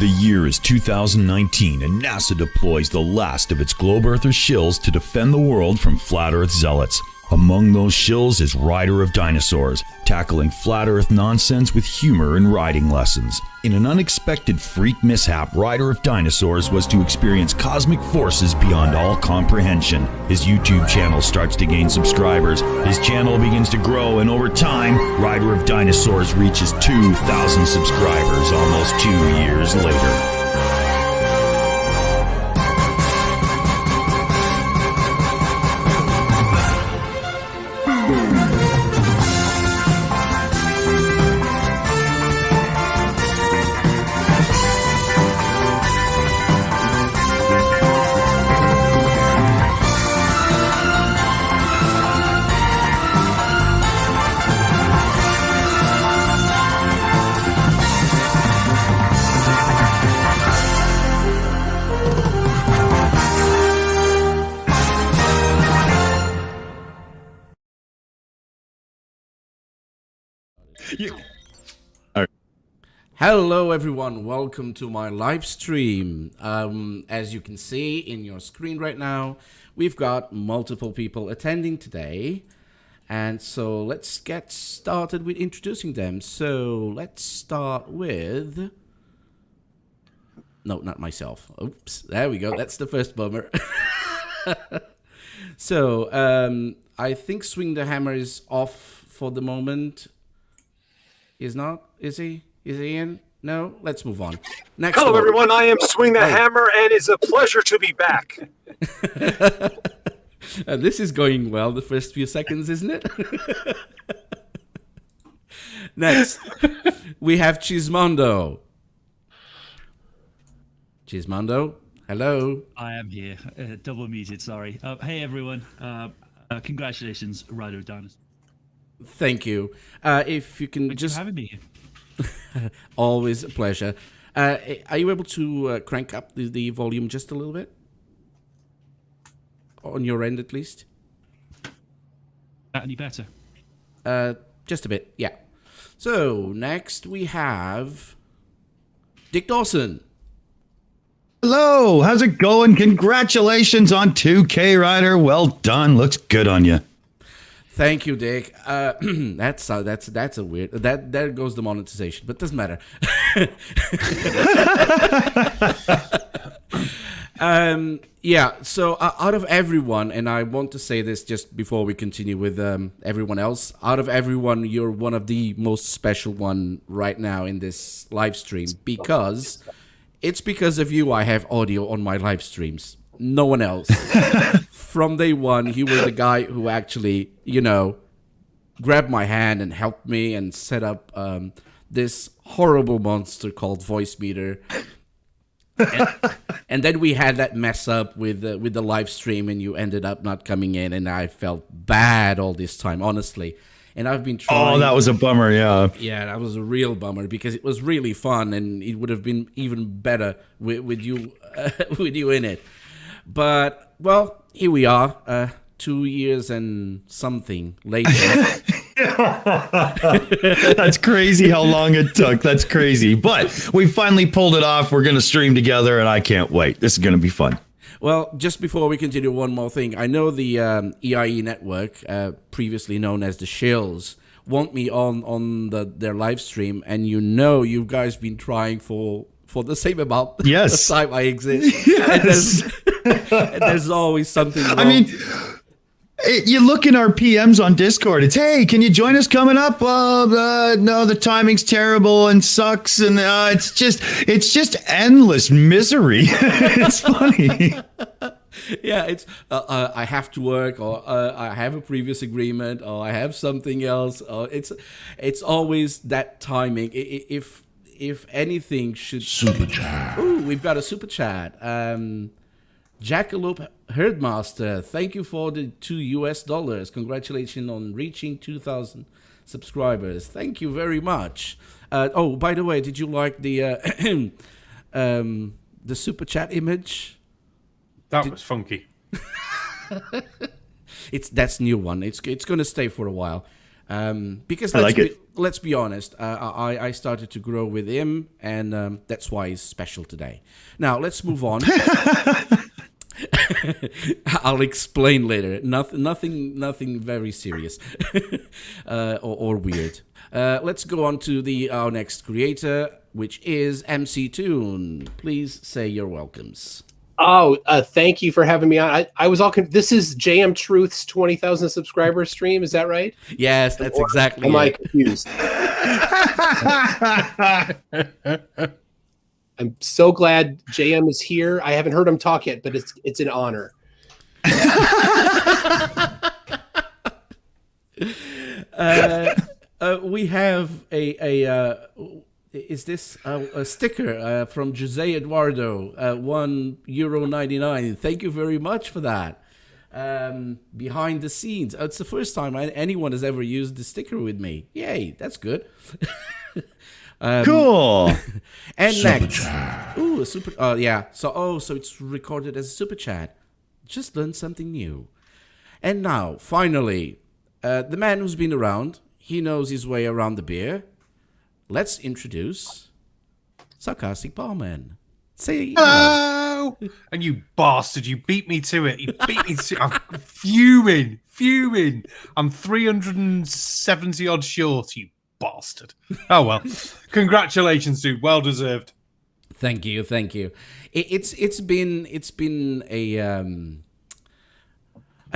The year is 2019 and NASA deploys the last of its Globe Earther shills to defend the world from Flat Earth zealots. Among those shills is Rider of Dinosaurs, tackling Flat Earth nonsense with humor and riding lessons. In an unexpected freak mishap, Rider of Dinosaurs was to experience cosmic forces beyond all comprehension. His YouTube channel starts to gain subscribers, his channel begins to grow, and over time, Rider of Dinosaurs reaches 2,000 subscribers almost 2 years later. Hello everyone, welcome to my live stream. As you can see in your screen right now, we've got multiple people attending today, and so let's get started with introducing them. So let's start with... No, not myself. Oops, there we go, that's the first bummer. So I think Swing the Hammer is off for the moment. Is not? Is he? Is he in? No? Let's move on. Next Hello, one. everyone. I am Swing the Hammer, and it's a pleasure to be back. This is going well, the first few seconds, isn't it? Next, we have Chismondo. Chismondo, hello. I am here. Double muted, sorry. Hey, everyone. Congratulations, Rider of Dinosaurs. Thank you. If you can Thanks just... for having me here. Always a pleasure. Are you able to crank up the volume just a little bit? On your end, at least? That any better? Just a bit, yeah. So, next we have... Dick Dawson. Hello, how's it going? Congratulations on 2K Rider. Well done. Looks good on you. Thank you, Dick. That's a weird... There goes the monetization, but doesn't matter. Yeah, so out of everyone, and I want to say this just before we continue with everyone else, out of everyone, you're one of the most special one right now in this live stream, because it's because of you I have audio on my live streams. No one else. From day one, you were the guy who actually, you know, grabbed my hand and helped me and set up this horrible monster called Voicemeeter. And then we had that mess up with the live stream, and you ended up not coming in, and I felt bad all this time, honestly. And I've been trying... Oh, that was a bummer, yeah. Yeah, that was a real bummer, because it was really fun, and it would have been even better with you with you in it. But, well, here we are, 2 years and something later. That's crazy how long it took. That's crazy. But we finally pulled it off. We're going to stream together, and I can't wait. This is going to be fun. Well, just before we continue, one more thing. I know the EIE network, previously known as the Shills, want me on their live stream, and you know you guys been trying for the same amount yes. of time I exist. Yes. There's always something wrong. I mean, you look in our PMs on Discord. It's, hey, can you join us coming up? No, the timing's terrible and sucks, and it's just endless misery. It's funny. Yeah, it's I have to work, or I have a previous agreement, or I have something else. Or it's always that timing. If anything should super chat. Ooh, we've got a super chat. Jackalope Herdmaster, thank you for the $2. Congratulations on reaching 2,000 subscribers. Thank you very much. Oh, by the way, did you like the super chat image? That was funky. That's new one. It's gonna stay for a while. Because let's be honest. I started to grow with him, and that's why he's special today. Now let's move on. I'll explain later. Nothing very serious or weird. Let's go on to our next creator, which is MC Toon. Please say your welcomes. Oh, thank you for having me on. I was all this is JM Truth's 20,000 subscriber stream. Is that right? Yes, that's exactly. Am I confused? I'm so glad JM is here. I haven't heard him talk yet, but it's an honor. We have a is this a sticker from Jose Eduardo, €1.99. Thank you very much for that. Behind the scenes, it's the first time anyone has ever used the sticker with me. Yay, that's good. Cool. And super next, chat. Ooh, a super. Yeah. So it's recorded as a super chat. Just learned something new. And now, finally, the man who's been around, he knows his way around the beer. Let's introduce Sarcastic Barman. Say hello. And you bastard, you beat me to it. You beat me to it. I'm fuming. I'm 370 odd short, you bastard. Oh well. Congratulations, dude. Well deserved. Thank you. It's been a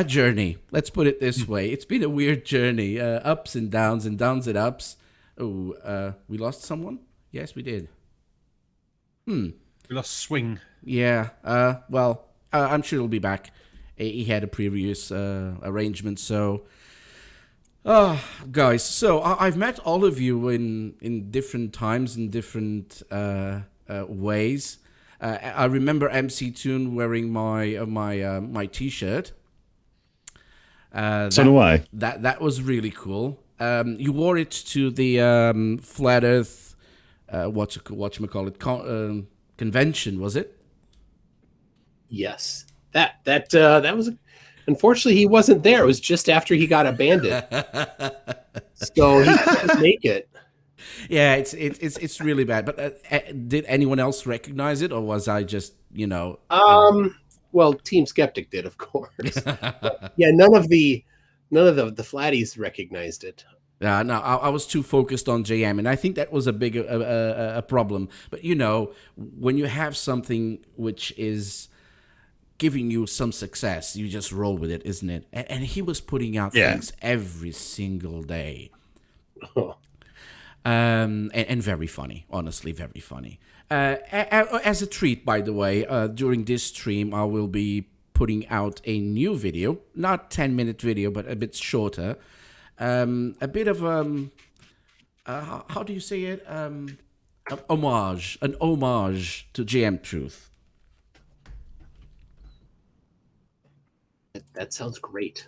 journey. Let's put it this way. It's been a weird journey. Ups and downs and ups. Oh, we lost someone? Yes, we did. We lost Swing. Yeah. Well, I'm sure he'll be back. He had a previous arrangement, so. Guys, so I've met all of you in different times, in different ways. I remember MC Toon wearing my T-shirt. So do I. That was really cool. You wore it to the Flat Earth, whatchamacallit, convention, was it? Yes. That was. Unfortunately, he wasn't there. It was just after he got abandoned, so he couldn't make it. Yeah, it's really bad. But did anyone else recognize it, or was I just Well, Team Skeptic did, of course. But, yeah, none of the flatties recognized it. No, I was too focused on JM, and I think that was a big a problem. But when you have something which is giving you some success, you just roll with it, isn't it? And he was putting out things every single day. And very funny, honestly, very funny. As a treat, by the way, during this stream, I will be putting out a new video, not 10-minute video, but a bit shorter. A bit of how do you say it? An homage to JM Truth. That sounds great.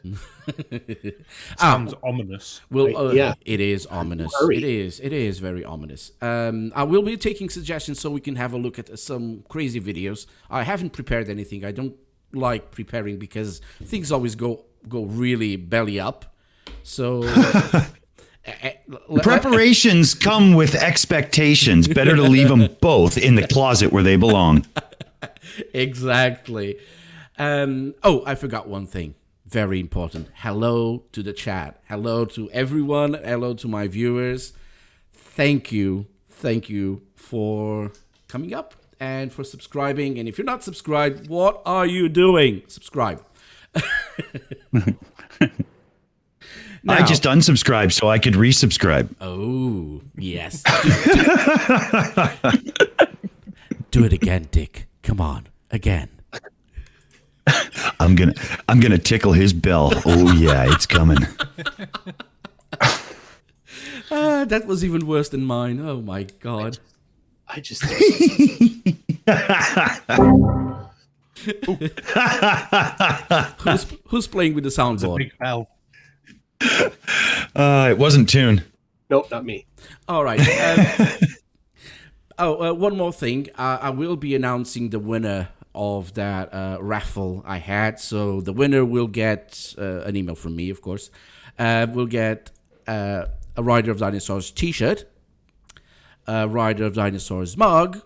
Sounds ominous. Well, it is ominous. It is very ominous. I will be taking suggestions so we can have a look at some crazy videos. I haven't prepared anything. I don't like preparing because things always go really belly up. So preparations come with expectations. Better to leave them both in the closet where they belong. Exactly. I forgot one thing. Very important. Hello to the chat. Hello to everyone. Hello to my viewers. Thank you for coming up and for subscribing. And if you're not subscribed, what are you doing? Subscribe. I just unsubscribed so I could resubscribe. Oh, yes. Do it again, Dick. Come on, again. I'm gonna tickle his bell. Oh yeah, it's coming. That was even worse than mine. Oh my God. I just Who's playing with the soundboard? Big bell. It wasn't Tune. nope, not me. All right. One more thing. I will be announcing the winner of that raffle I had. So the winner will get an email from me, of course. Will get a Rider of Dinosaurs t-shirt, a Rider of Dinosaurs mug,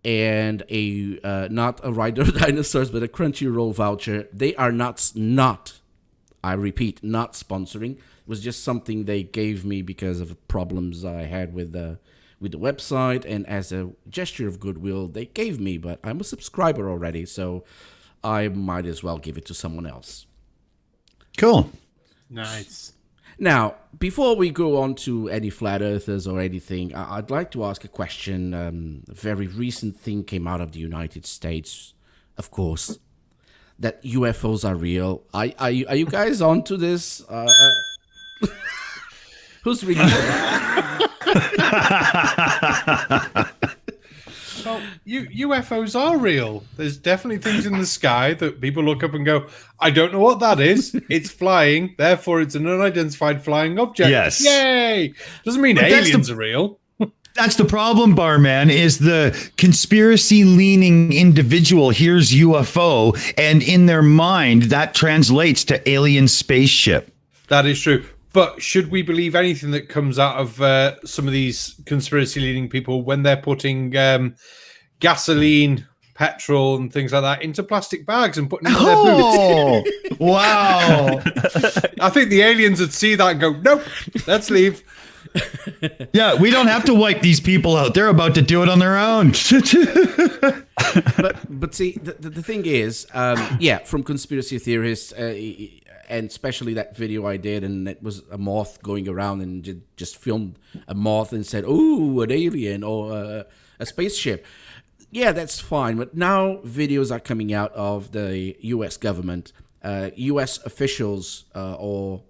and a not a Rider of Dinosaurs, but a Crunchyroll voucher. They are not, I repeat, not sponsoring. It was just something they gave me because of problems I had with the website, and as a gesture of goodwill, they gave me. But I'm a subscriber already, so I might as well give it to someone else. Cool. Nice. Now, before we go on to any flat earthers or anything, I'd like to ask a question. A very recent thing came out of the United States, of course, that UFOs are real. Are you guys onto this? Who's reading that? Well, UFOs are real. There's definitely things in the sky that people look up and go, I don't know what that is. It's flying, therefore it's an unidentified flying object. Yes. Yay! Doesn't mean But that's aliens are real. That's the problem, Barman, is the conspiracy-leaning individual hears UFO, and in their mind, that translates to alien spaceship. That is true. But should we believe anything that comes out of some of these conspiracy-leaning people when they're putting gasoline, petrol, and things like that into plastic bags and putting them in their boots? Oh, wow. I think the aliens would see that and go, nope, let's leave. Yeah, we don't have to wipe these people out. They're about to do it on their own. But see, the thing is, from conspiracy theorists, and especially that video I did, and it was a moth going around and just filmed a moth and said, "Ooh, an alien or a spaceship." Yeah, that's fine. But now videos are coming out of the U.S. government, U.S. officials or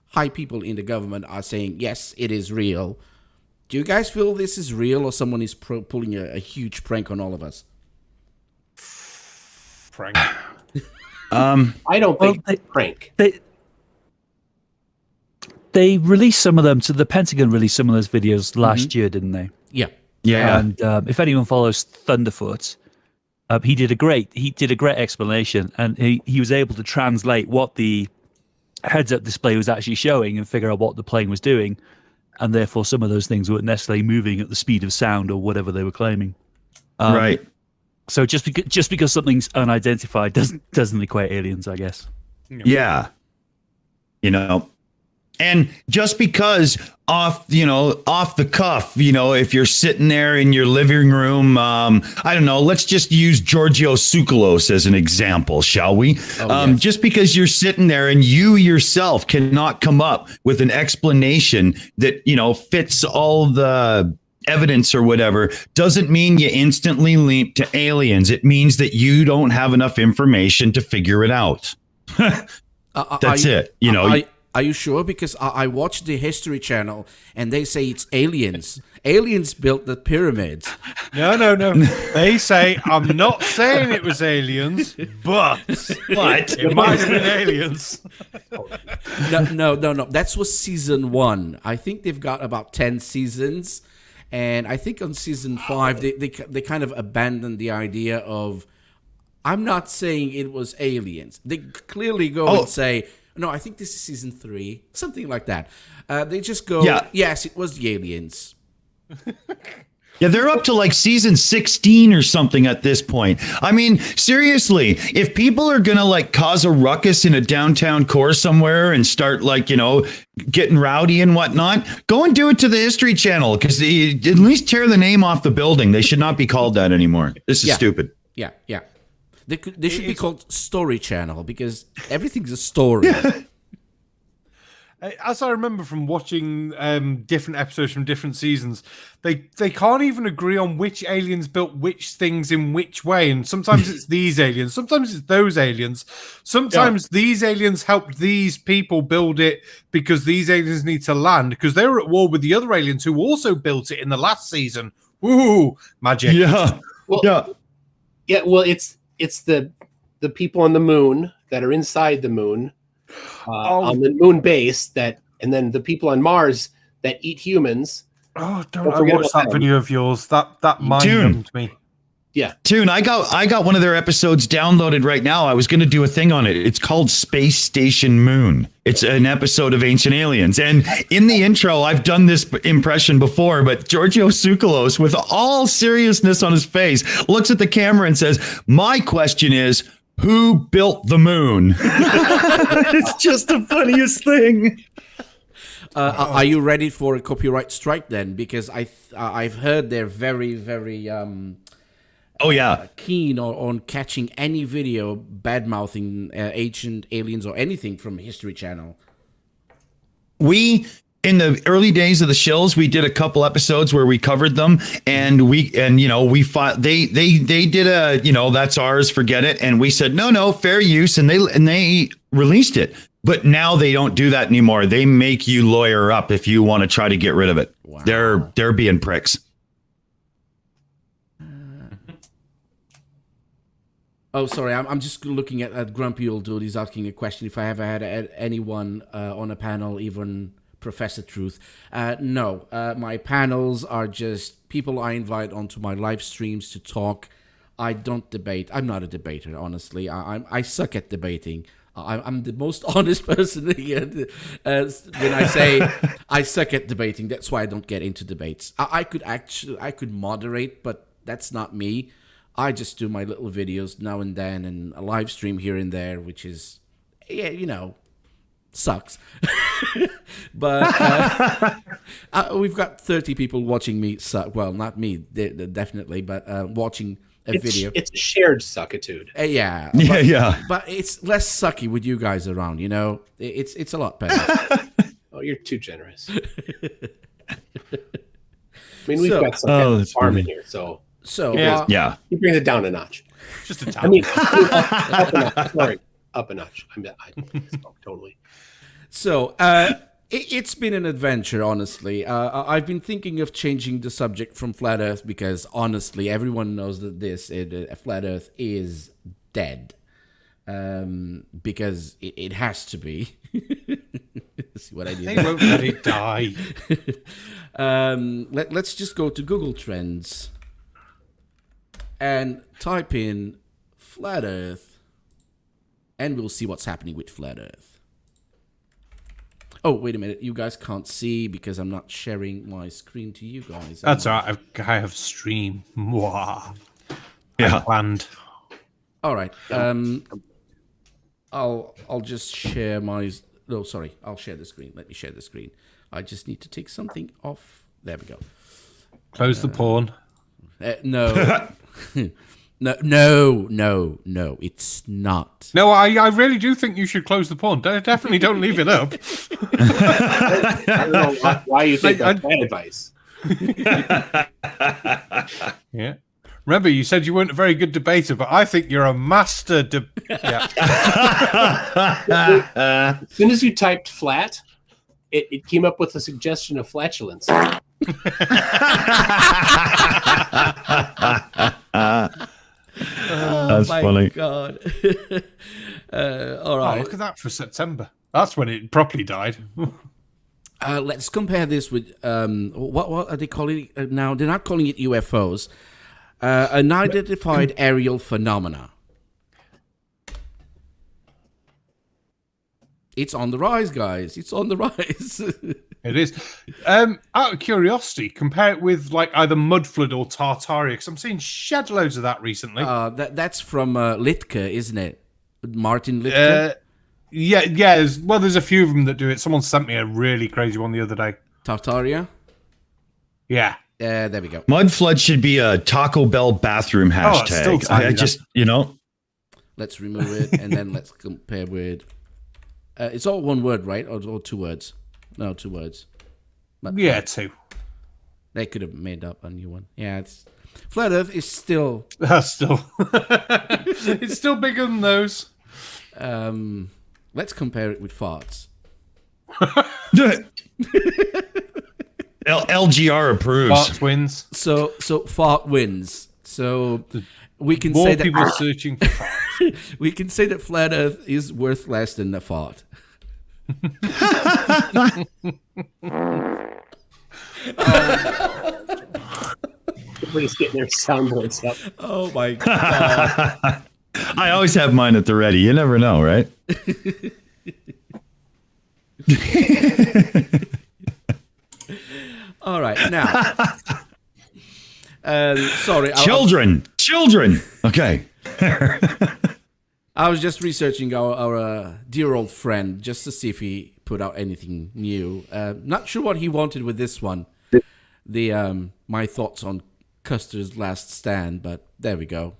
high people in the government are saying, yes, it is real. Do you guys feel this is real, or someone is pulling a huge prank on all of us? Frank. I don't think it's a prank. They released some of them. So the Pentagon released some of those videos last year, didn't they? Yeah. Yeah. And if anyone follows Thunderfoot, he did a great explanation, and he was able to translate what the heads-up display was actually showing and figure out what the plane was doing, and therefore some of those things weren't necessarily moving at the speed of sound or whatever they were claiming. Right. So just because something's unidentified doesn't equate aliens, I guess. Yeah. You know, and just because off the cuff, if you're sitting there in your living room, I don't know, let's just use Giorgio Tsoukalos as an example, shall we? Yes. Just because you're sitting there and you yourself cannot come up with an explanation that, fits all the evidence or whatever, doesn't mean you instantly leap to aliens. It means that you don't have enough information to figure it out. That's it. Are you sure? Because I watched the History Channel and they say it's aliens. Aliens built the pyramids. No. They say, I'm not saying it was aliens, but it might have been aliens. No. That was season 1. I think they've got about 10 seasons. And I think on season 5, they kind of abandoned the idea of, I'm not saying it was aliens. They clearly go and say, no, I think this is season 3, something like that. They just go, yes, it was the aliens. Yeah, they're up to like season 16 or something at this point. I mean, seriously, if people are going to like cause a ruckus in a downtown core somewhere and start like, getting rowdy and whatnot, go and do it to the History Channel because at least tear the name off the building. They should not be called that anymore. This is stupid. Yeah. They should be called Story Channel because everything's a story. As I remember from watching different episodes from different seasons, they can't even agree on which aliens built which things in which way. And sometimes it's these aliens, sometimes it's those aliens. Sometimes these aliens helped these people build it because these aliens need to land because they were at war with the other aliens who also built it in the last season. Woo, magic. Yeah. Well, Yeah. Well, it's the people on the moon that are inside the moon. On the moon base and then the people on Mars that eat humans. Oh, I forget watched about that them. video of yours. That mind-numbed me. Yeah. Tune, I got one of their episodes downloaded right now. I was going to do a thing on it. It's called Space Station Moon. It's an episode of Ancient Aliens. And in the intro, I've done this impression before, but Giorgio Tsoukalos, with all seriousness on his face, looks at the camera and says, "My question is, who built the moon?" It's just the funniest thing. Are you ready for a copyright strike then? Because I've heard they're very, very Oh, yeah. keen on catching any video bad-mouthing Ancient Aliens or anything from History Channel. In the early days of the Shills, we did a couple episodes where we covered them, and we fought. They did a that's ours, forget it, and we said no, fair use, and they released it. But now they don't do that anymore. They make you lawyer up if you want to try to get rid of it. Wow. They're being pricks. Oh, sorry. I'm just looking at Grumpy Old Dude. He's asking a question. If I ever had anyone on a panel, even Professor Truth. No, my panels are just people I invite onto my live streams to talk. I don't debate. I'm not a debater, honestly. I suck at debating. I'm the most honest person here. When I say I suck at debating, that's why I don't get into debates. I could moderate, but that's not me. I just do my little videos now and then and a live stream here and there, which is, sucks. But we've got 30 people watching me suck. Well, not me, definitely, but watching a video. It's a shared suckitude. Yeah. But it's less sucky with you guys around, It's a lot better. Oh, you're too generous. I mean, we've got some kind of farm in here, so Yeah. he brings it down a notch. Just a I mean, up a notch. Sorry, up a notch. I totally. So, it's been an adventure, honestly. I've been thinking of changing the subject from Flat Earth because, honestly, everyone knows that Flat Earth is dead. Because it has to be. See what I did? They won't let it die. Let's just go to Google Trends and type in Flat Earth, and we'll see what's happening with Flat Earth. Oh, wait a minute. You guys can't see because I'm not sharing my screen to you guys. That's all right. I have stream. Mwah. Yeah. I planned. All right. I'll just share my... No, sorry. I'll share the screen. Let me share the screen. I just need to take something off. There we go. Close the porn. No. No, it's not. No, I really do think you should close the porn. Definitely don't leave it up. I don't know why you think that's bad advice. Yeah. Remember, you said you weren't a very good debater, but I think you're a master. Yeah. As soon as you typed flat, it came up with a suggestion of flatulence. That's funny. God. All right. Oh, look at that for September. That's when it properly died. Let's compare this with what are they calling it now? They're not calling it UFOs. Unidentified aerial phenomena. It's on the rise, guys. It's on the rise. It is. Out of curiosity, compare it with like either Mudflood or Tartaria, because I'm seeing shed loads of that recently. That's from Litka, isn't it? Martin Litka? Yeah. There's a few of them that do it. Someone sent me a really crazy one the other day. Tartaria? Yeah. There we go. Mudflood should be a Taco Bell bathroom it's still hashtag. tiny, I just, you know. Let's remove it, and then let's compare with... it's all one word, right? Or 2 words? No, 2 words. But Yeah, 2. they could have made up a new one. Yeah, it's... Flat Earth is still... Still. It's still bigger than those. Let's compare it with farts. LGR approves. Bart twins. So fart wins. So we can More say that people searching for farts. we can say that Flat Earth is worth less than a fart. Everybody's getting their soundboards up. Oh my god! I always have mine at the ready. You never know, right? All right, now. Sorry, Children. Okay. I was just researching our dear old friend just to see if he put out anything new. Not sure what he wanted with this one. The my thoughts on Custer's Last Stand, but there we go.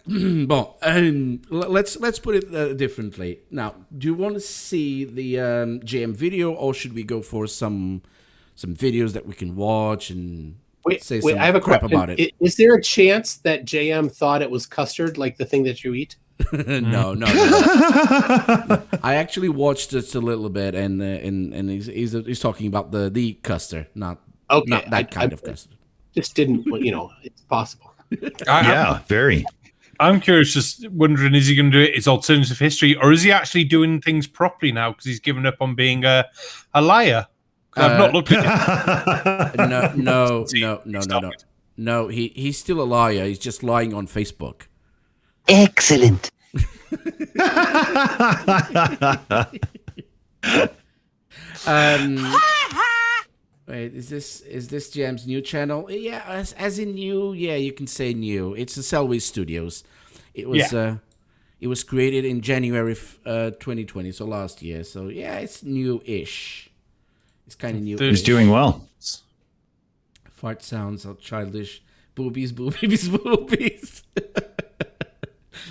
Let's put it differently. Now, do you want to see the JM video, or should we go for some videos that we can watch and say some I have a crap question. about it? Is there a chance that JM thought it was custard, like the thing that you eat? No. I actually watched just a little bit, and he's talking about the custard, not that kind of custard. Just didn't, it's possible. Yeah, very. I'm curious, just wondering, is he going to do it as alternative history, or is he actually doing things properly now because he's given up on being a liar? I've not looked at it. No. He's still a liar. He's just lying on Facebook. Excellent. Wait, is this Jam's new channel? Yeah, as in new. Yeah, you can say new. It's the Selway Studios. It was created in January 2020, so last year. So yeah, it's new-ish. It's kind of new. He's doing well. Fart sounds are childish. Boobies.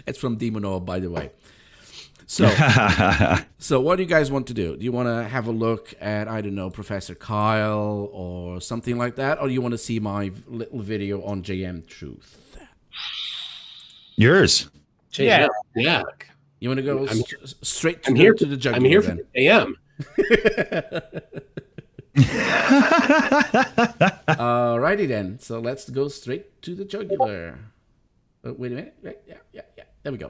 It's from Demon Orb, by the way. So what do you guys want to do? Do you want to have a look at, I don't know, Professor Kyle or something like that? Or do you want to see my little video on JM Truth? Yours. Yeah. You want to go straight to the jugular? I'm here for the JM. Alrighty then. So let's go straight to the jugular. Oh, wait a minute. Yeah. There we go.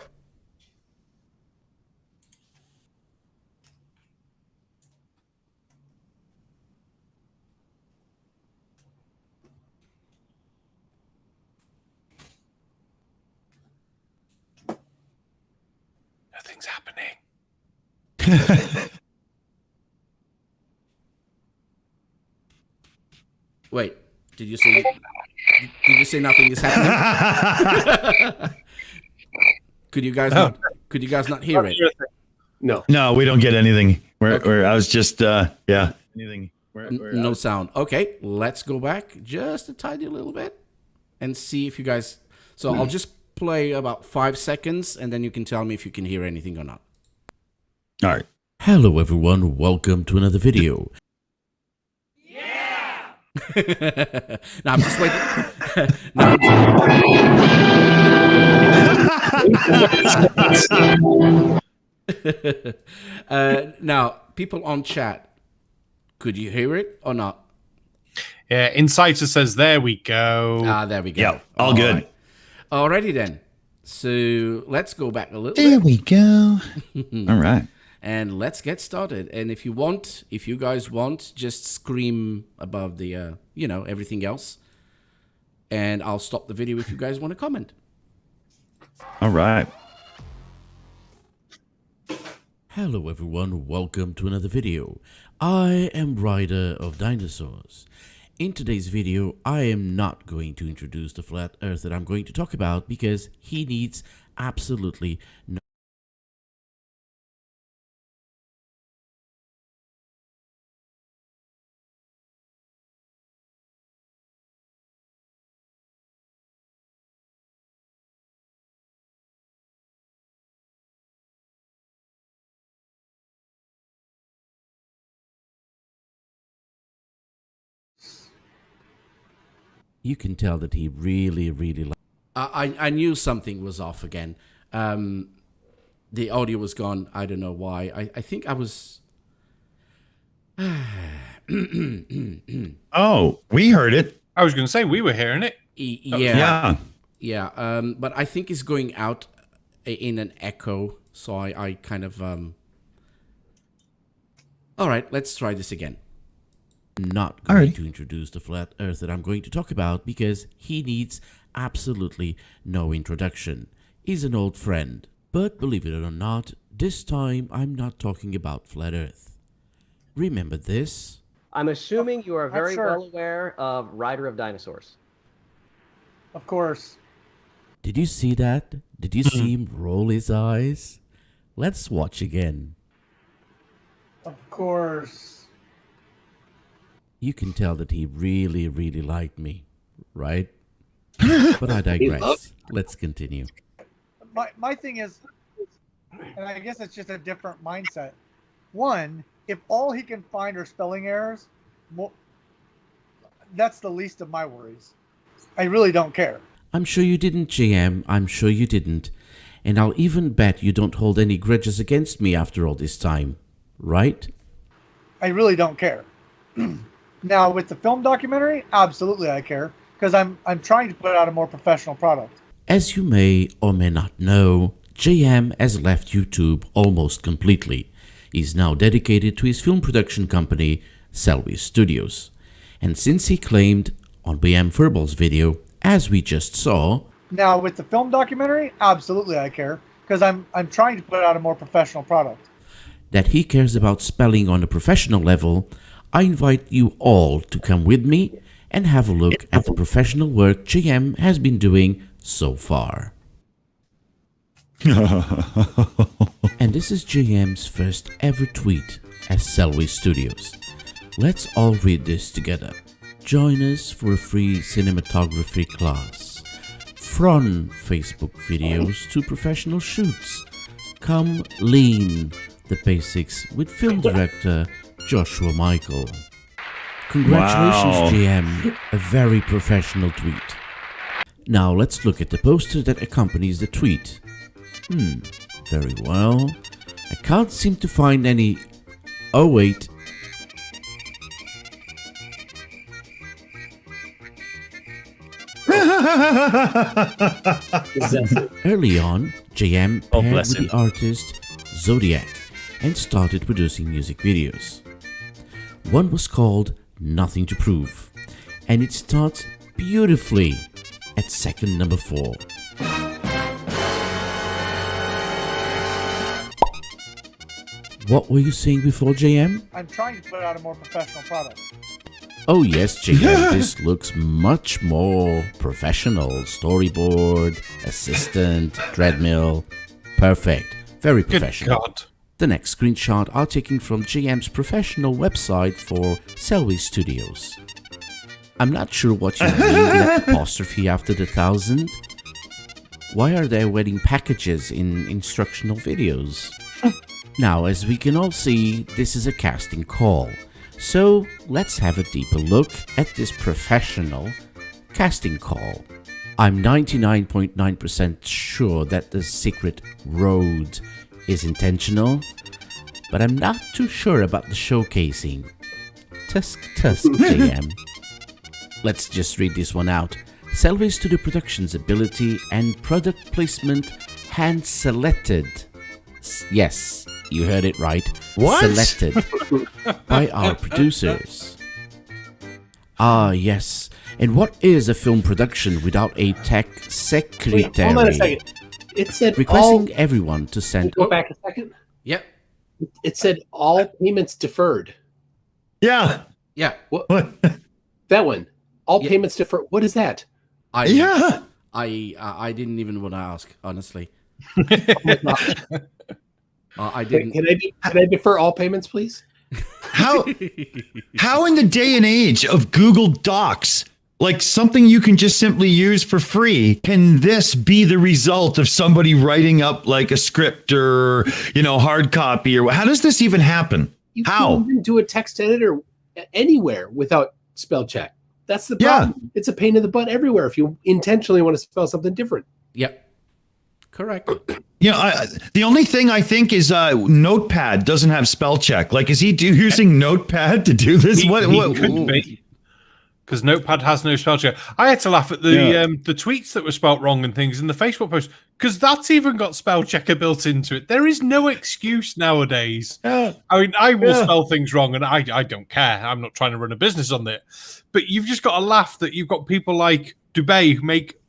Nothing's happening. Wait, did you say nothing is happening? Could you guys not hear it? No, we don't get anything. I was just anything. No sound. Okay, let's go back just a tiny little bit and see if you guys. So I'll just play about 5 seconds, and then you can tell me if you can hear anything or not. All right. Hello, everyone. Welcome to another video. Now I'm just waiting. Now, people on chat, could you hear it or not? Yeah, Insider says, there we go. There we go. Yeah, all good. Right. Alrighty then. So let's go back a little There bit. we go. All right. And let's get started. And if you guys want, just scream above the, everything else. And I'll stop the video if you guys want to comment. All right. Hello everyone, welcome to another video. I am Rider of Dinosaurs. In today's video, I am not going to introduce the flat earth that I'm going to talk about because he needs absolutely no you can tell that he really likes. I knew something was off again. The audio was gone. I don't know why. I think I was. Oh, we heard it. I was going to say we were hearing it. Yeah. But I think it's going out in an echo. So I kind of. All right, let's try this again. Not going to introduce the flat earth that I'm going to talk about because he needs absolutely no introduction. He's an old friend. But believe it or not, this time I'm not talking about flat earth. Remember this? I'm assuming you are very well aware of Rider of Dinosaurs. Of course. Did you see that? Did you see him roll his eyes? Let's watch again. Of course. You can tell that he really liked me, right? But I digress. Let's continue. My thing is, and I guess it's just a different mindset. One, if all he can find are spelling errors, that's the least of my worries. I really don't care. I'm sure you didn't, JM. I'm sure you didn't. And I'll even bet you don't hold any grudges against me after all this time, right? I really don't care. Now, with the film documentary, absolutely I care, because I'm trying to put out a more professional product. As you may or may not know, JM has left YouTube almost completely. He's now dedicated to his film production company, Selby Studios. And since he claimed on BM Furbal's video, as we just saw... Now, with the film documentary, absolutely I care, because I'm trying to put out a more professional product. That he cares about spelling on a professional level, I invite you all to come with me and have a look at the professional work JM has been doing so far. And this is JM's first ever tweet as Selby Studios. Let's all read this together. Join us for a free cinematography class. From Facebook videos to professional shoots. Come lean the basics with film director Joshua Michael. Congratulations, Wow. JM. A very professional tweet. Now let's look at the poster that accompanies the tweet. Very well. I can't seem to find any... Oh, wait. Early on, JM paired bless with him. the artist Zodiac and started producing music videos. One was called Nothing to Prove, and it starts beautifully at second number 4. What were you saying before, JM? I'm trying to put out a more professional product. Oh yes, JM, this looks much more professional. Storyboard, assistant, treadmill. Perfect. Very professional. Good God. The next screenshot are taken from JM's professional website for Selby Studios. I'm not sure what you mean with that apostrophe after the 1000. Why are there wedding packages in instructional videos? Now, as we can all see, this is a casting call. So let's have a deeper look at this professional casting call. I'm 99.9% sure that the secret road is intentional, but I'm not too sure about the showcasing. Tusk, JM. Let's just read this one out. Selby Studio Productions' ability and product placement hand selected. Yes, you heard it right. What? Selected by our producers. Ah, yes. And what is a film production without a tech secretary? Wait, hold on a second. It said Requesting everyone to send... Go back a second. Yep. It said all payments deferred. Yeah. Yeah. What? That one. All payments deferred. What is that? I didn't even want to ask, honestly. I didn't. Can I defer all payments, please? How in the day and age of Google Docs, like something you can just simply use for free, can this be the result of somebody writing up like a script or, hard copy, or how does this even happen? You How? can't even do a text editor anywhere without spell check. That's the problem. Yeah. It's a pain in the butt everywhere if you intentionally want to spell something different. Yep. Correct. The only thing I think is Notepad doesn't have spell check. Like, is he using Notepad to do this? What could be. Because Notepad has no spell check. I had to laugh at the tweets that were spelt wrong and things in the Facebook post, because that's even got spell checker built into it. There is no excuse nowadays. I mean, I will spell things wrong, and I don't care. I'm not trying to run a business on it. But you've just got to laugh that you've got people like Dubay who make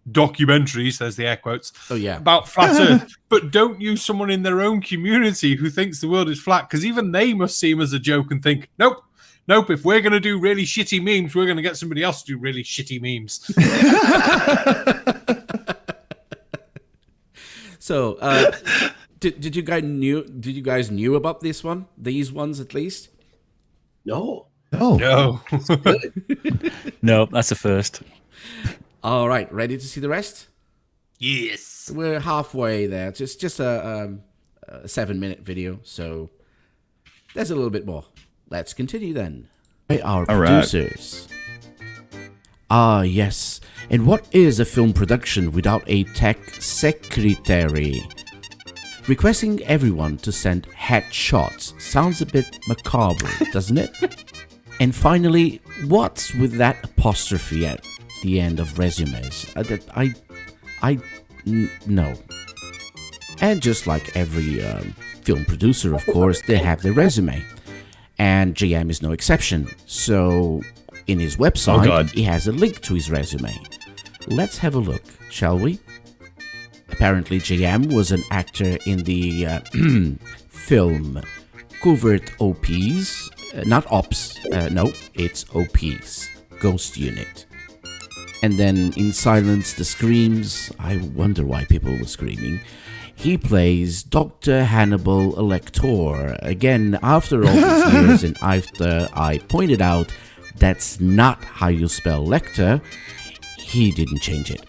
documentaries, there's the air quotes, about flat Earth, but don't use someone in their own community who thinks the world is flat, because even they must see him as a joke and think, nope, if we're going to do really shitty memes, we're going to get somebody else to do really shitty memes. So, did you guys knew about this one? These ones at least? No. No. No, that's a first. All right, ready to see the rest? Yes. We're halfway there. It's just a 7-minute video, so there's a little bit more. Let's continue then. By our producers. Ah, yes. And what is a film production without a tech secretary? Requesting everyone to send headshots sounds a bit macabre, doesn't it? And finally, what's with that apostrophe at the end of resumes? No. And just like every film producer, of course, they have their resume. And JM is no exception. So in his website, he has a link to his resume. Let's have a look, shall we? Apparently, JM was an actor in the film Covert OPs. Not Ops. No, it's OPs. Ghost Unit. And then in Silence the Screams, I wonder why people were screaming, he plays Dr. Hannibal Lecter. Again, after all these years and after I pointed out that's not how you spell Lecter, he didn't change it.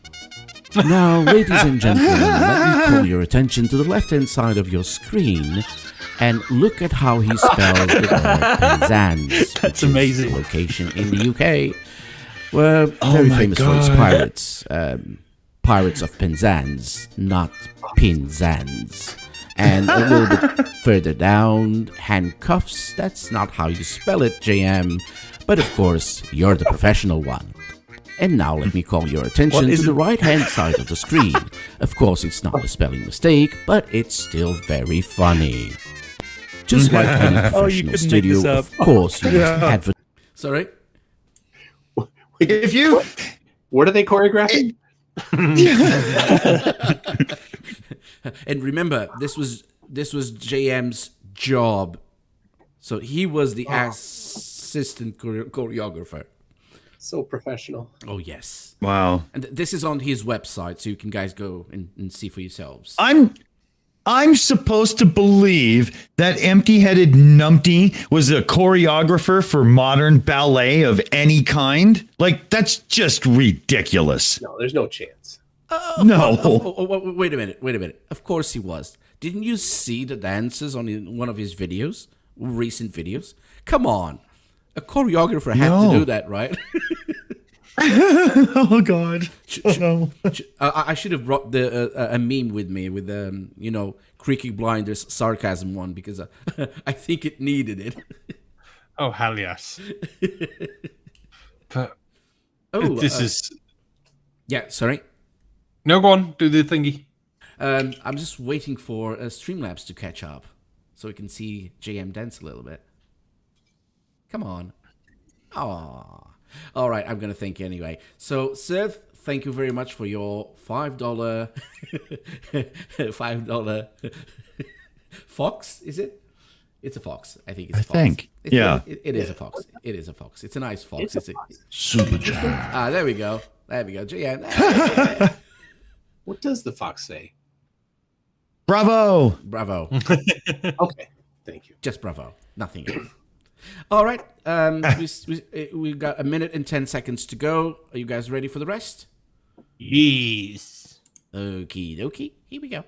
Now, ladies and gentlemen, let me call your attention to the left-hand side of your screen and look at how he spells the word Penzance. That's amazing. The location in the UK. We're very famous for its pirates. Pirates of Penzance, not Penzance. And a little bit further down, handcuffs. That's not how you spell it, JM. But of course, you're the professional one. And now let me call your attention to the right-hand side of the screen. Of course, it's not a spelling mistake, but it's still very funny. Just like any professional studio, of course, you must advertise. Sorry? If you... What are they choreographing? And remember, this was JM's job. So he was the assistant choreographer. So professional. Oh, yes. Wow. And this is on his website, so you can guys go and see for yourselves. I'm supposed to believe that empty-headed numpty was a choreographer for modern ballet of any kind? Like, that's just ridiculous. No, there's no chance. Wait a minute. Of course he was. Didn't you see the dances on one of his videos? Recent videos? Come on. A choreographer had to do that, right? Oh, God. I should have brought a meme with me with Creaky Blinders sarcasm one, because I think it needed it. Oh, hell yes. But this is... Yeah, sorry? No, go on. Do the thingy. I'm just waiting for Streamlabs to catch up so we can see JM dance a little bit. Come on. Aww. All right, I'm going to thank you anyway. So, Seth, thank you very much for your $5 $5 Fox, is it? It's a fox. I think it's I a fox. think. Yeah. It is a fox. It is a fox. It's a nice fox. It's a Super chat. there we go. There we go. Yeah. What does the fox say? Bravo. Bravo. Okay, thank you. Just bravo. Nothing else. All right. We got 1 minute and 10 seconds to go. Are you guys ready for the rest? Yes. Okie dokie. Here we go.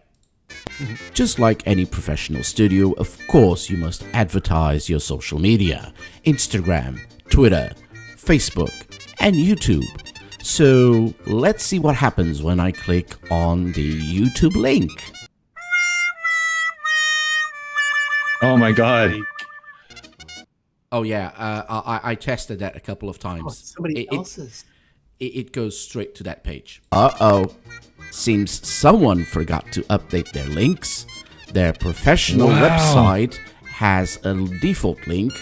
Just like any professional studio, of course, you must advertise your social media: Instagram, Twitter, Facebook, and YouTube. So let's see what happens when I click on the YouTube link. Oh my God. Oh yeah, I tested that a couple of times. Somebody else's. It goes straight to that page. Uh-oh. Seems someone forgot to update their links. Their professional website has a default link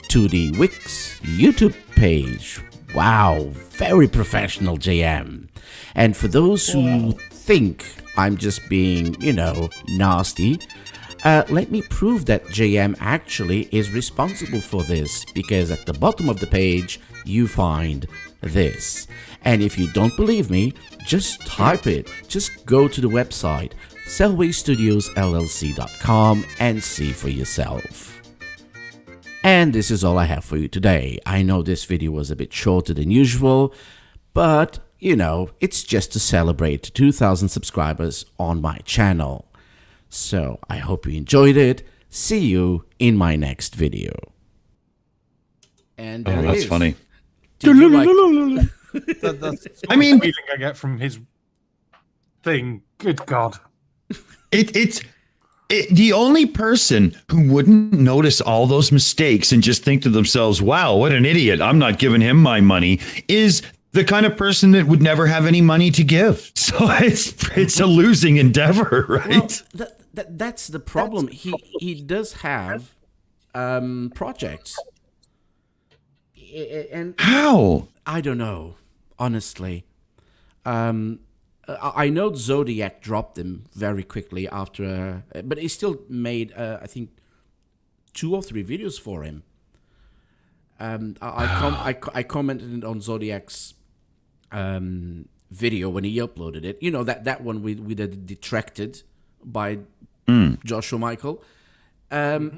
to the Wix YouTube page. Wow, very professional, JM. And for those who think I'm just being, nasty, let me prove that JM actually is responsible for this, because at the bottom of the page, you find this. And if you don't believe me, just type it. Just go to the website, sellwaystudiosllc.com, and see for yourself. And this is all I have for you today. I know this video was a bit shorter than usual, but, it's just to celebrate 2,000 subscribers on my channel. So I hope you enjoyed it. See you in my next video. And there that's funny. Did you like... That's I mean, the feeling I get from his thing. Good God. It's the only person who wouldn't notice all those mistakes and just think to themselves, wow, what an idiot, I'm not giving him my money, is the kind of person that would never have any money to give. So it's a losing endeavor, right? Well, that's the problem. He does have projects. And how? I don't know, honestly. I know Zodiac dropped him very quickly after, but he still made, I think, 2 or 3 videos for him. I commented on Zodiac's video when he uploaded it. That one with the Detracted by Joshua Michael. I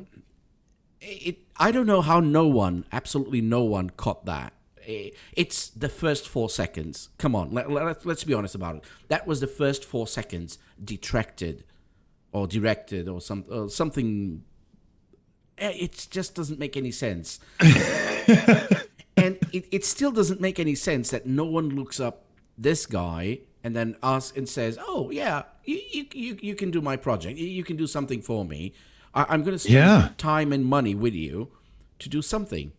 don't know how absolutely no one caught that. It's the first 4 seconds. Come on, let's be honest about it. That was the first 4 seconds detracted or directed or something. It just doesn't make any sense. And it still doesn't make any sense that no one looks up this guy and then asks and says, oh, yeah, you can do my project. You can do something for me. I'm going to spend time and money with you to do something.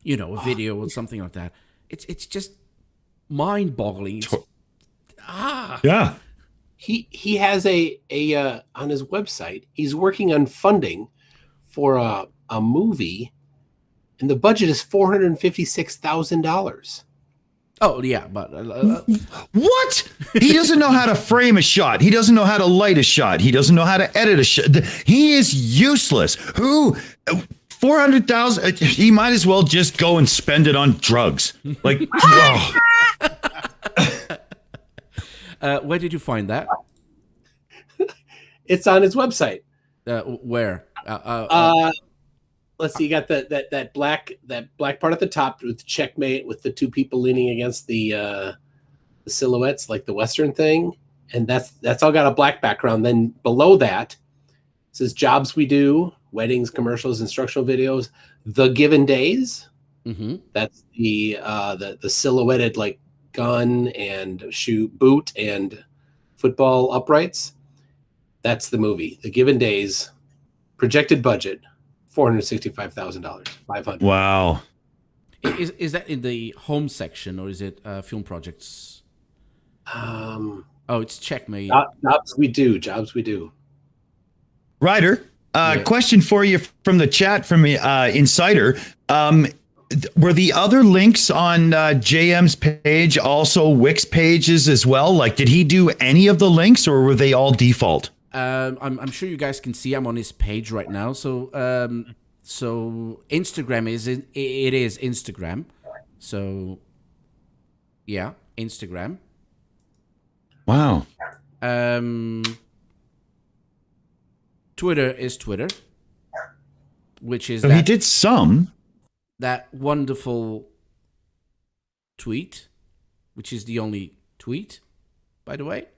A video or something like that. It's just mind-boggling. Yeah. He has a on his website. He's working on funding for a movie, and the budget is $456,000. Oh yeah, but what? He doesn't know how to frame a shot. He doesn't know how to light a shot. He doesn't know how to edit a shot. He is useless. Who? 400,000. He might as well just go and spend it on drugs. Like, where did you find that? It's on his website. Where? Let's see. You got that black part at the top with the checkmate with the 2 people leaning against the silhouettes, like the Western thing, and that's all got a black background. Then below that it says jobs we do, weddings, commercials, instructional videos. The Given Days. Mm-hmm. That's the silhouetted like gun and boot and football uprights. That's the movie. The Given Days. Projected budget $465,000. $500. wow. Is that in the home section or is it film projects? It's Checkmate. Jobs we do. Ryder, question for you from the chat from Insider. Were the other links on JM's page also Wix pages as well? Like, did he do any of the links or were they all default? I'm sure you guys can see I'm on his page right now. So Instagram is Instagram. So yeah, Instagram. Wow. Twitter is Twitter, which is So he did some. that wonderful tweet, which is the only tweet, by the way.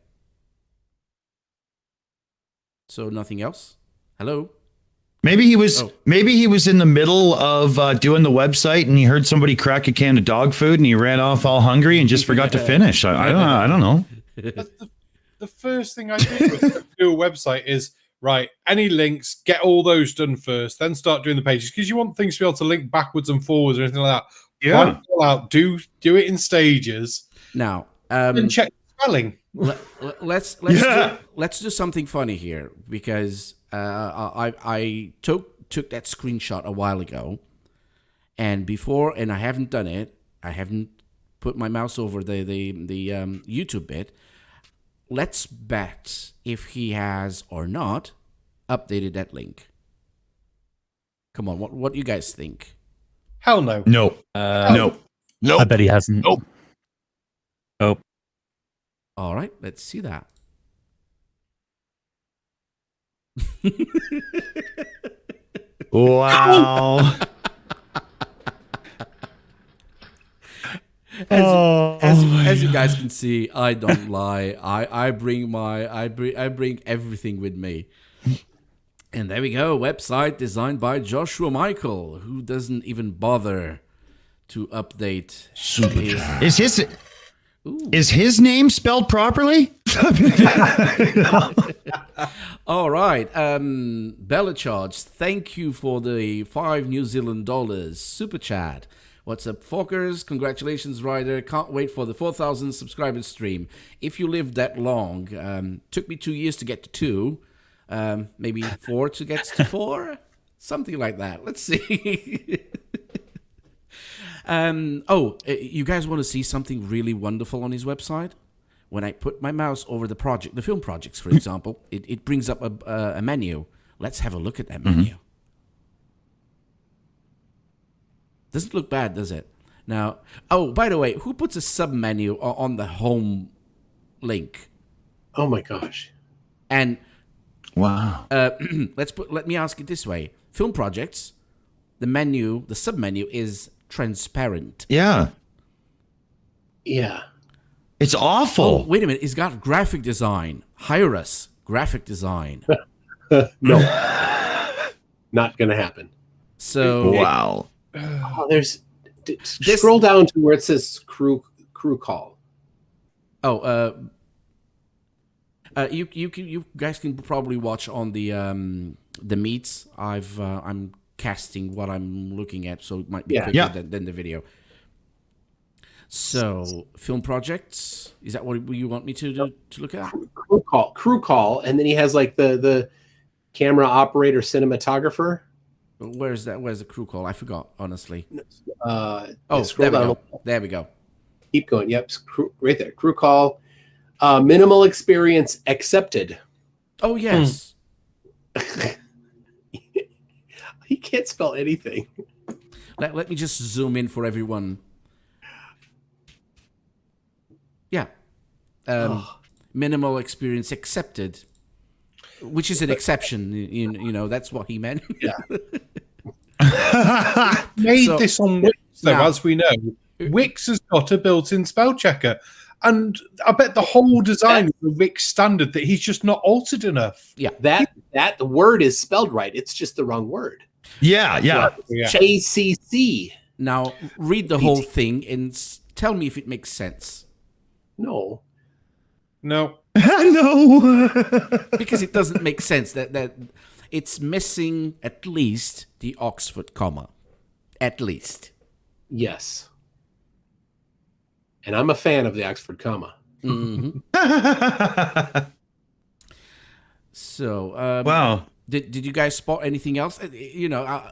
So nothing else. Hello. Maybe he was in the middle of doing the website and he heard somebody crack a can of dog food and he ran off all hungry and just forgot to finish. I don't know. That's the first thing I do with do a website is right. Any links, get all those done first, then start doing the pages because you want things to be able to link backwards and forwards or anything like that. Yeah. Plan it all out. Do it in stages. Now, and check spelling. Let's do something funny here because I took that screenshot a while ago, and I haven't done it. I haven't put my mouse over the YouTube bit. Let's bet if he has or not updated that link. Come on, what do you guys think? Hell no. No. No. I bet he hasn't. Nope. Oh. All right, let's see that. Wow. As you guys can see, I don't lie. I bring everything with me. And there we go. Website designed by Joshua Michael, who doesn't even bother to update. Is his name spelled properly? All right. Bella Charge, thank you for the $5 New Zealand super chat. What's up, fuckers? Congratulations, Ryder. Can't wait for the 4,000 subscribers stream. If you lived that long, took me 2 years to get to 2. Maybe 4 to get to 4? Something like that. Let's see. You guys want to see something really wonderful on his website? When I put my mouse over the film projects, for example, it brings up a menu. Let's have a look at that menu. Doesn't look bad, does it? Now, by the way, who puts a sub-menu on the home link? Oh my gosh. And wow. Let me ask it this way. Film projects, the sub-menu is transparent. Yeah. Yeah. It's awful. Oh, wait a minute. It's got graphic design. Hire us. Graphic design. No. Not going to happen. So. Wow. Oh, scroll down to where it says crew call. Oh, you guys can probably watch on the meets. I'm casting what I'm looking at, so it might be quicker than the video. So, film projects, is that what you want me to look at? Crew call, and then he has like the camera operator, cinematographer. Where's that? Where's the crew call? I forgot, honestly. Scroll down. There we go. Keep going. Yep, right there. Crew call. Minimal experience accepted. Oh, yes. He can't spell anything. Let me just zoom in for everyone. Yeah. Minimal experience accepted, which is an exception. You know, that's what he meant. Yeah. Made this on Wix, though, as we know. Wix has got a built-in spell checker. And I bet the whole design is the Wix standard that he's just not altered enough. Yeah, that the word is spelled right. It's just the wrong word. Yeah. JCC. Now, read the whole thing and tell me if it makes sense. No. No. Because it doesn't make sense. That it's missing at least the Oxford comma. At least. Yes. And I'm a fan of the Oxford comma. Mm-hmm. So, wow. Did you guys spot anything else? You know,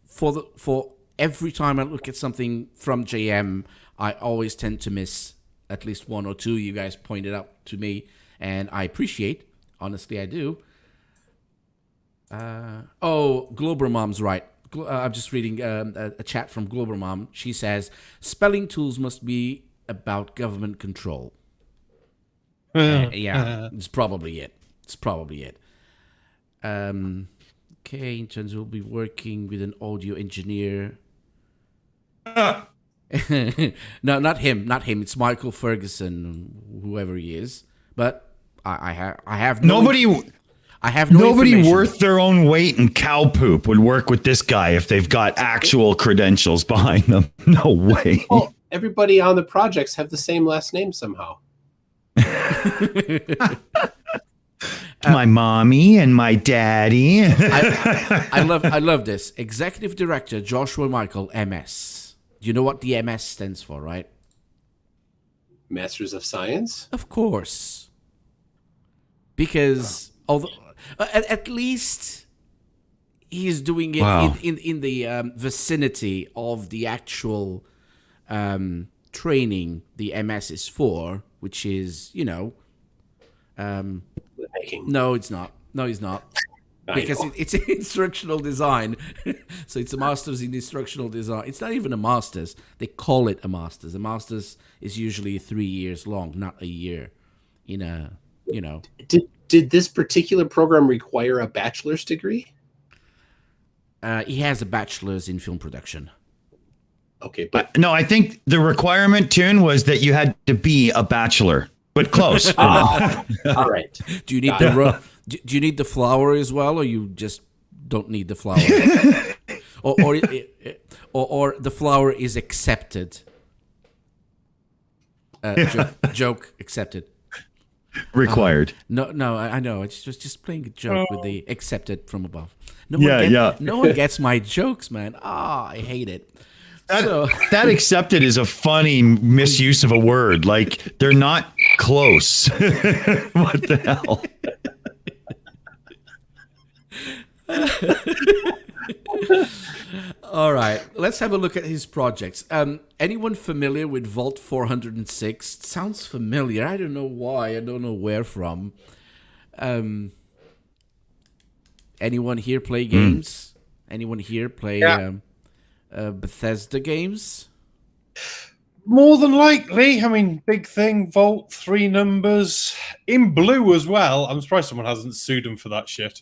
for every time I look at something from JM, I always tend to miss at least one or two. You guys pointed out to me, and I appreciate. Honestly, I do. Glober Mom's right. I'm just reading a chat from Glober Mom. She says, spelling tools must be about government control. Yeah, it's probably it. Okay, in terms we'll be working with an audio engineer. No, not him. It's Michael Ferguson, whoever he is. But I have nobody information. worth their own weight in cow poop would work with this guy if they've got actual credentials behind them. No way. Well, everybody on the projects have the same last name somehow. My mommy and my daddy. I love this. Executive Director Joshua Michael, MS. Do you know what the MS stands for, right? Masters of Science? Of course. Because although at least he's doing it in the vicinity of the actual training the MS is for, which is, no, it's not. No, it's not. Because it's instructional design. So it's a master's in instructional design. It's not even a master's. They call it a master's. A master's is usually 3 years long, not a year. Did this particular program require a bachelor's degree? He has a bachelor's in film production. Okay, but no, I think the requirement, Tune, was that you had to be a bachelor. But close. All right. Do you need do you need the flower as well, or you just don't need the flower? or the flower is accepted? Joke accepted. Required. No, I know. I was just playing a joke with the accepted from above. No one gets my jokes, man. I hate it. That accepted is a funny misuse of a word. Like, they're not close. What the hell? All right, let's have a look at his projects. Anyone familiar with Vault 406? Sounds familiar. I don't know why. I don't know where from. Anyone here play games? Anyone here play Bethesda games? More than likely. I mean, big thing, Vault, 3 numbers, in blue as well. I'm surprised someone hasn't sued him for that shit.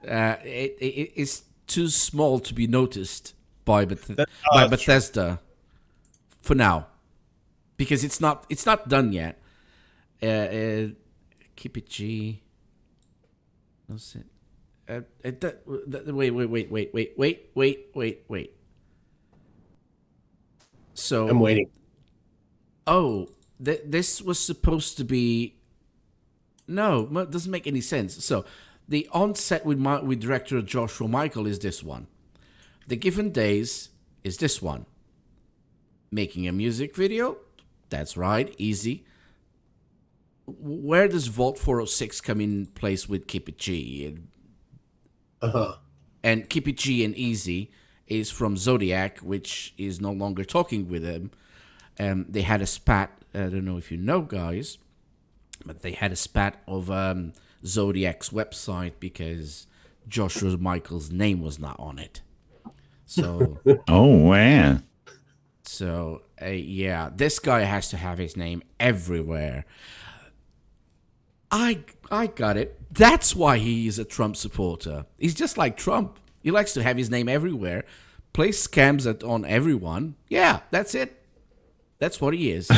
It's too small to be noticed by Bethesda for now, because it's not done yet. Keep it G. No sit. Wait. So I'm waiting. Oh, this was supposed to be. No, it doesn't make any sense. So, the onset with director Joshua Michael is this one. The Given Days is this one. Making a music video? That's right, easy. Where does Vault 406 come in place with Keep It G? And Keep It G and Easy is from Zodiac, which is no longer talking with him. They had a spat. I don't know if you know, guys, but they had a spat of Zodiac's website because Joshua Michael's name was not on it. So, oh man. So yeah, this guy has to have his name everywhere. I got it. That's why he is a Trump supporter. He's just like Trump. He likes to have his name everywhere, play scams on everyone. Yeah, that's it. That's what he is.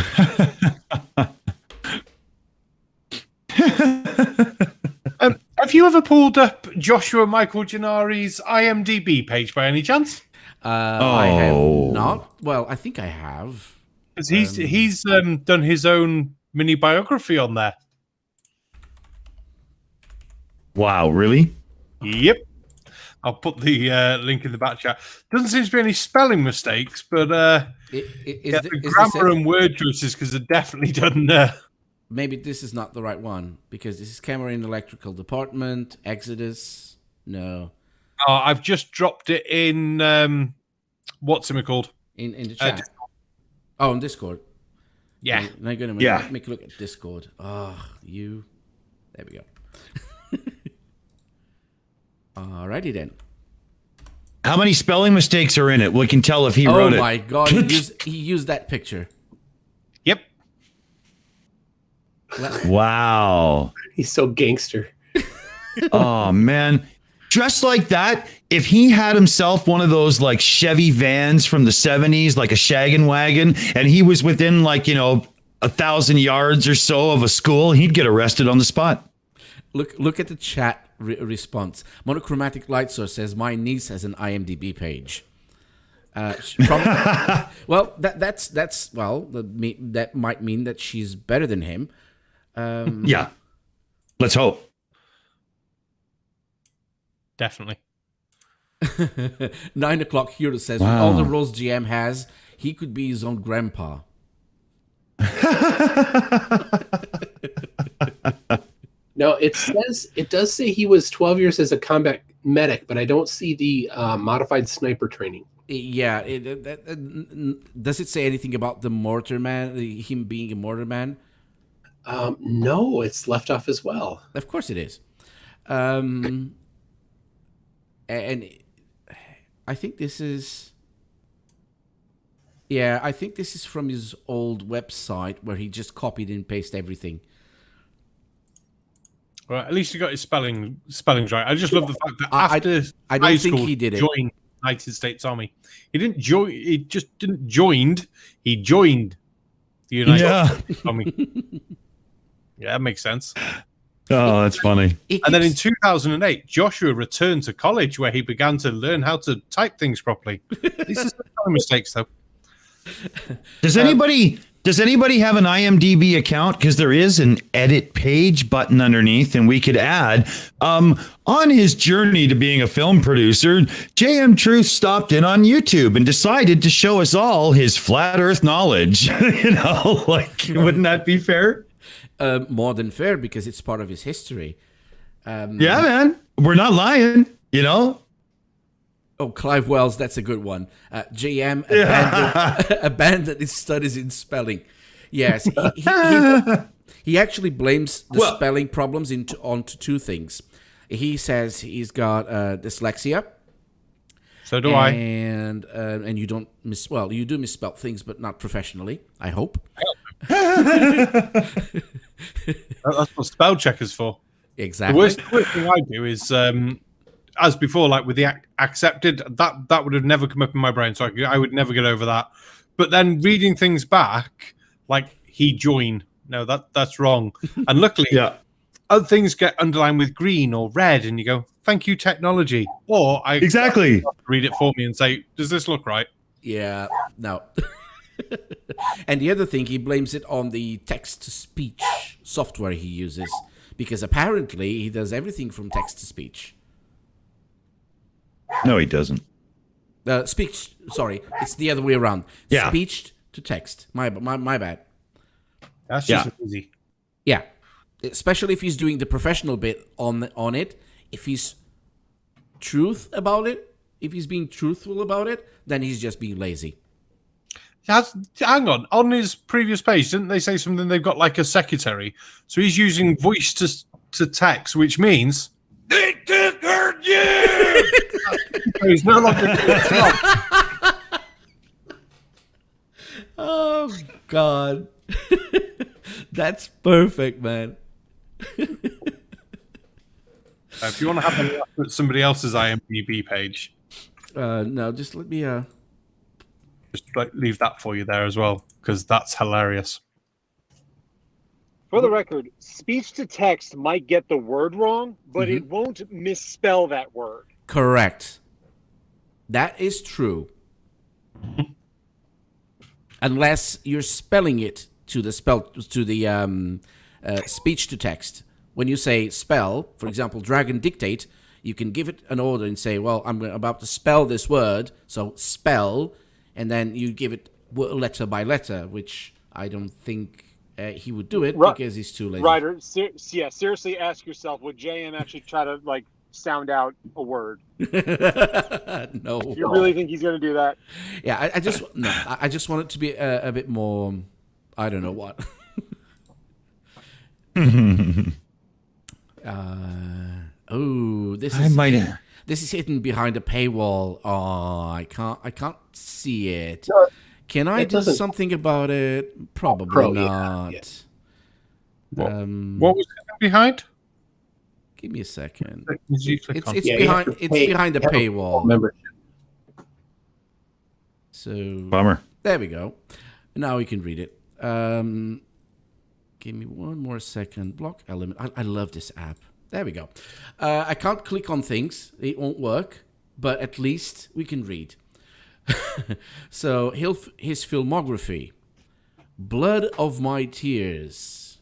Have you ever pulled up Joshua Michael Gennari's IMDb page by any chance? I have not. Well, I think I have. Because he's done his own mini biography on there. Wow, really? Yep. I'll put the link in the back chat. Doesn't seem to be any spelling mistakes, but the grammar and word choices, because they're definitely done there. Maybe this is not the right one, because this is Cameron Electrical Department, Exodus. No. Oh, I've just dropped it in, what's it called? In the chat. On Discord. Yeah. Now you're going to make a look at Discord. Oh, there we go. Alrighty then. How many spelling mistakes are in it? We can tell if he wrote it. Oh my god, he used that picture. Yep. Wow. He's so gangster. Oh man. Dressed like that, if he had himself one of those like Chevy vans from the 70s, like a shaggin' wagon, and he was within like, 1,000 yards or so of a school, he'd get arrested on the spot. Look at the chat response. Monochromatic Light Source says, my niece has an IMDb page. Well, that might mean that she's better than him. Yeah. Let's hope. Definitely. 9 o'clock Hero says, Wow. with all the roles GM has, he could be his own grandpa. No, it does say he was 12 years as a combat medic, but I don't see the modified sniper training. Yeah. Does it say anything about the mortar man, him being a mortar man? No, it's left off as well. Of course it is. And I think this is... Yeah, I think this is from his old website where he just copied and pasted everything. Well, at least he got his spellings right. I just love the fact that after I high don't think school, he did it. joined the United States Army. He didn't join. He just didn't joined. He joined the United States Army. Yeah, that makes sense. Oh, that's funny. And then in 2008, Joshua returned to college where he began to learn how to type things properly. These are some mistakes, though. Does anybody have an IMDb account? Because there is an edit page button underneath, and we could add on his journey to being a film producer, JM Truth stopped in on YouTube and decided to show us all his flat Earth knowledge. Wouldn't that be fair? More than fair, because it's part of his history. Yeah, man, we're not lying. Oh, Clive Wells, that's a good one. JM abandoned his studies in spelling. Yes, he actually blames the spelling problems onto two things. He says he's got dyslexia. So do I. And you don't you do misspell things, but not professionally, I hope. That's what spell checkers for. Exactly. The worst thing I do is, as before, like with the accepted, that would have never come up in my brain, so I would never get over that. But then reading things back, like he joined, no, that's wrong. And luckily, other things get underlined with green or red, and you go, "Thank you, technology." Or I read it for me and say, "Does this look right?" Yeah, no. And the other thing, he blames it on the text-to-speech software he uses, because apparently he does everything from text-to-speech. No, he doesn't. Speech. Sorry, it's the other way around. Yeah. Speech to text. My bad. That's just easy. Yeah, especially if he's doing the professional bit on it. If he's if he's being truthful about it, then he's just being lazy. Hang on his previous page, didn't they say something? They've got like a secretary, so he's using voice to text, which means they took her job. He's no longer doing his job. Oh God, that's perfect, man. If you want to have a look at somebody else's IMDb page, no, just let me just leave that for you there as well, because that's hilarious. For the record, speech to text might get the word wrong, but it won't misspell that word. Correct. That is true. Unless you're spelling it to the speech to text. When you say spell, for example, drag and dictate, you can give it an order and say, well, I'm about to spell this word, so spell, and then you give it letter by letter, which I don't think he would do it because he's too lazy. Ryder, seriously ask yourself, would JM actually try to sound out a word? No. You really think he's going to do that? Yeah, I just want it to be a bit more, I don't know what. Oh, this I is might. this is hidden behind a paywall. Oh, I can't see it. No, Can I it do doesn't- something about it? Probably Pro, yeah, not. yeah. What was it behind? Give me a second. Did you click It's on? it's Yeah, you have behind to it's pay- behind a you have a paywall. membership. So Bummer. there we go. Now we can read it. Give me one more second. Block element. I love this app. There we go. I can't click on things. It won't work. But at least we can read. So his filmography. Blood of My Tears.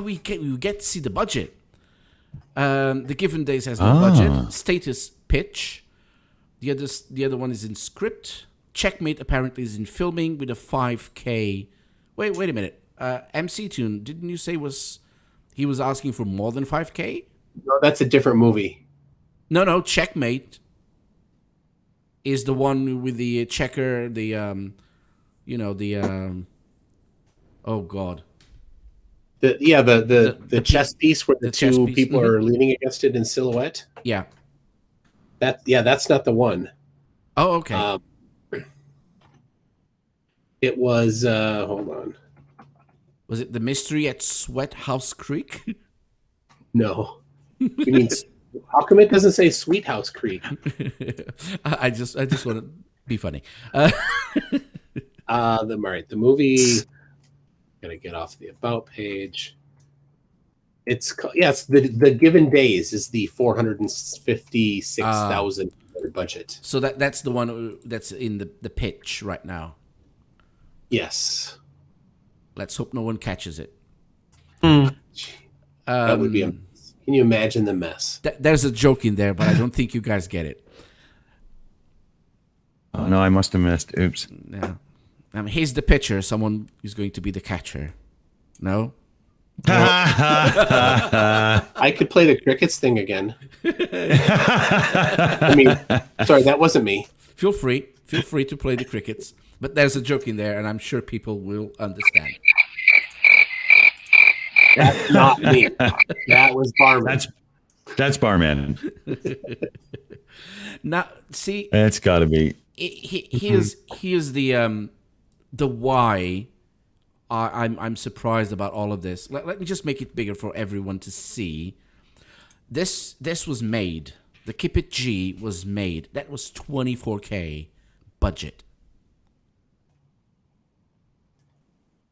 We get to see the budget. The Given Days has no budget. Status Pitch. The other one is in script. Checkmate apparently is in filming with a 5K. Wait a minute. MC Tune, didn't you say he was asking for more than 5K? No, that's a different movie. No. Checkmate is the one with the checker. Oh God. The chess piece where the chess two piece, people mhm. are leaning against it in silhouette. Yeah. That's not the one. Oh, okay. It was hold on. Was it The Mystery at Sweat House Creek? No. You mean how come it doesn't say Sweet House Creek? I just want to be funny. The movie. Gotta get off the about page. It's the Given Days is the $456,000 budget. So that's the one that's in the pitch right now. Yes. Let's hope no one catches it. That would be a mess. Can you imagine the mess? There's a joke in there, but I don't think you guys get it. Oh no, I must have missed. Oops. Yeah. Here's the pitcher. Someone is going to be the catcher. No? I could play the crickets thing again. I mean, sorry, that wasn't me. Feel free to play the crickets. But there's a joke in there, and I'm sure people will understand. That's not me. That was Barman. That's Barman. Now, see, It's got to be. here's the why I'm surprised about all of this. Let me just make it bigger for everyone to see. This was made. The Keep It G was made. That was 24K budget.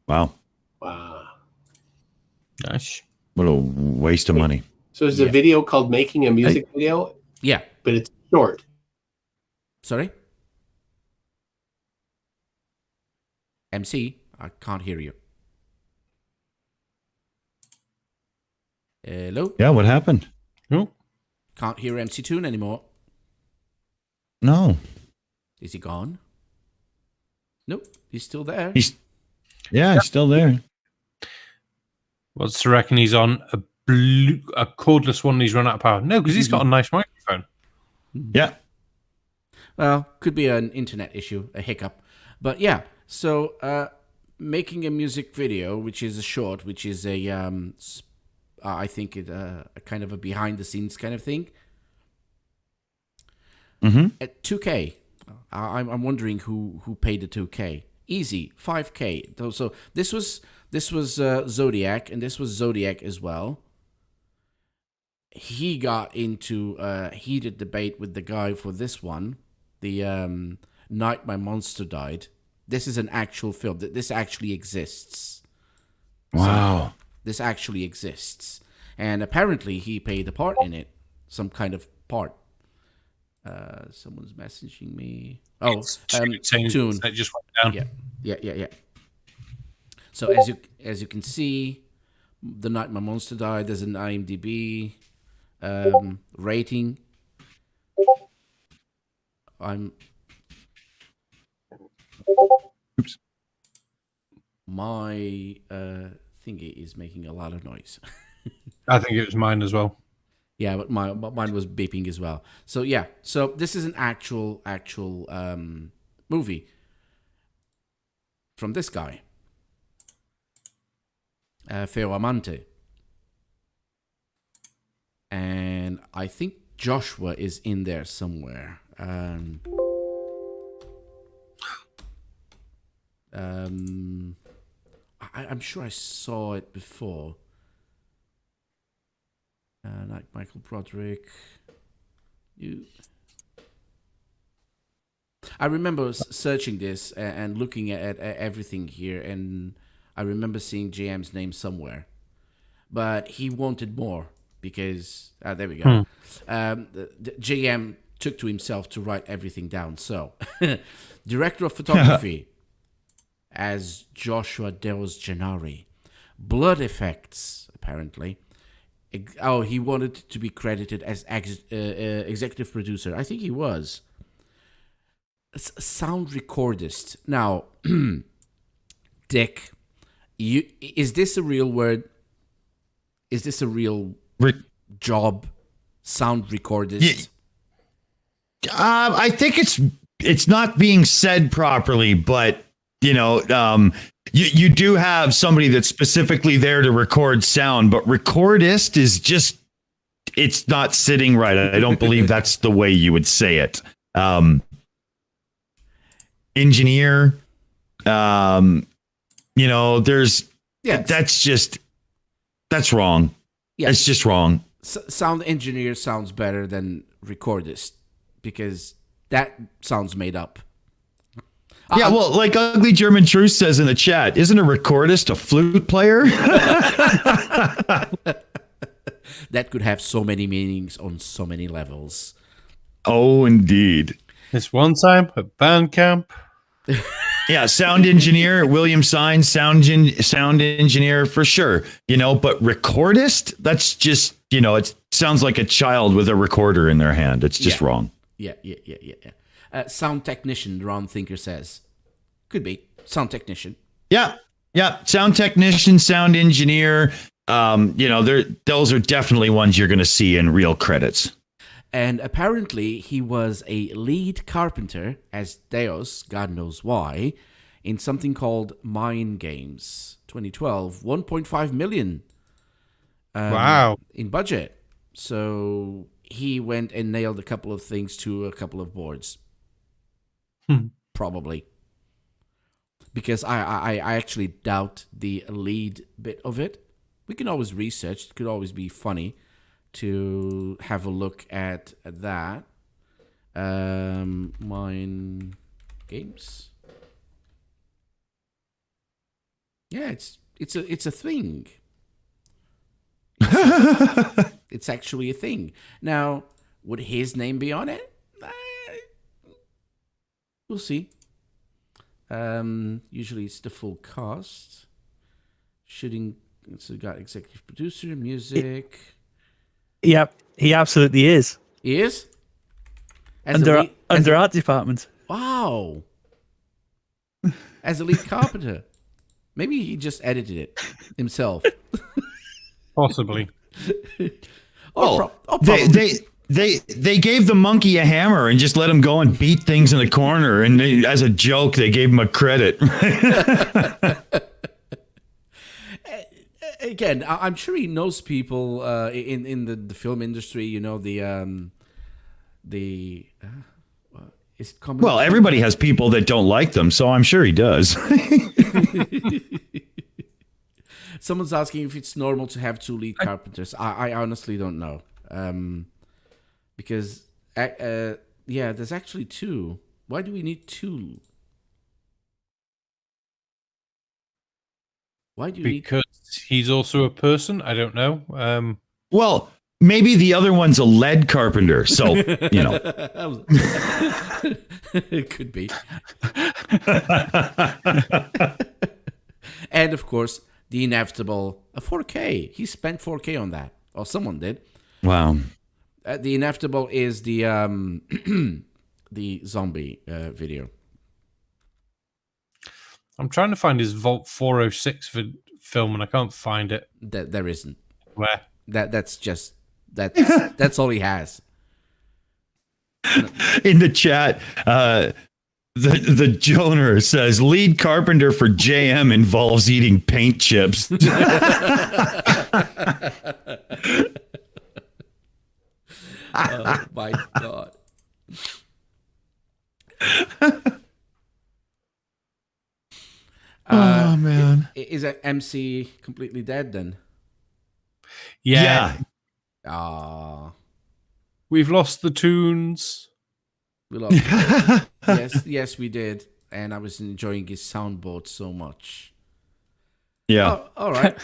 Wow. Nice. What a waste of money. So there's a video called Making a Music Video? Yeah. But it's short. Sorry? MC, I can't hear you. Hello? Yeah, what happened? No. Can't hear MC Tune anymore. No. Is he gone? Nope, he's still there. He's still there. What's to reckon he's on a cordless one and he's run out of power? No, because he's got a nice microphone. Yeah. Well, could be an internet issue, a hiccup. But yeah, so making a music video, which is a short, which is a, I think a kind of a behind the scenes kind of thing. Mm-hmm. At 2K, I'm wondering who paid the 2K. Easy, 5K. So this was Zodiac, and this was Zodiac as well. He got into a heated debate with the guy for this one, the Night My Monster Died. This is an actual film. This actually exists. Wow. So, this actually exists. And apparently he played a part in it. Some kind of part. Someone's messaging me. Oh, Tune. That just went down. Yeah. So as you can see, The Night My Monster Died, there's an IMDb rating. Oops. My thingy is making a lot of noise. I think it was mine as well. Yeah, but mine was beeping as well. So yeah, so this is an actual movie from this guy, Feo Amante. I think Joshua is in there somewhere. I'm sure I saw it before. Like Michael Broderick. I remember searching this and looking at everything here, and I remember seeing JM's name somewhere. But he wanted more because there we go. The JM took to himself to write everything down. So, director of photography as Joshua Deos Gennari. Blood effects, apparently. He wanted to be credited as executive producer. I think he was. Sound recordist. Now, Dick, is this a real word? Is this a real job? Sound recordist? I think it's not being said properly, but you do have somebody that's specifically there to record sound, but recordist is just, it's not sitting right. I don't believe that's the way you would say it. Engineer, that's wrong. Yeah. It's just wrong. Sound engineer sounds better than recordist because that sounds made up. Yeah, well, like Ugly German Truth says in the chat, isn't a recordist a flute player? That could have so many meanings on so many levels. Oh, indeed. This one time at band camp. Yeah, sound engineer, William Sines, sound engineer for sure. But recordist, that's just, it sounds like a child with a recorder in their hand. It's just wrong. Yeah. Sound technician, Ron Thinker says. Could be. Sound technician. Yeah. Sound technician, sound engineer. Those are definitely ones you're going to see in real credits. And apparently he was a lead carpenter as Deos, God knows why, in something called Mind Games 2012. 1.5 million. Wow. In budget. So he went and nailed a couple of things to a couple of boards. Probably. Because I actually doubt the lead bit of it. We can always research. It could always be funny to have a look at that. Mind Games. Yeah, it's a thing. It's actually a thing. Now, would his name be on it? We'll see. Usually it's the full cast. Shooting, so we got executive producer, music. Yep, he absolutely is. He is? Under art department. Wow. As a lead carpenter. Maybe he just edited it himself. Possibly. They gave the monkey a hammer and just let him go and beat things in the corner. And as a joke, they gave him a credit. Again, I'm sure he knows people in the film industry. Is it common? Well, everybody has people that don't like them, so I'm sure he does. Someone's asking if it's normal to have two lead carpenters. I honestly don't know. Because, there's actually two. Why do we need two? Why do you need... Because he's also a person? I don't know. Well, maybe the other one's a lead carpenter, so, It could be. And, of course, the inevitable, a 4K. He spent 4K on that. Or someone did. Wow. The inevitable is the the zombie video. I'm trying to find his Vault 406 film, and I can't find it. There isn't. Where? That's all he has. In the chat, the Joner says lead carpenter for JM involves eating paint chips. Oh my god. Oh man. Is MC completely dead then? Yeah. Ah, We've lost the tunes. we lost. Yes, we did. And I was enjoying his soundboard so much. Yeah. Oh, all right.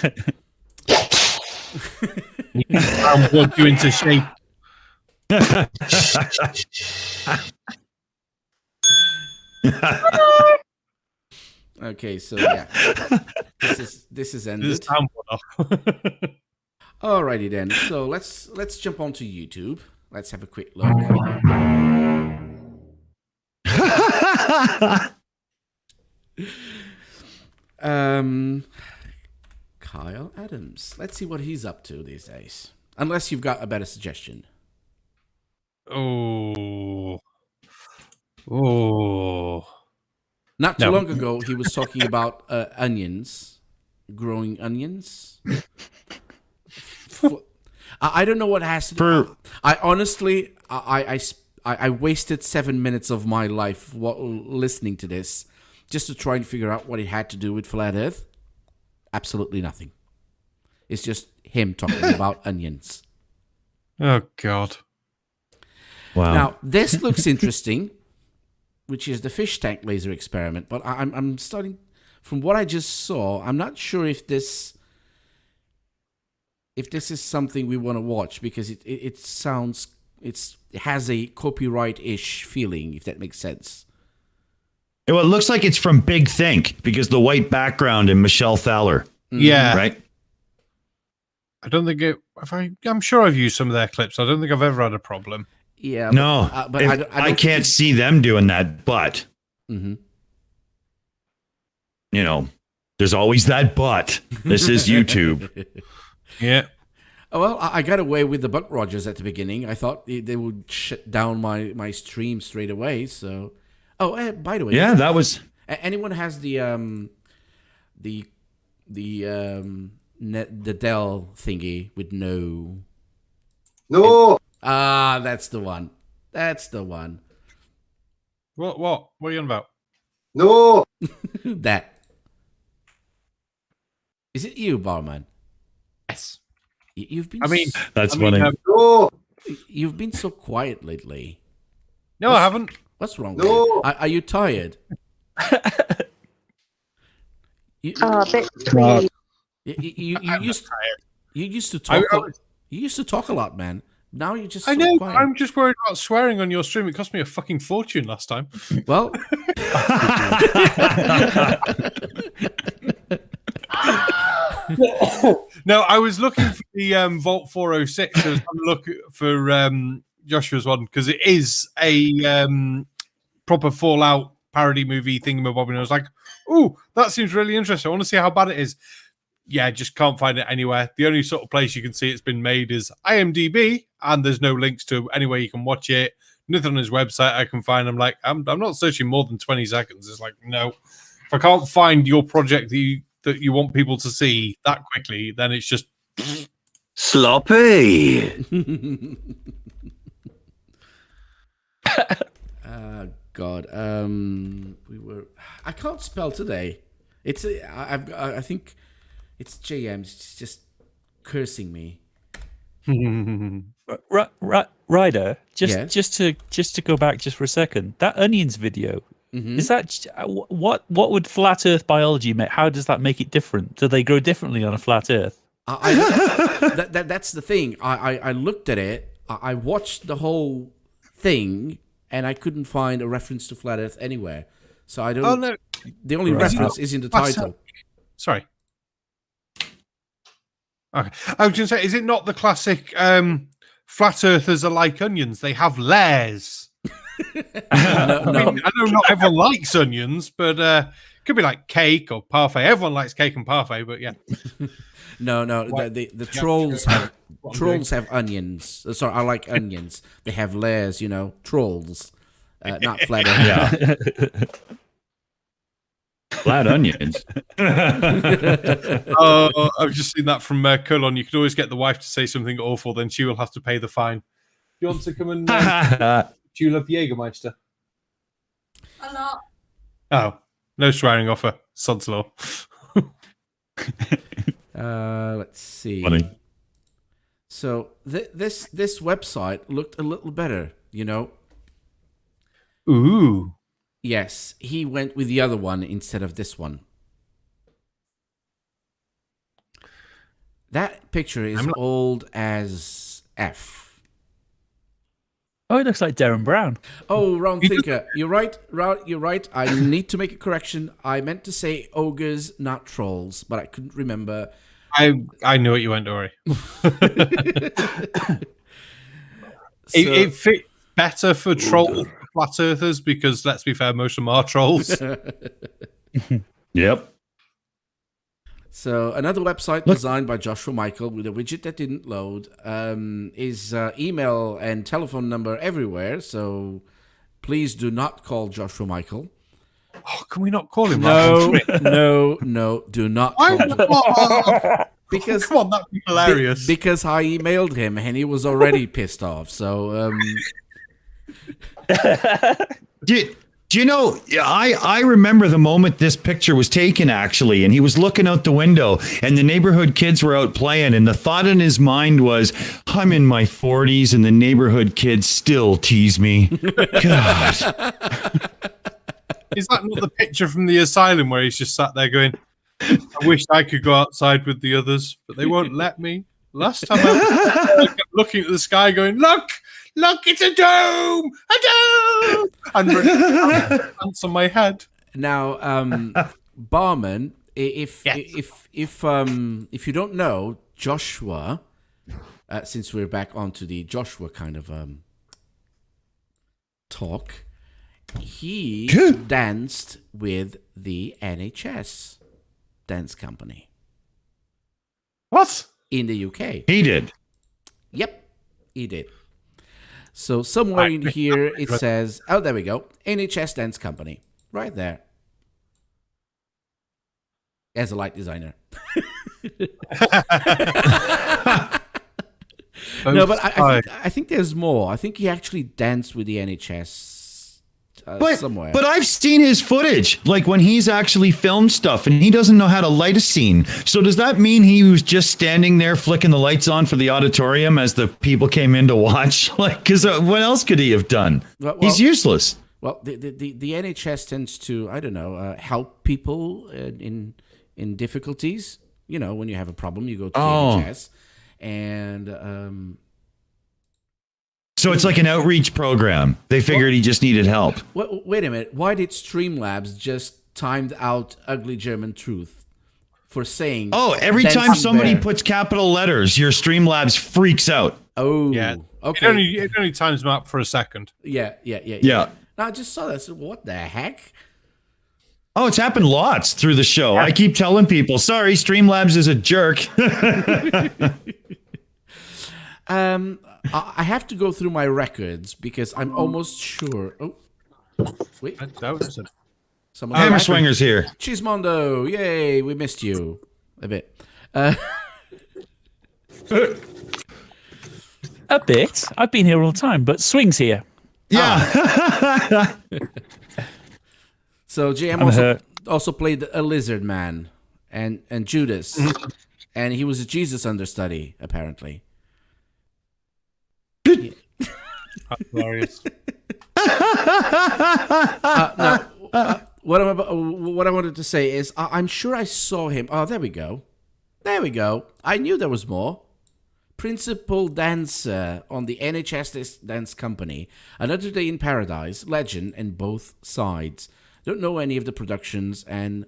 I'll put you into shape. Okay, so yeah, this is ended. This soundboard off. Alrighty then. So let's jump onto YouTube. Let's have a quick look. Kyle Adams. Let's see what he's up to these days. Unless you've got a better suggestion. Oh. Not too long ago, he was talking about onions, growing onions. I don't know what has to do. I honestly, I wasted 7 minutes of my life listening to this just to try and figure out what it had to do with flat Earth. Absolutely nothing. It's just him talking about onions. Oh God! Wow. Now this looks interesting, which is the fish tank laser experiment. But I'm starting from what I just saw. I'm not sure if this is something we want to watch because it sounds it has a copyright-ish feeling, if that makes sense. Well, it looks like it's from Big Think because the white background and Michelle Thaler. Yeah. Right. I don't think I'm sure I've used some of their clips. I don't think I've ever had a problem. Yeah. No, but I don't I can't see them doing that. But Mm-hmm. you know, there's always that but. This is YouTube. Yeah. Oh, well, I got away with the Buck Rogers at the beginning. I thought they would shut down my stream straight away. So, by the way, Yeah, that was. anyone has the Dell thingy with no. That's the one. That's the one. What are you on about? That. Is it you, barman? Yes. You've been. That's funny. You've been so quiet lately. No, I haven't. What's wrong with you? Are you tired? You used to talk. You used to talk a lot, man. Now you're just. I know. Quiet. I'm just worried about swearing on your stream. It cost me a fucking fortune last time. Well. No, I was looking for the Vault 406. I was having a look for Joshua's one because it is a proper Fallout parody movie thingamabob, and I was like, "Ooh, that seems really interesting. I want to see how bad it is." Yeah, just can't find it anywhere. The only sort of place you can see it's been made is IMDb, and there's no links to anywhere you can watch it. Nothing on his website I can find. I'm like, I'm not searching more than 20 seconds. It's like, no. If I can't find your project that you want people to see that quickly, then it's just sloppy. God. I can't spell today. I think it's JM's. It's just cursing me. Ryder, Yeah? just to go back just for a second, that onions video, Mhm. is that what would flat Earth biology make? How does that make it different? Do they grow differently on a flat Earth? That's the thing. I looked at it. I watched the whole thing, and I couldn't find a reference to flat Earth anywhere. So I don't. Oh no! The only reference is in the title. Sorry. Okay, I was going to say, is it not the classic flat earthers are like onions? They have layers. I know not everyone likes onions, but it could be like cake or parfait. Everyone likes cake and parfait, but yeah. No. The trolls have onions. Sorry, I like onions. They have layers. Trolls, not flat. Yeah. Flat onions. I've just seen that from Colon. You could always get the wife to say something awful, then she will have to pay the fine. you want to come and do you love Jägermeister? A lot. Oh, no swearing off a sod's law. Let's see. Funny. So this website looked a little better, you know. Ooh. Yes, he went with the other one instead of this one. That picture is old as F. Oh, it looks like Darren Brown. Oh, wrong thinker. You're right. You're right. I need to make a correction. I meant to say ogres, not trolls, but I couldn't remember. I knew what you went, Dory. It fit better for troll flat earthers because, let's be fair, most of them are trolls. Yep. So another website designed by Joshua Michael with a widget that didn't load. Is email and telephone number everywhere. So please do not call Joshua Michael. Oh, can we not call him? No, no, do not call him. Because come on, that'd be hilarious. Because I emailed him and he was already pissed off. So Do you know, I remember the moment this picture was taken, actually, and he was looking out the window and the neighborhood kids were out playing, and the thought in his mind was, I'm in my 40s and the neighborhood kids still tease me. God. Is that not the picture from the asylum where he's just sat there going, I wish I could go outside with the others, but they won't let me. Last time I kept looking at the sky going, look, it's a dome, and pants on my head. Now, Barman, if you don't know Joshua, since we're back onto the Joshua kind of talk, he danced with the NHS dance company. What? In the UK. He did. Yep, he did. So somewhere in here it says, oh, there we go, NHS Dance Company, right there. As a light designer. No, but I think there's more. I think he actually danced with the NHS somewhere. But I've seen his footage, like when he's actually filmed stuff, and he doesn't know how to light a scene. So does that mean he was just standing there flicking the lights on for the auditorium as the people came in to watch? Like, because what else could he have done? Well, he's useless. Well, the NHS tends to, I don't know, help people in difficulties. You know, when you have a problem, you go to the NHS. And so it's like an outreach program. They figured he just needed help. Wait a minute. Why did Streamlabs just timed out Ugly German Truth for saying? Oh, every time somebody puts capital letters, your Streamlabs freaks out. Oh, yeah. Okay. It only times them out for a second. Yeah. Yeah. No, I just saw that. I said, what the heck? Oh, it's happened lots through the show. I keep telling people, sorry, Streamlabs is a jerk. I have to go through my records because I'm almost sure. Oh, wait. Hammer Swinger's here. Chismondo, yay, we missed you a bit. A bit. I've been here all the time, but Swing's here. Yeah. So JM also played a lizard man and Judas, and he was a Jesus understudy apparently. Glorious. What I wanted to say is I'm sure I saw him. Oh, there we go. I knew there was more. Principal dancer on the NHS Dance Company, Another Day in Paradise, Legend, and Both Sides. Don't know any of the productions, and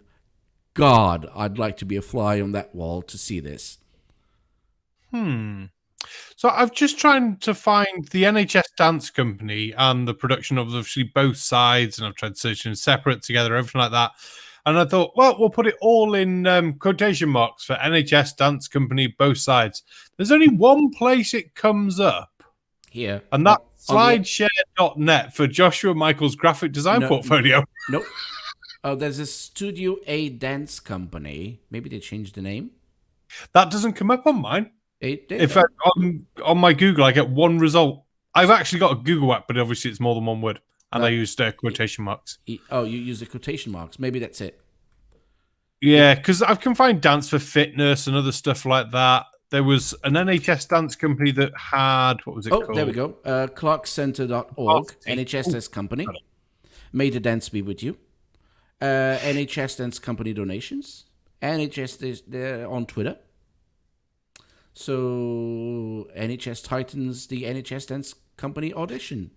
God, I'd like to be a fly on that wall to see this. So I've just trying to find the NHS Dance Company and the production of obviously Both Sides, and I've tried searching them separate together, everything like that. And I thought, well, we'll put it all in quotation marks for NHS Dance Company, Both Sides. There's only one place it comes up. Here. And that's slideshare.net for Joshua Michael's graphic design portfolio. Nope. Oh, there's a Studio A Dance Company. Maybe they changed the name. That doesn't come up on mine. On my Google, I get one result. I've actually got a Google app, but obviously it's more than one word, and I used quotation marks. Oh, you use the quotation marks. Maybe that's it. Yeah, because I can find Dance for Fitness and other stuff like that. There was an NHS dance company that had, what was it called? Oh, there we go. Clarkcenter.org, NHS Dance Company. May the Dance be with you. NHS Dance Company donations. NHS they're on Twitter. So NHS Titans, the NHS Dance Company audition.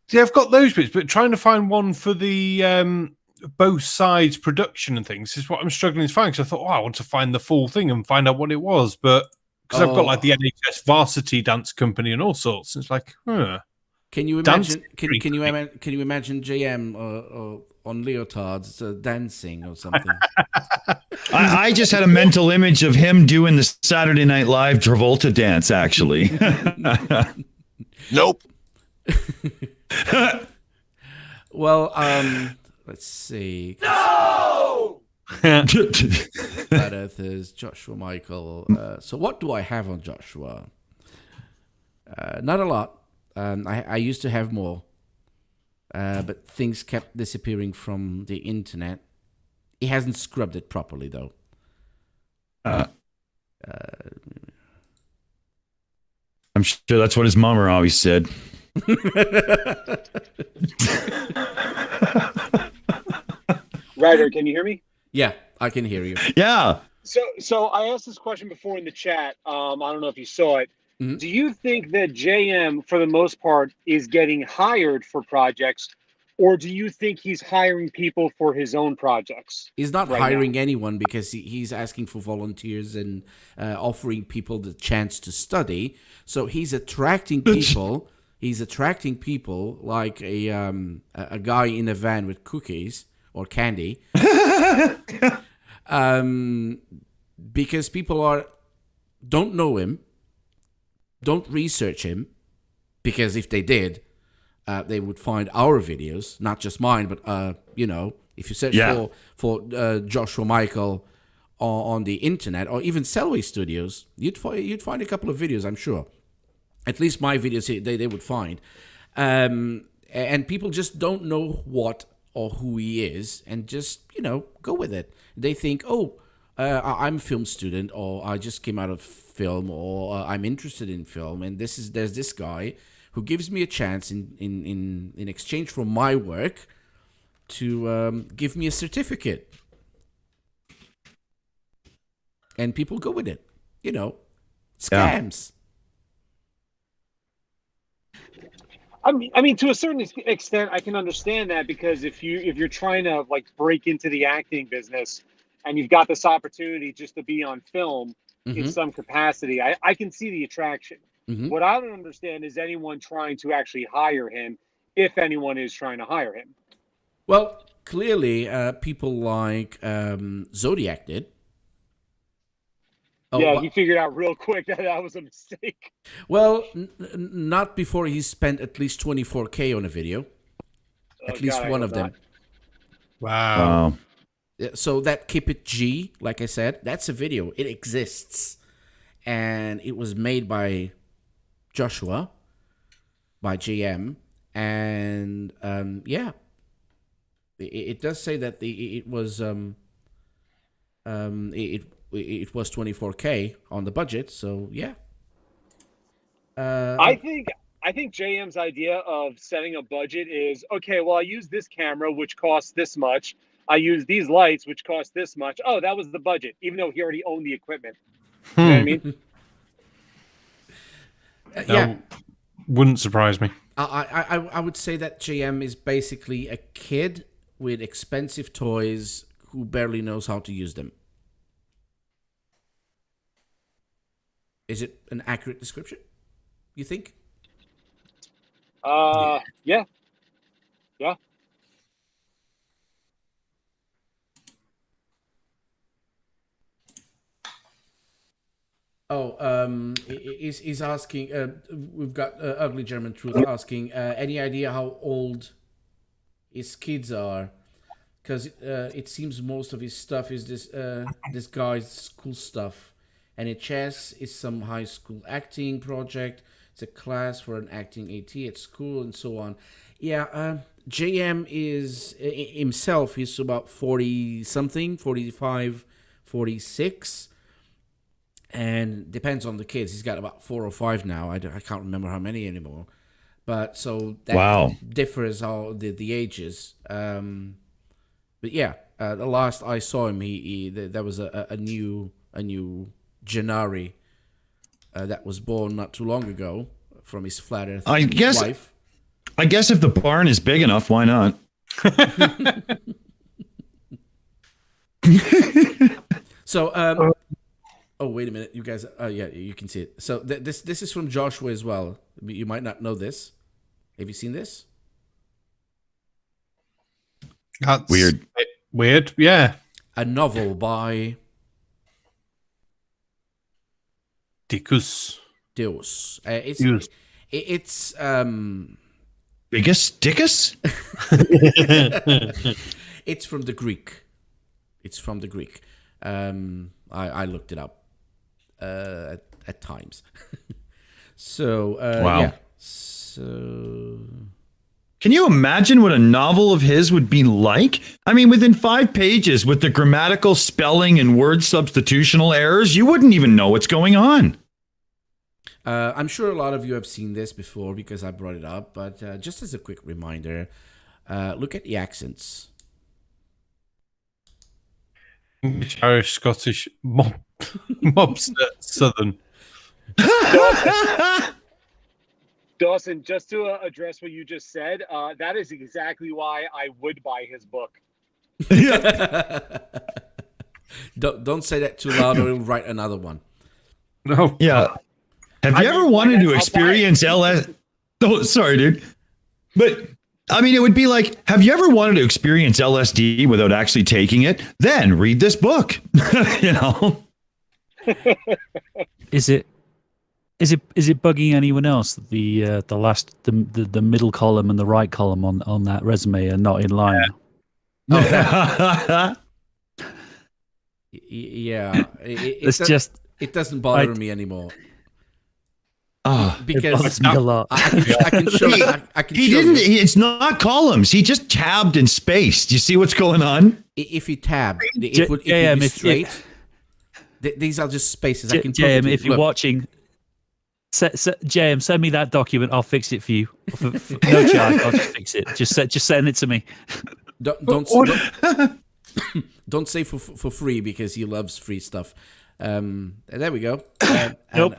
See, I've got those bits, but trying to find one for the both sides production and things is what I'm struggling to find. Because I thought, I want to find the full thing and find out what it was, but because I've got like the NHS Varsity Dance Company and all sorts, it's like, Can you imagine? Can you imagine JM on leotards dancing or something? I just had a mental image of him doing the Saturday Night Live Travolta dance. Actually, nope. Well, let's see. No! Flat Earthers, Joshua Michael. So what do I have on Joshua? Not a lot. I used to have more, but things kept disappearing from the internet. He hasn't scrubbed it properly, though. I'm sure that's what his mama always said. Ryder, can you hear me? Yeah, I can hear you. Yeah. So I asked this question before in the chat. I don't know if you saw it. Mm-hmm. Do you think that JM, for the most part, is getting hired for projects, or do you think he's hiring people for his own projects? He's not right hiring now? anyone because he's asking for volunteers and offering people the chance to study. So he's attracting people. He's attracting people like a guy in a van with cookies or candy, because people don't know him, don't research him, because if they did, they would find our videos, not just mine, but if you search for Joshua Michael on the internet or even Selway Studios, you'd find a couple of videos, I'm sure. At least my videos they would find, and people just don't know what or who he is, and just go with it. They think, I'm a film student, or I just came out of film, or I'm interested in film, and there's this guy who gives me a chance in exchange for my work to give me a certificate, and people go with it. Scams. I mean, to a certain extent, I can understand that, because if you're trying to like break into the acting business and you've got this opportunity just to be on film in some capacity, I can see the attraction. What I don't understand is anyone trying to actually hire him, if anyone is trying to hire him. Well, clearly, people like Zodiac did. He figured out real quick that was a mistake. Well, not before he spent at least $24K on a video. At least one of them. Wow. So that Keep It G, like I said, that's a video. It exists. And it was made by Joshua, by JM. And it does say that it was it was $24K on the budget, so yeah. I think JM's idea of setting a budget is, okay, well, I use this camera, which costs this much. I use these lights, which cost this much. Oh, that was the budget, even though he already owned the equipment. You know what I mean? Yeah. Wouldn't surprise me. I would say that JM is basically a kid with expensive toys who barely knows how to use them. Is it an accurate description, you think? Yeah. He's asking, we've got Ugly German Truth asking, any idea how old his kids are? Because it seems most of his stuff is this guy's school stuff. NHS is some high school acting project. It's a class for an acting AT at school and so on. Yeah, JM is himself, he's about 40 something, 45, 46. And depends on the kids. He's got about 4 or 5 now. I can't remember how many anymore. But so that differs all the ages. But yeah, the last I saw him, there was a new Gennari that was born not too long ago from his flat earth wife. I guess if the barn is big enough, why not? So, oh wait a minute, you guys. Yeah, you can see it. So this is from Joshua as well. You might not know this. Have you seen this? That's weird, yeah. A novel by Dickus. Deus. It's biggest Dickus? It's from the Greek. I looked it up at times. So wow. Yeah. So can you imagine what a novel of his would be like? I mean, within 5 pages, with the grammatical, spelling, and word substitutional errors, you wouldn't even know what's going on. I'm sure a lot of you have seen this before because I brought it up, but just as a quick reminder, look at the accents. Irish, Scottish, mobster, Southern. Dawson, just to address what you just said, that is exactly why I would buy his book. Don't say that too loud or he'll write another one. No. Yeah. Have you ever wanted to experience LS? Oh, sorry, dude. But I mean, it would be like, have you ever wanted to experience LSD without actually taking it? Then read this book. You know. Is it bugging anyone else that the middle column and the right column on that resume are not in line? Yeah. Yeah. It doesn't bother me anymore. Because it me a lot. I can show. He didn't. It's not columns. He just tabbed and spaced. Do you see what's going on? If you tab, it would be straight. These are just spaces. I can. JM, if you're watching, JM, send me that document. I'll fix it for you. For no charge. I'll just fix it. Just send it to me. Don't say for free because he loves free stuff. There we go. Nope.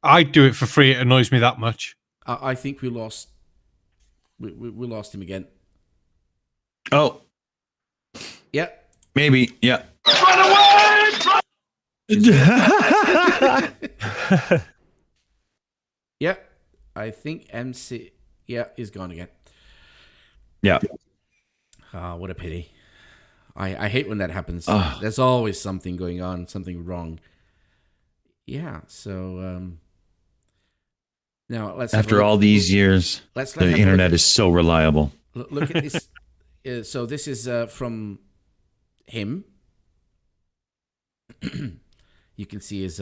I do it for free. It annoys me that much. I think we lost. We lost him again. Oh. Yeah. Maybe. Yeah. Run away! Yeah. I think MC. Yeah, he's gone again. Yeah. What a pity. I hate when that happens. There's always something going on, something wrong. Yeah. So. Now let's. After all these years, the internet is so reliable. Look at this. So this is from him. You can see his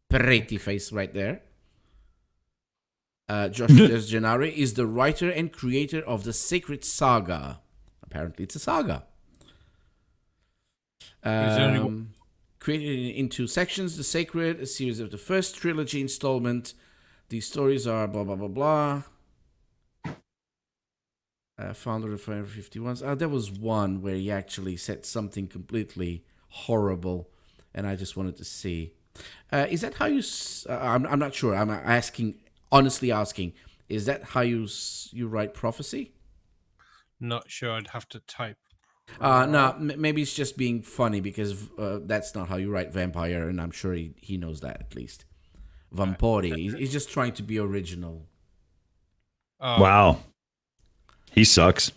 pretty face right there. Joshua Gennari is the writer and creator of the Sacred Saga. Apparently, it's a saga. Created in 2 sections, The Sacred, a series of the first trilogy installment. These stories are blah, blah, blah, blah. Founder of Forever 51. There was one where he actually said something completely horrible, and I just wanted to see. Is that how you... I'm not sure. I'm honestly asking, is that how you write prophecy? Not sure. I'd have to type. No, maybe it's just being funny because that's not how you write vampire, and I'm sure he knows that at least. Vampori. He's just trying to be original. Wow. He sucks.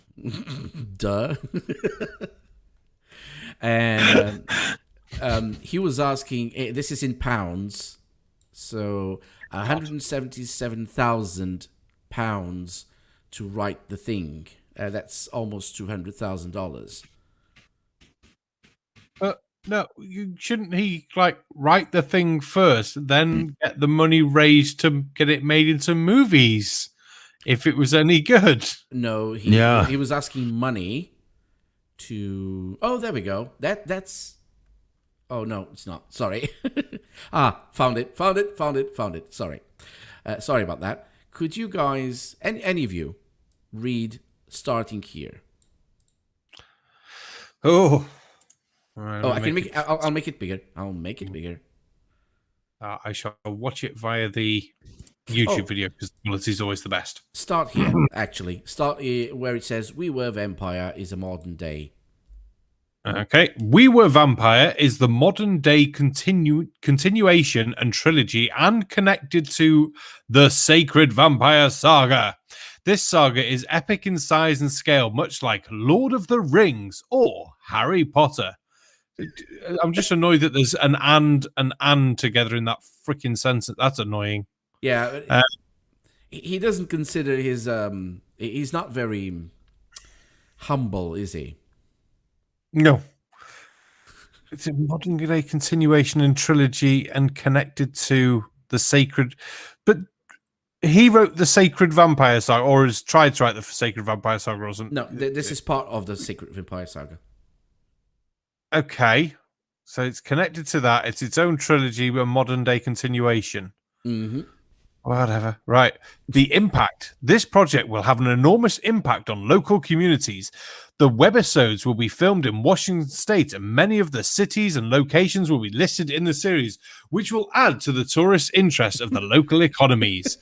Duh. And he was asking, this is in pounds, so 177,000 pounds to write the thing. That's almost $200,000. No, shouldn't he write the thing first, then get the money raised to get it made into movies? If it was any good. No, he was asking money to. Oh, there we go. That's. Oh no, it's not. Sorry. Found it. Sorry. Sorry about that. Could you guys, any of you, read starting here? Oh. Right, I can make. I'll make it bigger. I'll make it bigger. I shall watch it via the YouTube video because the quality is always the best. Start here, actually. Start here where it says "We Were Vampire" is a modern day. Okay, We Were Vampire is the modern day continuation and trilogy and connected to the Sacred Vampire Saga. This saga is epic in size and scale, much like Lord of the Rings or Harry Potter. I'm just annoyed that there's an and together in that freaking sentence. That's annoying. Yeah, he doesn't consider his he's not very humble, is he? No. It's a modern day continuation and trilogy and connected to the Sacred. But he wrote the Sacred Vampire Saga, or has tried to write the Sacred Vampire Saga, or something. No, this is part of the Sacred Vampire Saga. Okay. So it's connected to that. It's its own trilogy, but a modern day continuation. Mm-hmm. Whatever. Right. The impact. This project will have an enormous impact on local communities. The webisodes will be filmed in Washington State, and many of the cities and locations will be listed in the series, which will add to the tourist interest of the local economies.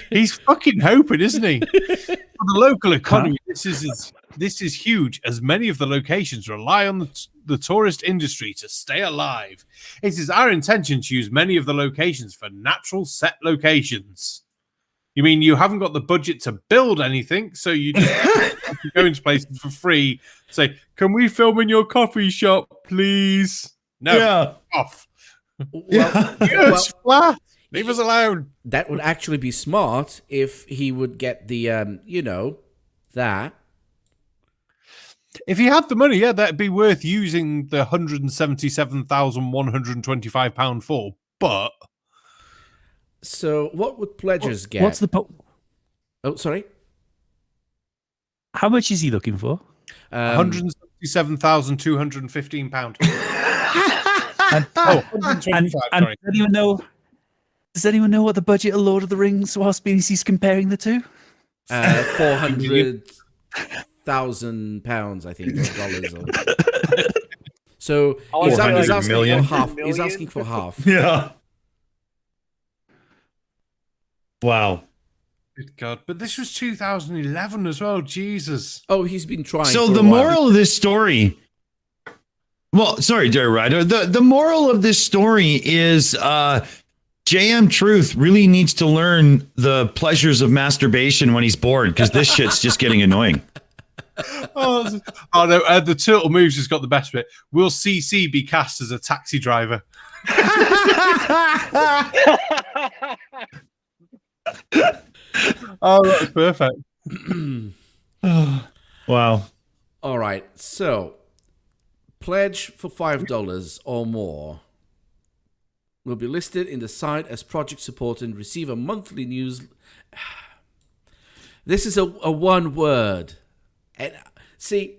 He's fucking hoping, isn't he? For the local economy, this is huge, as many of the locations rely on the tourist industry to stay alive. It is our intention to use many of the locations for natural set locations. You mean you haven't got the budget to build anything, so you just go into places for free, say, can we film in your coffee shop, please? No. Yeah. Off. Well, flat. Leave us alone. That would actually be smart if he would get the, that. If he had the money, yeah, that'd be worth using the £177,125 for. But so, what would pledgers get? What's the Oh, sorry. How much is he looking for? £177,215. And sorry. Does anyone know what the budget of Lord of the Rings was? He's comparing the two. £400,000, I think, or dollars. So he's asking for half. He's asking for half. Yeah. Wow. Good God. But this was 2011 as well. Jesus. Oh, he's been trying. So for the a while. moral of this story. Well, sorry, Jerry Ryder. The moral of this story is JM Truth really needs to learn the pleasures of masturbation when he's bored, because this shit's just getting annoying. Oh no, the Turtle Moves has got the best bit. Will CC be cast as a taxi driver? Oh, that's perfect. Wow. All right, so pledge for $5 or more will be listed in the site as project support and receive a monthly news. This is a one word. And see,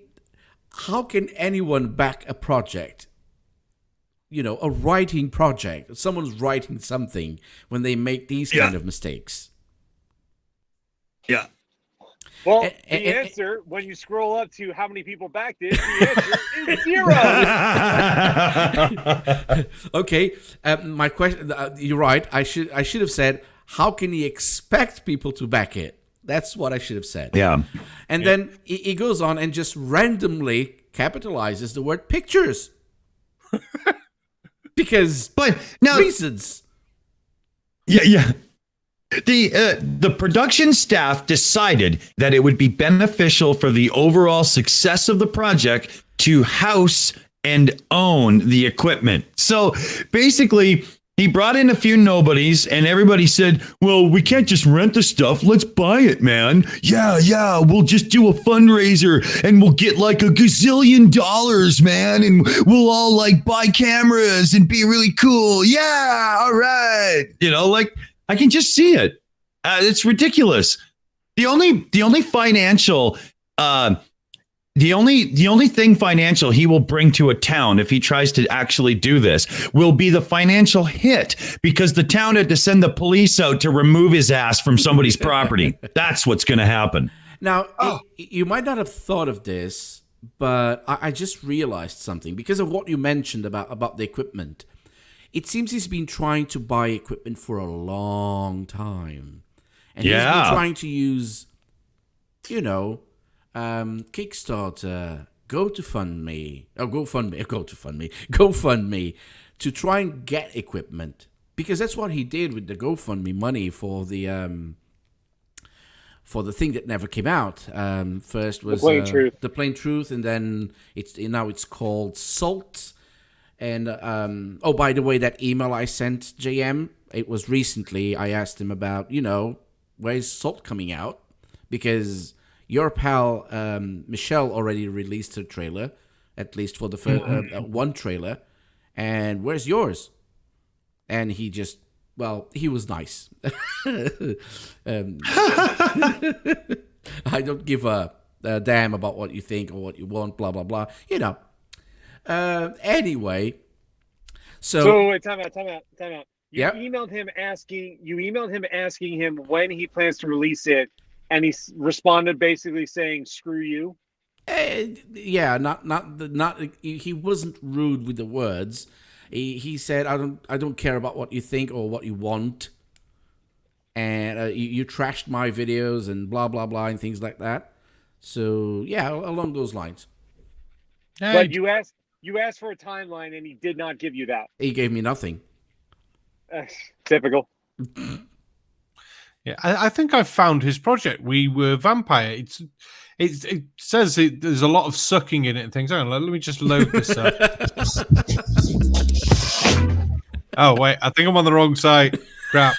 how can anyone back a project? You know, a writing project. Someone's writing something when they make these kind of mistakes. Yeah. Well, the answer, when you scroll up to how many people backed it, the answer is 0. Okay, my question. You're right. I should have said, how can he expect people to back it? That's what I should have said. Yeah. And then he goes on and just randomly capitalizes the word pictures. Because reasons. Yeah. The production staff decided that it would be beneficial for the overall success of the project to house and own the equipment. So basically, He brought in a few nobodies, and everybody said, well, we can't just rent the stuff. Let's buy it, man. Yeah, we'll just do a fundraiser, and we'll get like $1 gazillion, man, and we'll all like buy cameras and be really cool. Yeah, all right. Like I can just see it. It's ridiculous. The only financial The only thing financial he will bring to a town if he tries to actually do this will be the financial hit, because the town had to send the police out to remove his ass from somebody's property. That's what's going to happen. Now, you might not have thought of this, but I just realized something because of what you mentioned about the equipment. It seems he's been trying to buy equipment for a long time. And he's been trying to use, Kickstarter, GoFundMe to try and get equipment, because that's what he did with the GoFundMe money for the thing that never came out. First was the Plain Truth, and then now it's called Salt. And by the way, that email I sent JM, it was recently. I asked him about where's Salt coming out, because your pal Michelle already released her trailer, at least for the first one trailer. And where's yours? And he just, he was nice. I don't give a damn about what you think or what you want, blah, blah, blah. Anyway. So time out. You emailed him asking him when he plans to release it. And he responded basically saying, "Screw you." He wasn't rude with the words. He said, "I don't care about what you think or what you want." And you trashed my videos and blah blah blah and things like that. So along those lines. But you asked for a timeline, and he did not give you that. He gave me nothing. Typical. Yeah, I think I've found his project. We Were Vampire. It says there's a lot of sucking in it and things. Hang on, let me just load this up. Oh wait, I think I'm on the wrong site. Crap.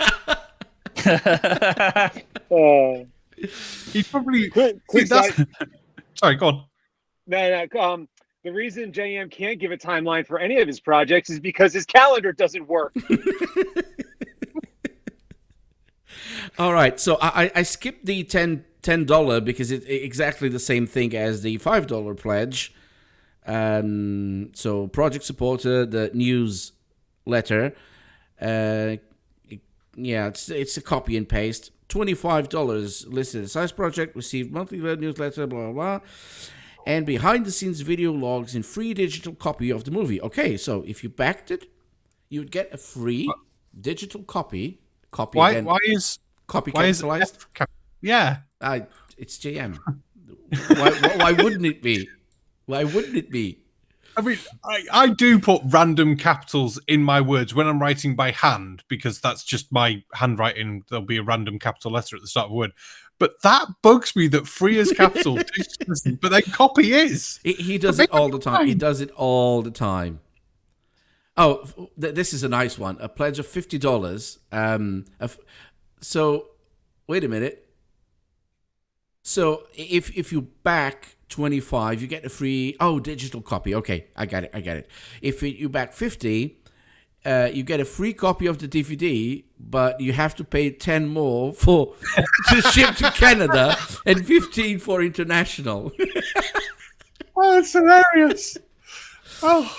He probably. Sorry, go on. No. The reason JM can't give a timeline for any of his projects is because his calendar doesn't work. All right, so I skipped the $10 because it's exactly the same thing as the $5 pledge. So project supporter, the newsletter, it's a copy and paste. $25 listed as size project, received monthly newsletter, blah, blah, blah. And behind the scenes video logs in free digital copy of the movie. Okay, so if you backed it, you'd get a free digital copy. Why is capitalized? Yeah. It's JM. Why wouldn't it be? Why wouldn't it be? I mean, I do put random capitals in my words when I'm writing by hand, because that's just my handwriting. There'll be a random capital letter at the start of a word. But that bugs me that free is capital, but then copy is. He does it all the time. He does it all the time. Oh, this is a nice one. A pledge of $50. So, wait a minute. So, if you back 25, you get a free digital copy. Okay, I got it. If you back 50, you get a free copy of the DVD, but you have to pay 10 more to ship to Canada and 15 for international. Oh, it's hilarious. Oh.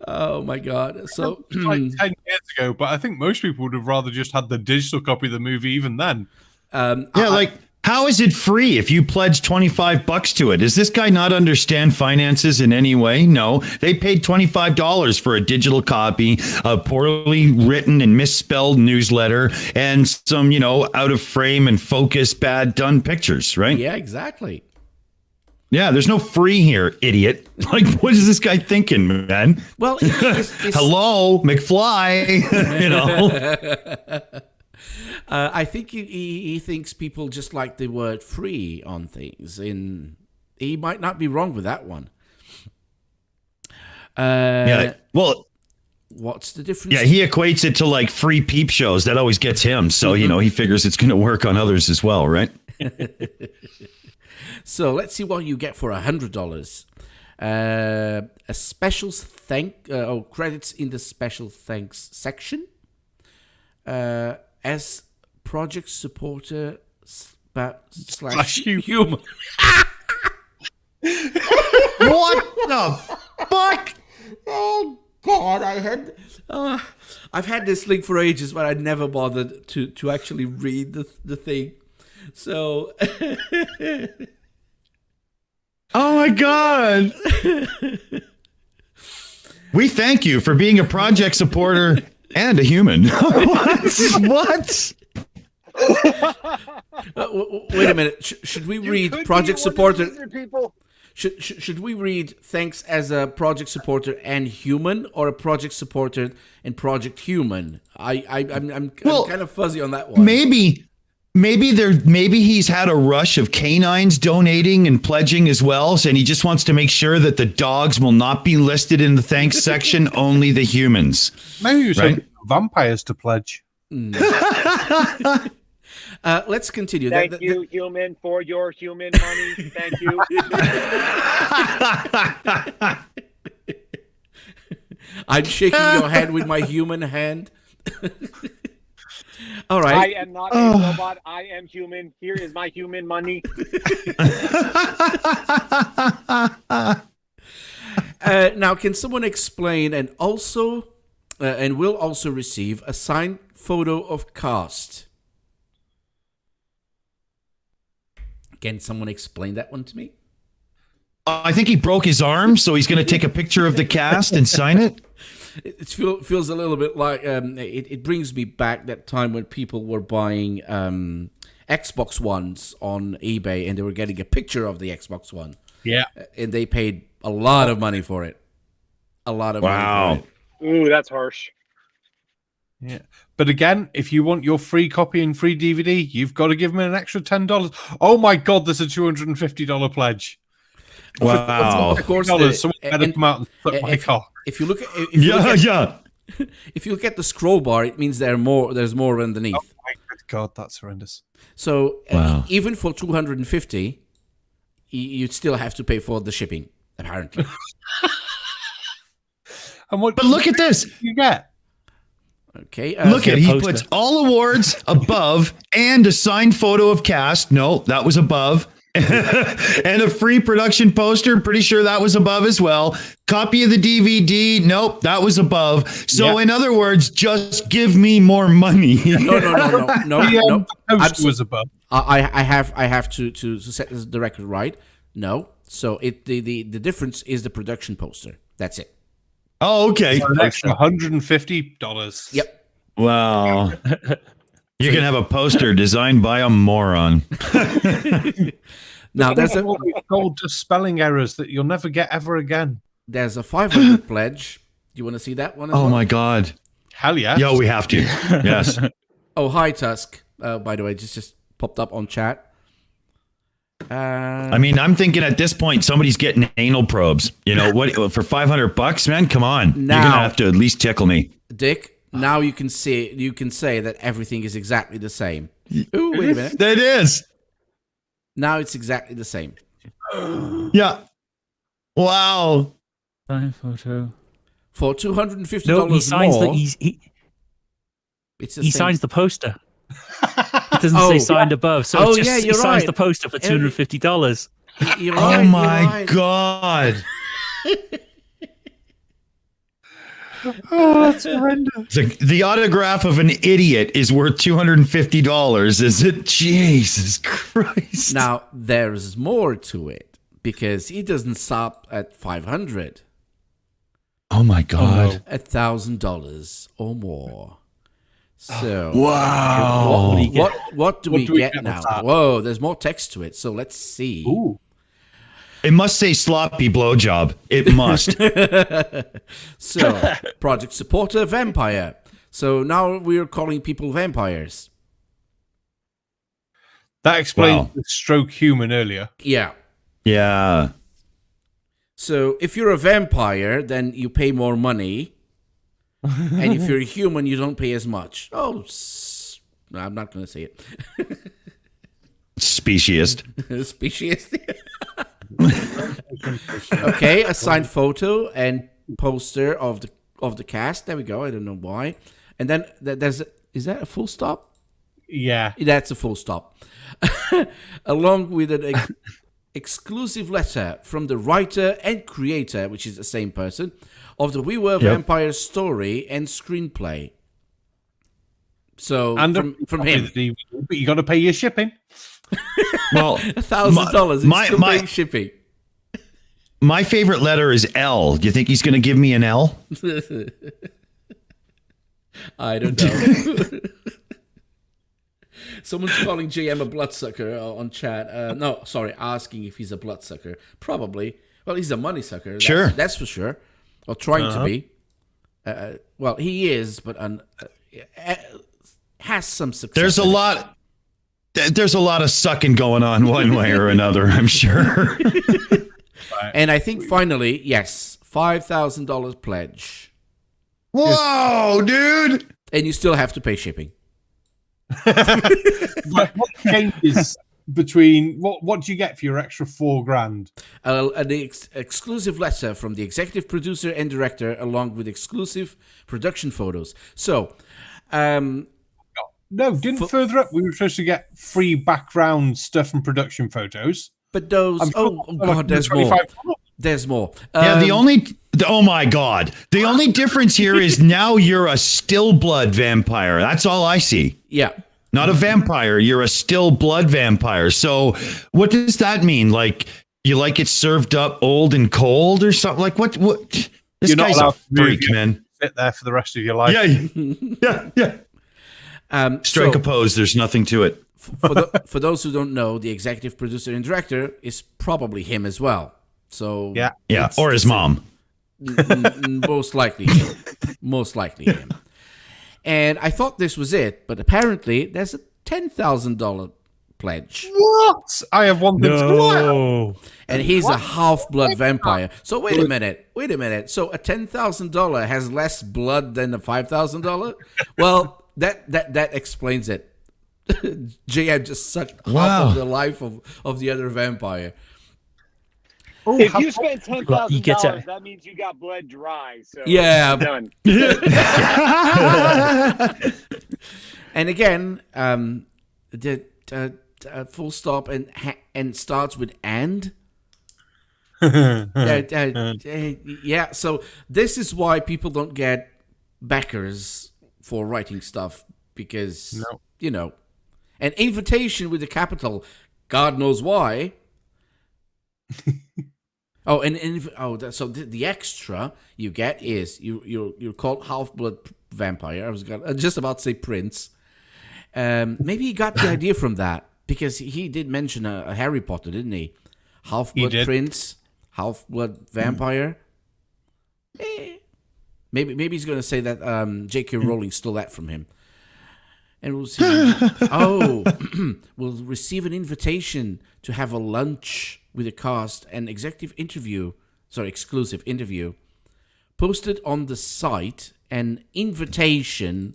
Oh my God! So like 10 years ago, but I think most people would have rather just had the digital copy of the movie even then. How is it free if you pledge $25 to it? Does this guy not understand finances in any way? No, they paid $25 for a digital copy, a poorly written and misspelled newsletter, and some, out of frame and focus, bad done pictures, right? Yeah, exactly. Yeah, there's no free here, idiot. Like, what is this guy thinking, man? Well, hello, McFly. I think he thinks people just like the word free on things. He might not be wrong with that one. Well, What's the difference? Yeah, he equates it to like free peep shows. That always gets him. So, he figures it's going to work on others as well, right? So let's see what you get for $100. A special credits in the special thanks section. As project supporter slash human. What the fuck? Oh God, I've had this link for ages, but I never bothered to actually read the thing. So, oh my God. We thank you for being a project supporter and a human. What? Wait a minute. Should we read project supporter? Should we read thanks as a project supporter and human, or a project supporter and project human? I'm kind of fuzzy on that one. Maybe he's had a rush of canines donating and pledging as well, and he just wants to make sure that the dogs will not be listed in the thanks section, only the humans. Maybe you said vampires to pledge. Let's continue. Thank you, human, for your human money. Thank you. I'm shaking your hand with my human hand. All right. I am not a robot. I am human. Here is my human money. Now, can someone explain and will also receive a signed photo of cast? Can someone explain that one to me? I think he broke his arm, so he's going to take a picture of the cast and sign it. It feels a little bit like it brings me back that time when people were buying Xbox Ones on eBay and they were getting a picture of the Xbox One. Yeah, and they paid a lot of money for it. A lot of money for it. Ooh, that's harsh. Yeah, but again, if you want your free copy and free DVD, you've got to give them an extra $10. Oh my God, there's a $250 pledge. Wow! Of course, someone better come out and suck my cock. If you look at if you look at the scroll bar, it means there's more underneath. Oh my God, that's horrendous. So even for $250, you'd still have to pay for the shipping, apparently. But look at this. You get. Okay. Look at he puts all awards above and a signed photo of cast. No, that was above. And a free production poster. Pretty sure that was above as well. Copy of the DVD. Nope, that was above. So in other words, just give me more money. No. Poster was above. I have to set the record right. No. So the difference is the production poster. That's it. Oh, okay. So an extra $150. Yep. Wow. You can have a poster designed by a moron. Now there's gold just spelling errors that you'll never get ever again. There's a $500 pledge. Do you want to see that one? Oh my God! Hell yeah! Yo, we have to. Yes. Oh, hi Tusk. By the way, just popped up on chat. I mean, I'm thinking at this point somebody's getting anal probes. You know what? For $500, man, come on! Now, you're gonna have to at least tickle me, Dick. Now you can say that everything is exactly the same. Ooh, wait a minute. It is. Now it's exactly the same. Yeah. Wow. Sign photo. For $250 no, he signs more. He signs the poster. It doesn't say signed above, so he signs the poster for $250. You're right, oh my God. Oh, that's horrendous. The autograph of an idiot is worth $250, is it? Jesus Christ. Now, there's more to it, because he doesn't stop at $500. Oh my God. $1,000 or more. So, wow. What do we get now? Whoa, there's more text to it, so let's see. Ooh. It must say sloppy blowjob. It must. So, project supporter vampire. So now we're calling people vampires. That explains the stroke human earlier. Yeah. Yeah. So if you're a vampire, then you pay more money. And if you're a human, you don't pay as much. Oh, no, I'm not going to say it. Speciest. Speciest. Okay, a signed photo and poster of the cast. There we go. I don't know why. And then is that a full stop? Yeah. That's a full stop. Along with an exclusive letter from the writer and creator, which is the same person, of the We Were Vampire story and screenplay. So And from him. But you got to pay your shipping. Well, $1,000. It's still paying shipping. My favorite letter is L. Do you think he's going to give me an L? I don't know. Someone's calling JM a bloodsucker on chat. No, sorry, asking if he's a bloodsucker. Probably. Well, he's a money sucker. Sure. That's for sure. Or trying to be. Well, he is, but has some success. There's a lot. There's a lot of sucking going on one way or another, I'm sure. And I think finally, yes, $5,000 pledge. Whoa, dude! And you still have to pay shipping. What changes between what do you get for your extra $4,000? An exclusive letter from the executive producer and director, along with exclusive production photos. So, no, didn't further up. We were supposed to get free background stuff and production photos. But those, oh God, there's more. There's more. Yeah, oh my God. The only difference here is now you're a still blood vampire. That's all I see. Yeah. Not a vampire. You're a still blood vampire. So what does that mean? Like, you like it served up old and cold or something? Like, what? This guy's a freak, man. Sit there for the rest of your life. Yeah. Strike a pose. There's nothing to it. For those who don't know, the executive producer and director is probably him as well. So yeah, or his mom. Most likely him. And I thought this was it, but apparently there's a $10,000 pledge. What? I have one thing to And he's a half-blood vampire. So wait a minute. So a $10,000 has less blood than a $5,000? Well, that explains it. JM just sucked half of the life of the other vampire. If you spend $10,000, that means you got bled dry. So yeah, done. And again, the full stop and starts with and. Yeah, so this is why people don't get backers for writing stuff because an invitation with a capital, God knows why. So the extra you get is you're called half-blood vampire. I was just about to say prince. Maybe he got the idea from that because he did mention a Harry Potter, didn't he? Half-blood prince, half-blood vampire. Maybe he's going to say that J.K. Rowling stole that from him. And we'll see. We'll receive an invitation to have a lunch with the cast and exclusive interview posted on the site. An invitation,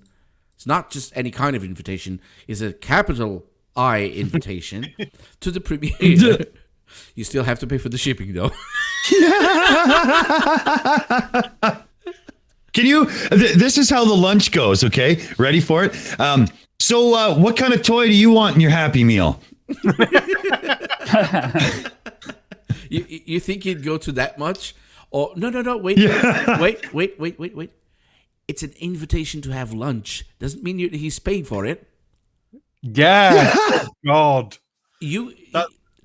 it's not just any kind of invitation, is a capital I invitation to the premiere. You still have to pay for the shipping though. Can you? This is how the lunch goes. Okay, ready for it? So, what kind of toy do you want in your Happy Meal? You think he'd go to that much? Or no, wait. It's an invitation to have lunch. Doesn't mean he's paying for it. Yeah. God.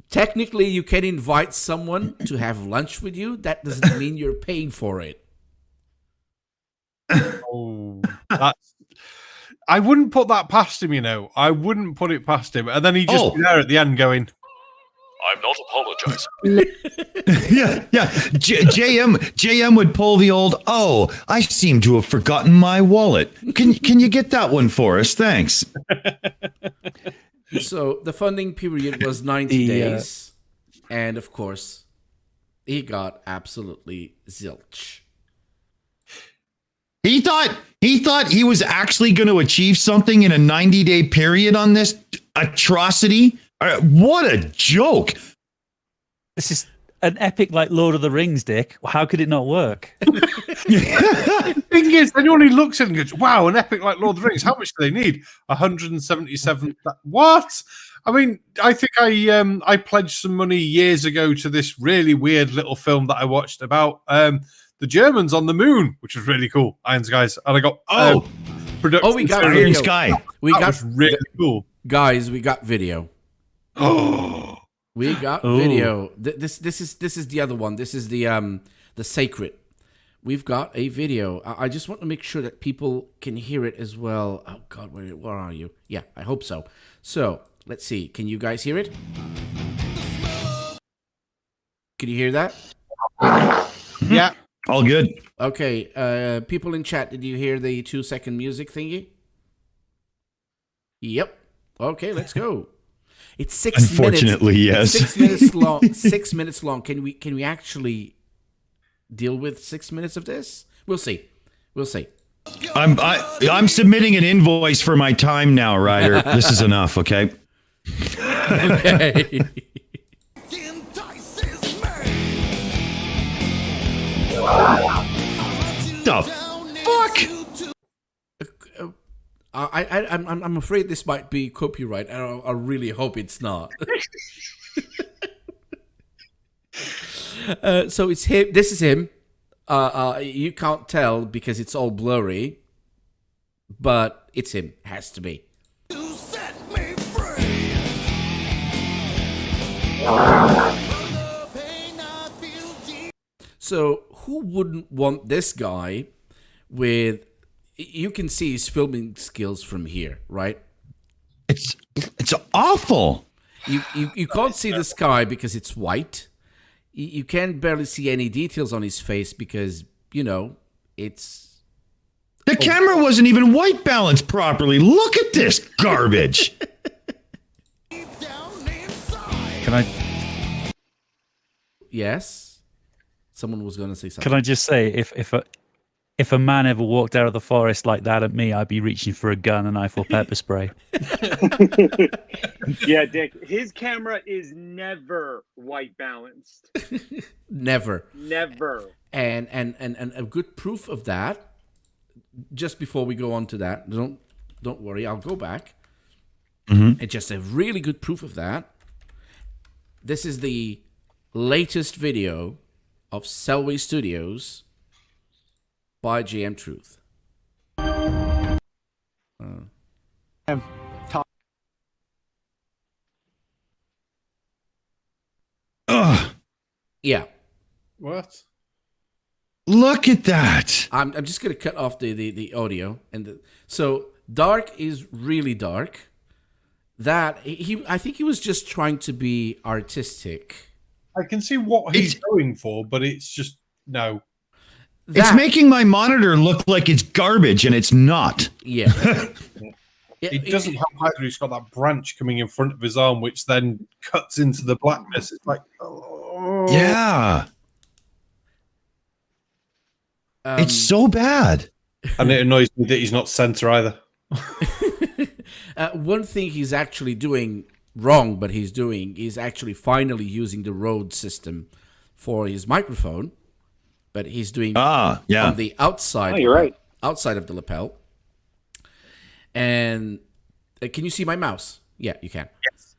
Technically, you can invite someone to have lunch with you. That doesn't mean you're paying for it. I wouldn't put that past him, I wouldn't put it past him. And then he'd just be there at the end going, I'm not apologizing. Yeah. JM would pull the old, I seem to have forgotten my wallet. Can you get that one for us? Thanks. So the funding period was 90 days. And of course, he got absolutely zilch. He thought he was actually going to achieve something in a 90-day period on this atrocity. What a joke. This is an epic like Lord of the Rings, Dick. How could it not work? The thing is, anyone who looks at it and goes, wow, an epic like Lord of the Rings, how much do they need? 177. What? I mean, I think I pledged some money years ago to this really weird little film that I watched about the Germans on the moon, which was really cool. Iron Skies. And I got production. we got Iron video. Sky. We That got was really cool. guys. We got video. Oh, We got video. This is the other one. This is the Sacred. We've got a video. I just want to make sure that people can hear it as well. Oh God, where are you? Yeah, I hope so. So let's see. Can you guys hear it? Can you hear that? yeah. All good. Okay. People in chat, did you hear the 2-second music thingy? Yep. Okay, let's go. It's 6 minutes. Unfortunately, yes. It's 6 minutes long. 6 minutes long. Can we actually deal with 6 minutes of this? We'll see. We'll see. I'm submitting an invoice for my time now, Ryder. This is enough, okay? Okay. The fuck? I'm afraid this might be copyright, and I really hope it's not. So it's him. This is him. You can't tell because it's all blurry, but it's him. Has to be. So who wouldn't want this guy with? You can see his filming skills from here, right? It's awful. You can't see the sky because it's white. You can barely see any details on his face because, it's... The camera wasn't even white balanced properly. Look at this garbage. Can I Yes? Someone was going to say something. can I just say if a man ever walked out of the forest like that at me, I'd be reaching for a gun, a knife, or pepper spray. Yeah, Dick. His camera is never white balanced. Never. Never. And a good proof of that, just before we go on to that, don't worry, I'll go back. Mm-hmm. And just a really good proof of that. This is the latest video of Selway Studios by GM Truth. Ugh. Yeah. What? Look at that. I'm just gonna cut off the audio so dark is really dark. That I think he was just trying to be artistic. I can see what he's going for, but it's just no. It's making my monitor look like it's garbage, and it's not. Yeah. It doesn't help either. He's got that branch coming in front of his arm, which then cuts into the blackness. It's like, oh. Yeah. It's so bad. And it annoys me that he's not center either. One thing he's actually doing wrong, but he's doing is actually finally using the Rode system for his microphone. But he's doing on the outside. Oh, you're right. Outside of the lapel. And can you see my mouse? Yeah, you can. Yes.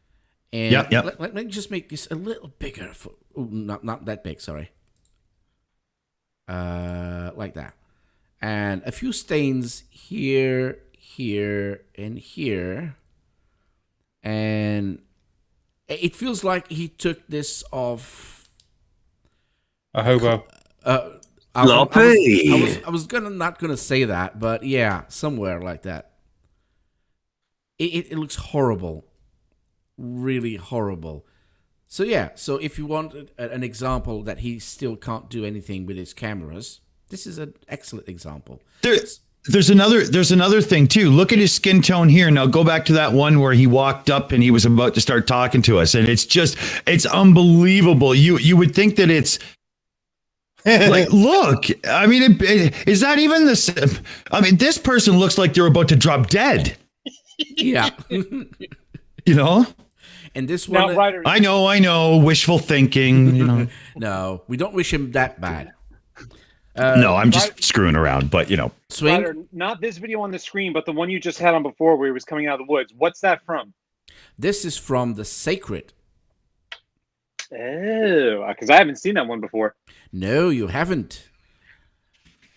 And yeah. Let me just make this a little bigger. Not that big. Sorry. Like that, and a few stains here, here, and here, and it feels like he took this off. A hobo. I was not gonna say that, but yeah, somewhere like that. It looks horrible, really horrible. So yeah, so if you want an example that he still can't do anything with his cameras, this is an excellent example. There's another thing too. Look at his skin tone here. Now go back to that one where he walked up and he was about to start talking to us, and it's unbelievable. You would think that it's Like, look, I mean, is that even the same? I mean, this person looks like they're about to drop dead. Yeah. You know? And this one, Now, Ryder, I know, wishful thinking, you know. no, we don't wish him that bad. No, I'm just screwing around, but you know. Swing. Ryder, not this video on the screen, but the one you just had on before where he was coming out of the woods. What's that from? This is from The Sacred. Oh, because I haven't seen that one before. No, you haven't.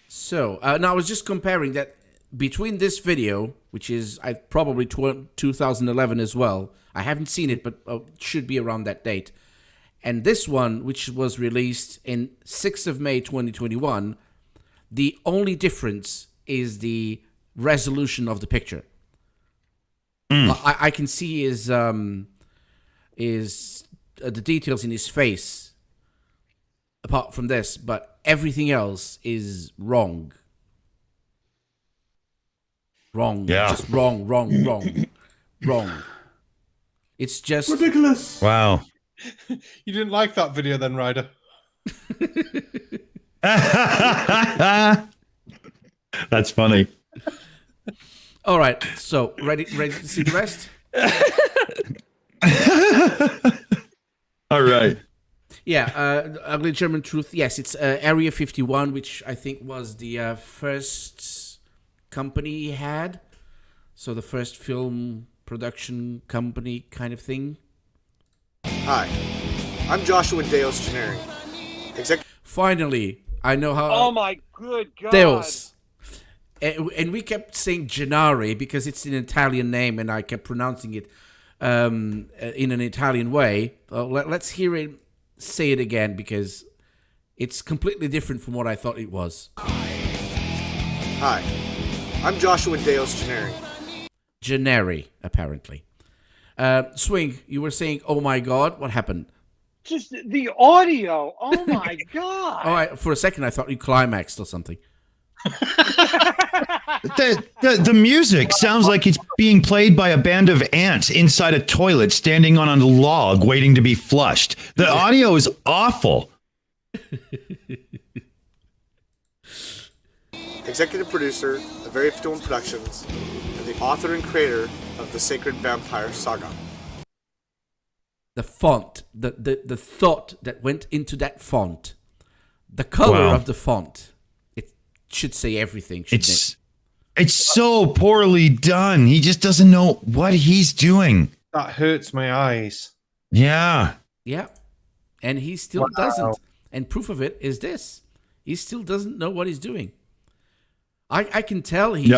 So, now I was just comparing that between this video, which is probably 2011 as well. I haven't seen it, but it should be around that date. And this one, which was released in 6th of May 2021, the only difference is the resolution of the picture. I can see his the details in his face apart from this, but everything else is wrong. Wrong. Yeah. Just wrong. It's just ridiculous. Wow. You didn't like that video then, Ryder? That's funny. All right. So ready to see the rest? All right. Yeah, Ugly German Truth. Yes, it's Area 51, which I think was the first company he had. So the first film production company kind of thing. Hi, I'm Joshua Deos Gennari. Finally, I know how. Oh my good God. Deos. And we kept saying Gennari because it's an Italian name, and I kept pronouncing it in an Italian way. Let's hear him say it again because it's completely different from what I thought it was. Hi, I'm Joshua Deos Gennari. Gennari, apparently. Swing, you were saying, oh my God, what happened? Just the audio. Oh my God. Oh, for a second I thought you climaxed or something. The music sounds like it's being played by a band of ants inside a toilet standing on a log waiting to be flushed. The audio is awful. Executive producer of Area 51 Productions and the author and creator of the Sacred Vampire Saga. The font, the thought that went into that font, the color of the font, it should say everything, shouldn't it? It's so poorly done. He just doesn't know what he's doing. That hurts my eyes. Yeah. Yeah. And he still doesn't. And proof of it is this. He still doesn't know what he's doing. I can tell he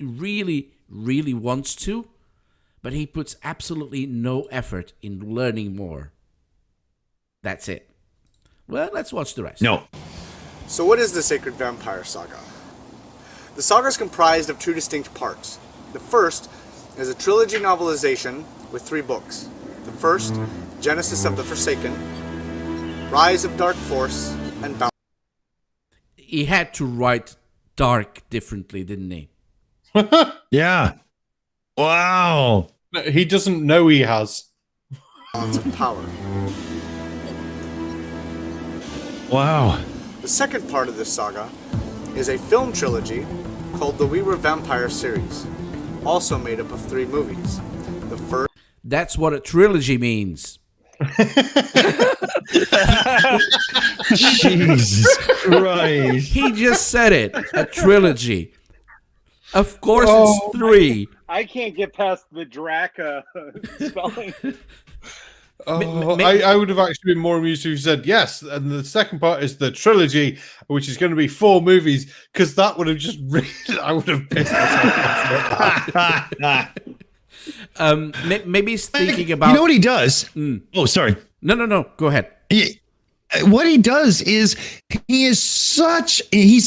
really wants to, but he puts absolutely no effort in learning more. That's it. Well, let's watch the rest. No. So what is the Sacred Vampire Saga? The saga is comprised of two distinct parts. The first is a trilogy novelization with 3 books. The first, Genesis of the Forsaken, Rise of Dark Force, and Vampire. He had to write dark differently, didn't he? Yeah. Wow. He doesn't know he has. Balance of Power. Wow. The second part of this saga is a film trilogy called the We Were Vampire series, also made up of 3 movies. The first. That's what a trilogy means. Jesus Christ. He just said it. A trilogy. Of course it's 3. I can't get past the Draca spelling. I would have actually been more amused if you said yes, and the second part is the trilogy, which is going to be 4 movies, because that would have just really, I would have pissed myself. Maybe he's thinking about. You know what he does? Oh, sorry. No. Go ahead. What he does is he's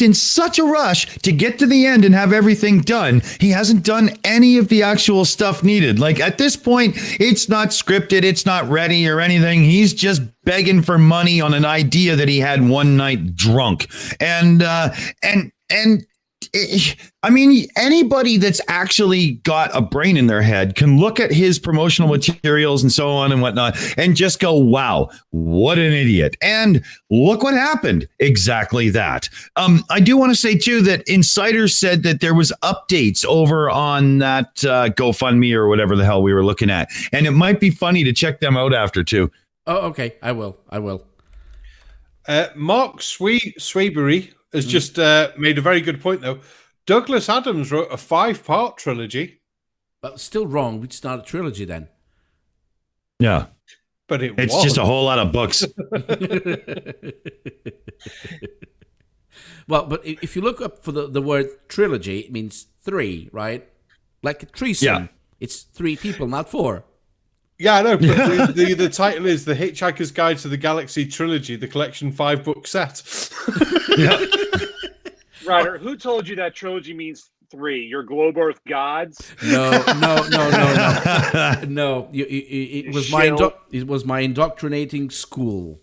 in such a rush to get to the end and have everything done. He hasn't done any of the actual stuff needed. Like at this point, it's not scripted, it's not ready or anything. He's just begging for money on an idea that he had one night drunk. And I mean, anybody that's actually got a brain in their head can look at his promotional materials and so on and whatnot and just go, wow, what an idiot. And look what happened. Exactly that. I do want to say, too, that insiders said that there was updates over on that GoFundMe or whatever the hell we were looking at. And it might be funny to check them out after, too. Oh, okay. I will. Mark Sweebury has just made a very good point, though. Douglas Adams wrote a 5-part trilogy. But still wrong. It's not a trilogy then. Yeah. But it's just a whole lot of books. Well, but if you look up for the word trilogy, it means 3, right? Like a threesome. Yeah. It's 3 people, not 4. Yeah, I know, but the title is The Hitchhiker's Guide to the Galaxy Trilogy, the collection 5-book set. Ryder, who told you that trilogy means 3? Your Globe Earth gods? No. No, it was my indoctrinating school.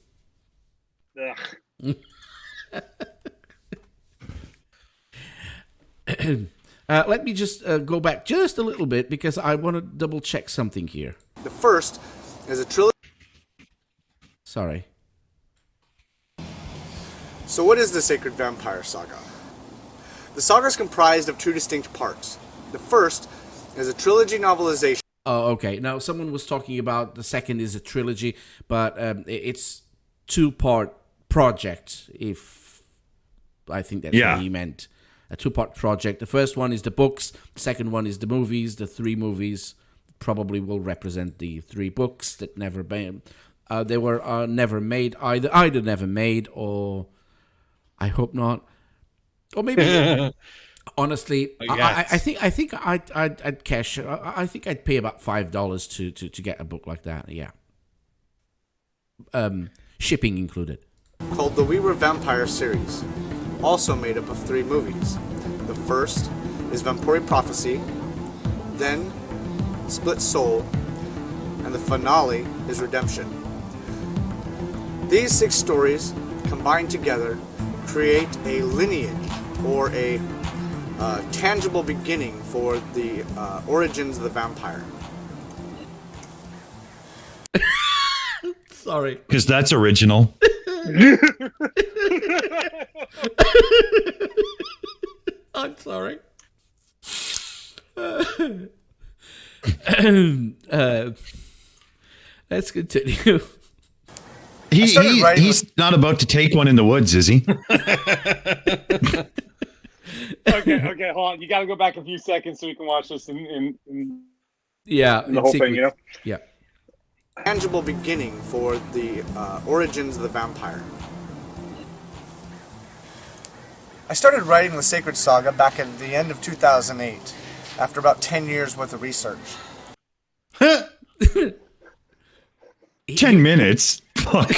Ugh. Let me just go back just a little bit because I want to double check something here. The first is a trilogy. Sorry. So what is the Sacred Vampire Saga? The saga is comprised of 2 distinct parts. The first is a trilogy novelization. Oh, okay. Now, someone was talking about the second is a trilogy, but it's 2-part project, if I think that's what he meant. A 2-part project. The first one is the books. The second one is the movies. The 3 movies probably will represent the 3 books that never been. They were never made either never made or I hope not, or maybe. Honestly, I think I'd cash. I think I'd pay about $5 to get a book like that. Yeah, shipping included. Called the We Were Vampire series, also made up of 3 movies. The first is Vampire Prophecy, then Split Soul, and the finale is Redemption. These 6 stories combined together create a lineage or a tangible beginning for the origins of the vampire. Sorry. Because that's original. I'm sorry. Let's continue. He's not about to take one in the woods, is he? Okay, hold on. You got to go back a few seconds so we can watch this in the whole thing, you know? Yeah. Tangible beginning for the origins of the vampire. I started writing the Sacred Saga back at the end of 2008, after about 10 years worth of research. 10 minutes? Fuck.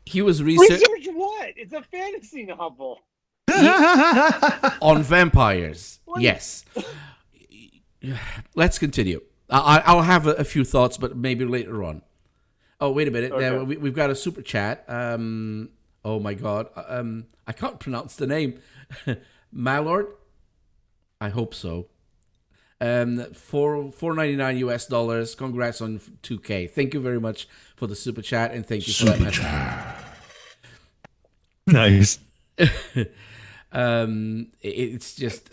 He was research what? It's a fantasy novel. On vampires. Yes. Let's continue. I'll have a few thoughts, but maybe later on. Oh, wait a minute. Okay. We've got a super chat. Oh my God. I can't pronounce the name. Malord. I hope so. For $4.99 US. Congrats on 2K. Thank you very much for the super chat, and thank you for letting us. Nice. It's just.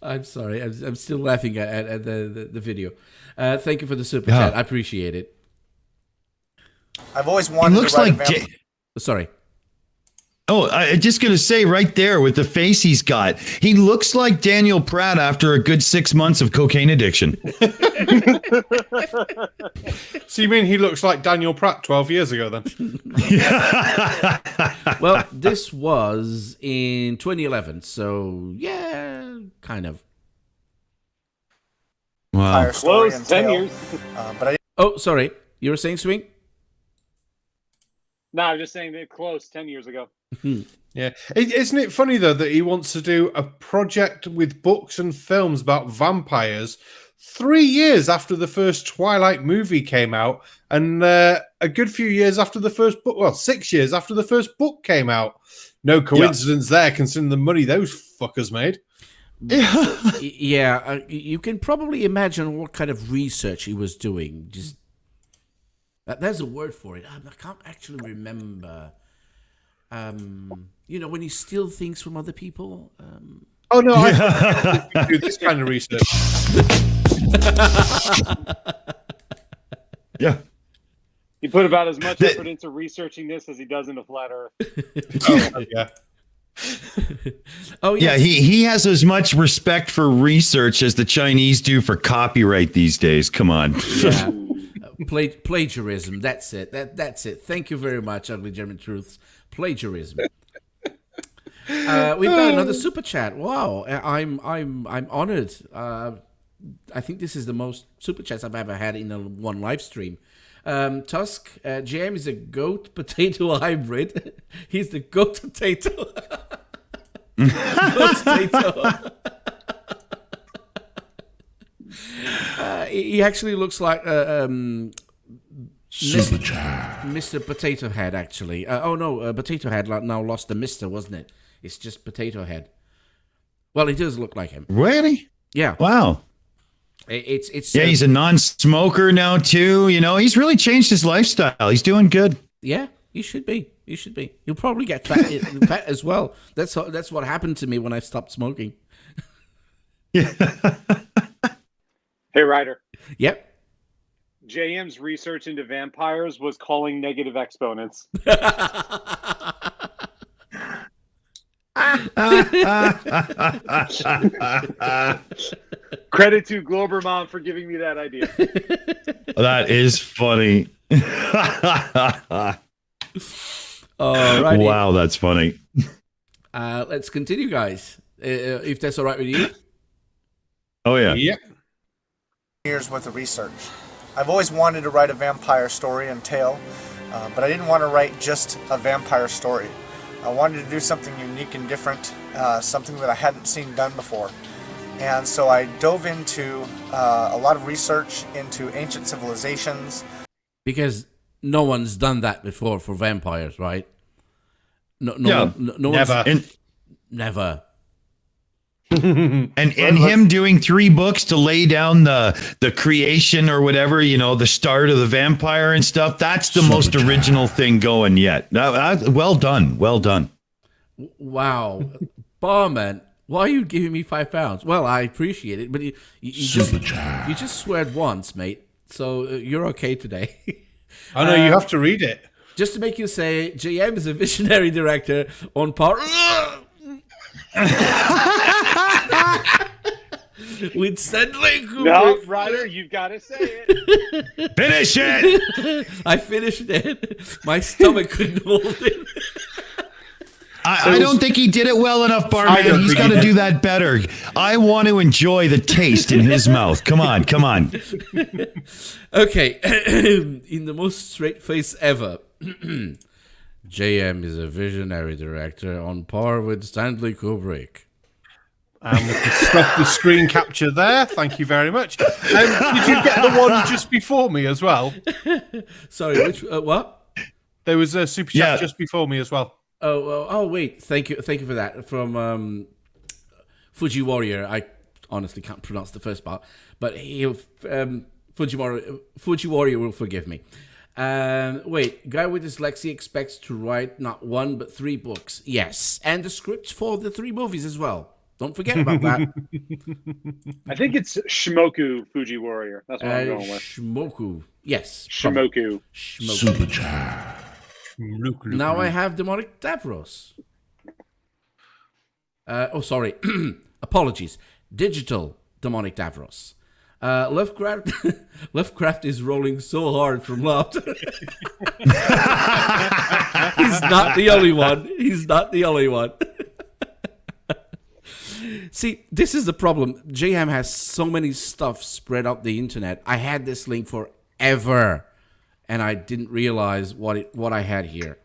I'm sorry. I'm still laughing at the video. Thank you for the super chat. I appreciate it. I've always wanted to write a vampire. Sorry. Oh, I'm just going to say right there with the face he's got, he looks like Daniel Pratt after a good 6 months of cocaine addiction. So you mean he looks like Daniel Pratt 12 years ago then? Well, this was in 2011, so yeah, kind of. Wow. Close, 10 years. Oh, sorry. You were saying, Swing? No, I'm just saying that close 10 years ago. Yeah. Isn't it funny, though, that he wants to do a project with books and films about vampires 3 years after the first Twilight movie came out and a good few years after the first book, well, 6 years after the first book came out? No coincidence there, considering the money those fuckers made. Yeah, you can probably imagine what kind of research he was doing. Just there's a word for it. I can't actually remember. You know, when you steal things from other people. Oh no, I do this kind of research. Yeah. He put about as much effort into researching this as he does into Flat Earth. Yeah. Oh yeah, he has as much respect for research as the Chinese do for copyright these days. Come on. Yeah. Plagiarism. That's it. That's it. Thank you very much, Ugly German Truths. Plagiarism. We've got another super chat. Wow, I'm honored. I think this is the most super chats I've ever had in one live stream. Tusk, JM is a goat potato hybrid. He's the goat potato. Goat potato. He actually looks like Mr. Potato Head, actually. Potato Head now lost the Mr., wasn't it? It's just Potato Head. Well, he does look like him. Really? Yeah. Wow. It's he's a non-smoker now too. You know, he's really changed his lifestyle. He's doing good. Yeah, you should be. You should be. You'll probably get fat as well. That's what happened to me when I stopped smoking. Hey, Ryder. Yep. JM's research into vampires was calling negative exponents. Credit to Globermon for giving me that idea. That is funny. Alrighty. Wow, that's funny. Let's continue, guys. If that's all right with you. Oh yeah. Yep. Years worth of research. I've always wanted to write a vampire story and tale, but I didn't want to write just a vampire story. I wanted to do something unique and different, something that I hadn't seen done before. And so I dove into a lot of research into ancient civilizations. Because no one's done that before for vampires, right? No never. Never. and him doing 3 books to lay down the creation or whatever, you know, the start of the vampire and stuff. That's the most original thing going yet. Well done. Well done. Wow. Barman, why are you giving me £5? Well, I appreciate it, but you just sweared once, mate. So you're okay today. I know, you have to read it. Just to make you say, JM is a visionary director on par... with Stanley Kubrick. No, Ryder, you've got to say it. Finish it. I finished it. My stomach couldn't hold it. I don't think he did it well enough, Barman. He's got to do that better. I want to enjoy the taste in his mouth. Come on. Okay. In the most straight face ever, JM is a visionary director on par with Stanley Kubrick. We can stop the screen capture there. Thank you very much. Did you get the one just before me as well? Sorry, which what? There was a super chat just before me as well. Oh, wait. Thank you for that. From Fuji Warrior. I honestly can't pronounce the first part, but Fuji Warrior will forgive me. Wait, guy with dyslexia expects to write not 1 but 3 books. Yes, and the scripts for the 3 movies as well. Don't forget about that. I think it's Shimoku Fuji Warrior. That's what I'm going with. Shimoku. Yes. Shimoku. Super chat. Now I have Demonic Davros. Sorry. Apologies. Digital Demonic Davros. Lovecraft is rolling so hard from laughter. He's not the only one. See, this is the problem. JM has so many stuff spread out the internet. I had this link forever, and I didn't realize what I had here,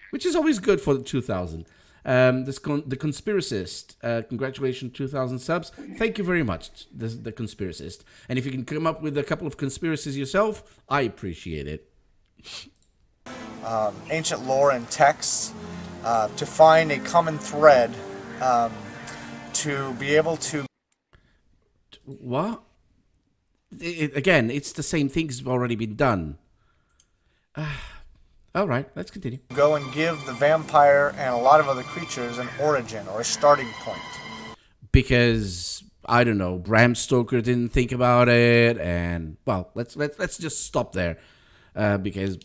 which is always good for the 2000. The Conspiracist, congratulations, 2,000 subs. Thank you very much, the Conspiracist. And if you can come up with a couple of conspiracies yourself, I appreciate it. Ancient lore and texts. to find a common thread, to be able to. What? Again, it's the same things already been done. All right, let's continue. Go and give the vampire and a lot of other creatures an origin or a starting point. Because I don't know, Bram Stoker didn't think about it, and well, let's just stop there. Because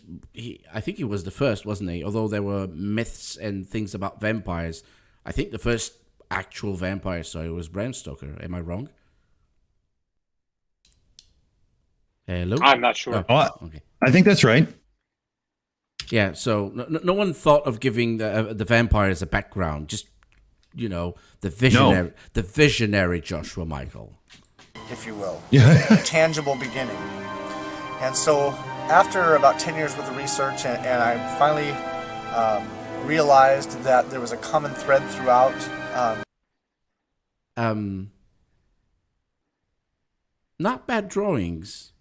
I think he was the first, wasn't he? Although there were myths and things about vampires, I think the first actual vampire story was Bram Stoker. Am I wrong? Hello? I'm not sure. Oh, okay. I think that's right. Yeah, so no one thought of giving the vampires a background. Just, you know, the visionary Joshua Michael, if you will, a tangible beginning. And so, after about 10 years worth of research, and I finally realized that there was a common thread throughout. Not bad drawings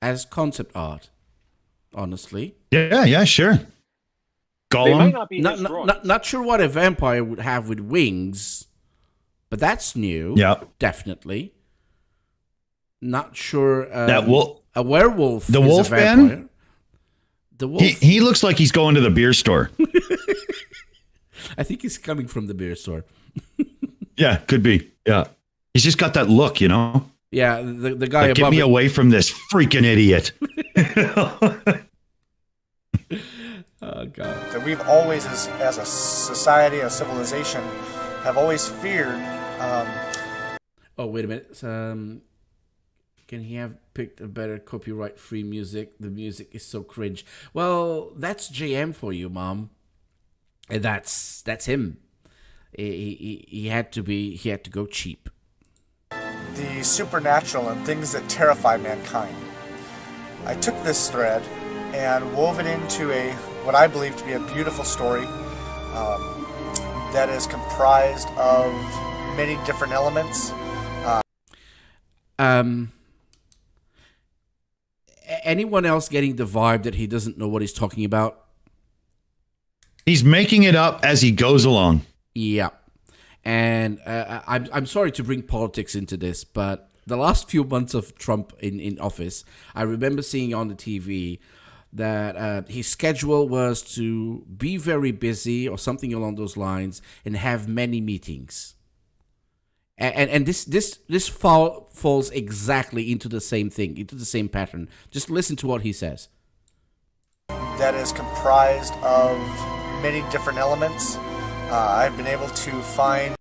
as concept art. Honestly. Yeah, sure. Gollum. They might not be his drawings. Not sure what a vampire would have with wings, but that's new. Yeah, definitely. Not sure. A werewolf. The is wolf a vampire. man. The wolf. He looks like he's going to the beer store. I think he's coming from the beer store. Yeah, could be. Yeah, he's just got that look, you know. Yeah, the guy like, above. Get me away from this freaking idiot. Oh God. That we've always, as a society, a civilization, have always feared. Oh, wait a minute. Can he have picked a better copyright-free music? The music is so cringe. Well, that's JM for you, Mom. And that's him. He had to go cheap. The supernatural and things that terrify mankind. I took this thread and wove it into what I believe to be a beautiful story that is comprised of many different elements. Anyone else getting the vibe that he doesn't know what he's talking about? He's making it up as he goes along. Yeah. And I'm sorry to bring politics into this, but the last few months of Trump in office, I remember seeing on the TV that his schedule was to be very busy or something along those lines and have many meetings. And this falls exactly into the same thing, into the same pattern. Just listen to what he says. That is comprised of many different elements. I've been able to find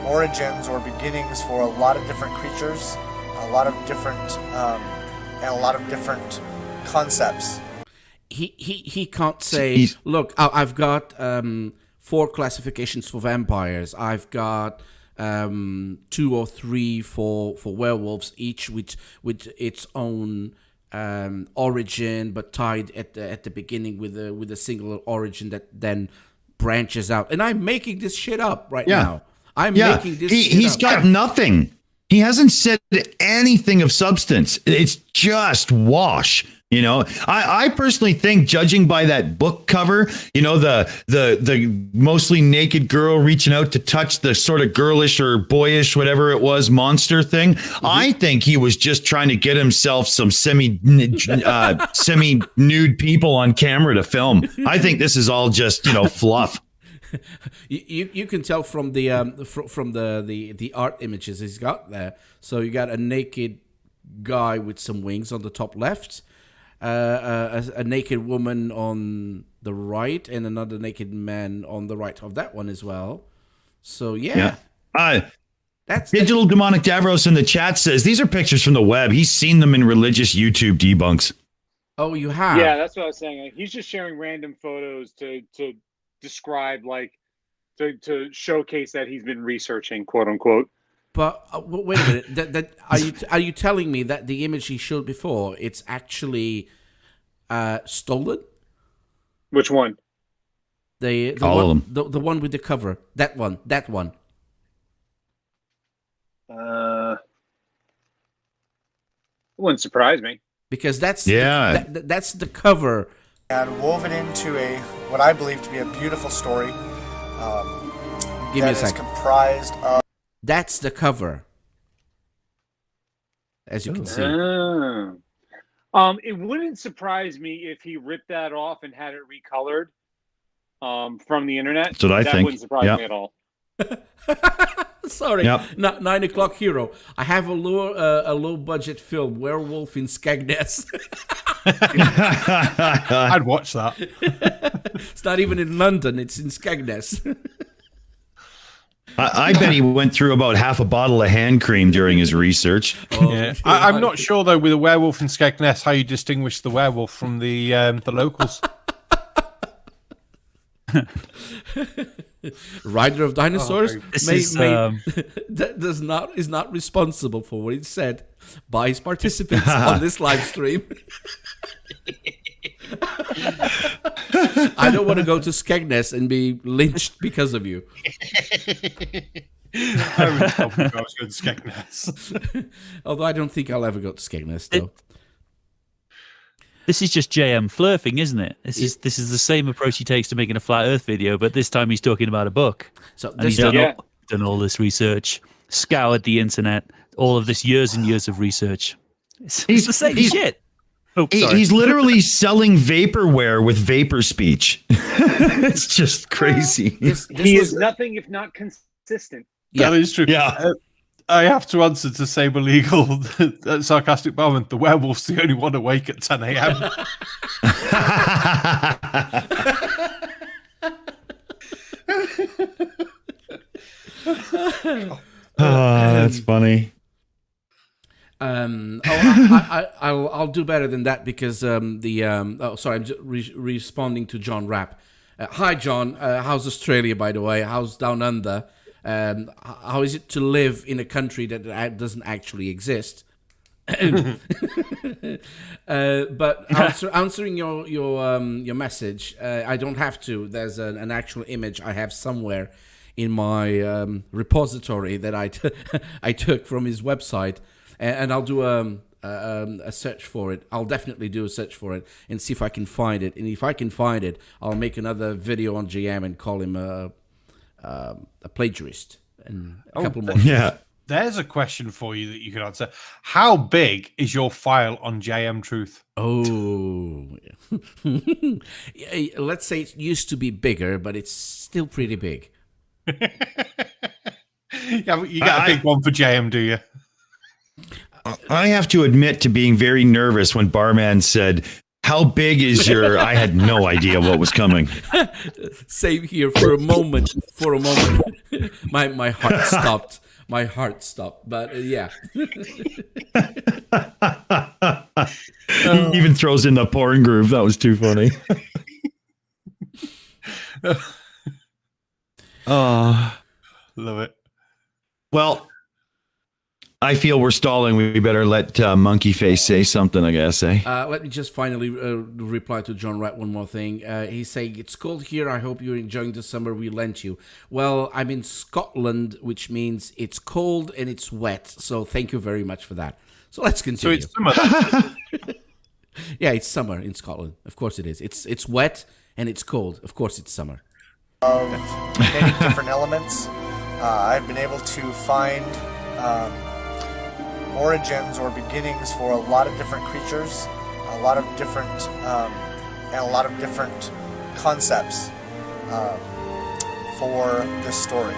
origins or beginnings for a lot of different creatures, a lot of different concepts. He can't say, look, I've got 4 classifications for vampires. I've got 2 or 3 for werewolves, each with its own origin, but tied at the beginning with a singular origin that then branches out. And I'm making this shit up right now. I'm making this shit He's up. got nothing. He hasn't said anything of substance. It's just wash. You know, I personally think, judging by that book cover, you know, the mostly naked girl reaching out to touch the sort of girlish or boyish, whatever it was, monster thing. Mm-hmm. I think he was just trying to get himself some semi nude people on camera to film. I think this is all just, you know, fluff. You can tell from the art images he's got there. So you got a naked guy with some wings on the top left. A naked woman on the right and another naked man on the right of that one as well. So that's Digital Demonic Davros in the chat says these are pictures from the web. He's seen them in religious YouTube debunks. Oh, you have? Yeah, that's what I was saying. He's just sharing random photos to describe, like, to showcase that he's been researching, quote unquote. But wait a minute. Are you telling me that the image he showed before, it's actually stolen? Which one? The All one, of them. The one with the cover. That one. It wouldn't surprise me. Because that's Yeah. that's the cover and wove it into what I believe to be a beautiful story. Give me a that is second. comprised of. That's the cover, as you can see. It wouldn't surprise me if he ripped that off and had it recolored from the internet. That's what I that think. Wouldn't surprise me at all. Sorry, Yep. 9 o'clock hero. I have a low budget film, Werewolf in Skegness. I'd watch that. It's not even in London; it's in Skegness. I bet he went through about half a bottle of hand cream during his research. Yeah. I'm not sure though with a werewolf in Skegness how you distinguish the werewolf from the locals. Rider of Dinosaurs This is not responsible for what he said by his participants on this live stream. I don't want to go to Skegness and be lynched because of you. I really thought I was going to Skegness. Although I don't think I'll ever go to Skegness, though. This is just JM flirting, isn't it? This is the same approach he takes to making a flat Earth video, but this time he's talking about a book. So and he's done all this research, scoured the internet, all of this years and years of research. It's the same shit. Oh, He's literally selling vaporware with vapor speech. It's just crazy. He is nothing if not consistent. That is true. Yeah. I have to answer to Saber Legal, sarcastic moment. The werewolf's the only one awake at 10 a.m. That's funny. I'll do better than that because I'm just responding to John Rapp. Hi, John. How's Australia, by the way? How's Down Under? How is it to live in a country that doesn't actually exist? But answering your message, I don't have to. There's an actual image I have somewhere in my repository that I took from his website, and I'll do a search for it. I'll definitely do a search for it and see if I can find it. And if I can find it, I'll make another video on JM and call him a plagiarist and a couple more. Yeah. There's a question for you that you can answer. How big is your file on JM Truth? Oh, let's say it used to be bigger, but it's still pretty big. Yeah, you got a big one for JM, do you? I have to admit to being very nervous when Barman said, "How big is your?" I had no idea what was coming. Same here for a moment. My heart stopped. My heart stopped. But yeah. He even throws in the porn groove. That was too funny. Love it. Well, I feel we're stalling. We better let Monkey Face say something, I guess, eh? Let me just finally reply to John Wright one more thing. He's saying, it's cold here. I hope you're enjoying the summer we lent you. Well, I'm in Scotland, which means it's cold and it's wet. So thank you very much for that. So let's continue. So it's summer. Yeah, it's summer in Scotland. Of course it is. It's wet and it's cold. Of course it's summer. Of many different elements. I've been able to find origins or beginnings for a lot of different creatures, a lot of different concepts for this story.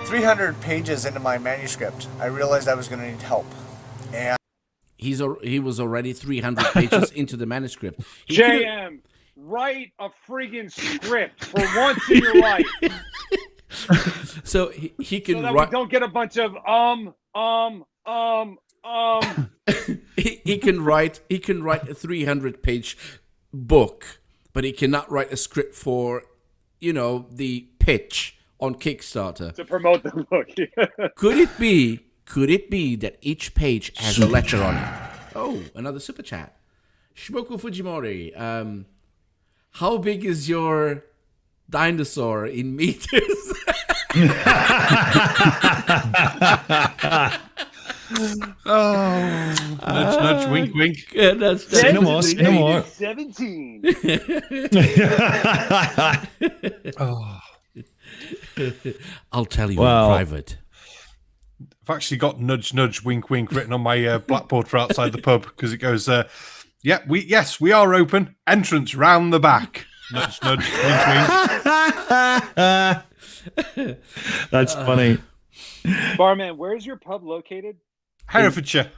300 pages into my manuscript, I realized I was going to need help, and he was already 300 pages into the manuscript. JM, write a friggin' script for once in your life. So he can so that write. We don't get a bunch of he can write a 300-page book, but he cannot write a script for, the pitch on Kickstarter to promote the book. Could it be that each page has a letter on it? Oh, another super chat. Shimoku Fujimori, how big is your dinosaur in meters? Oh, nudge, nudge, wink, wink. Yeah, that's Say no more. Say no more. 17. Oh, I'll tell you Wow. in private. I've actually got nudge, nudge, wink, wink written on my blackboard for outside the pub because it goes, yeah, we are open. Entrance round the back. Nudge, nudge, wink, wink. That's funny. Barman, where's your pub located? Herefordshire.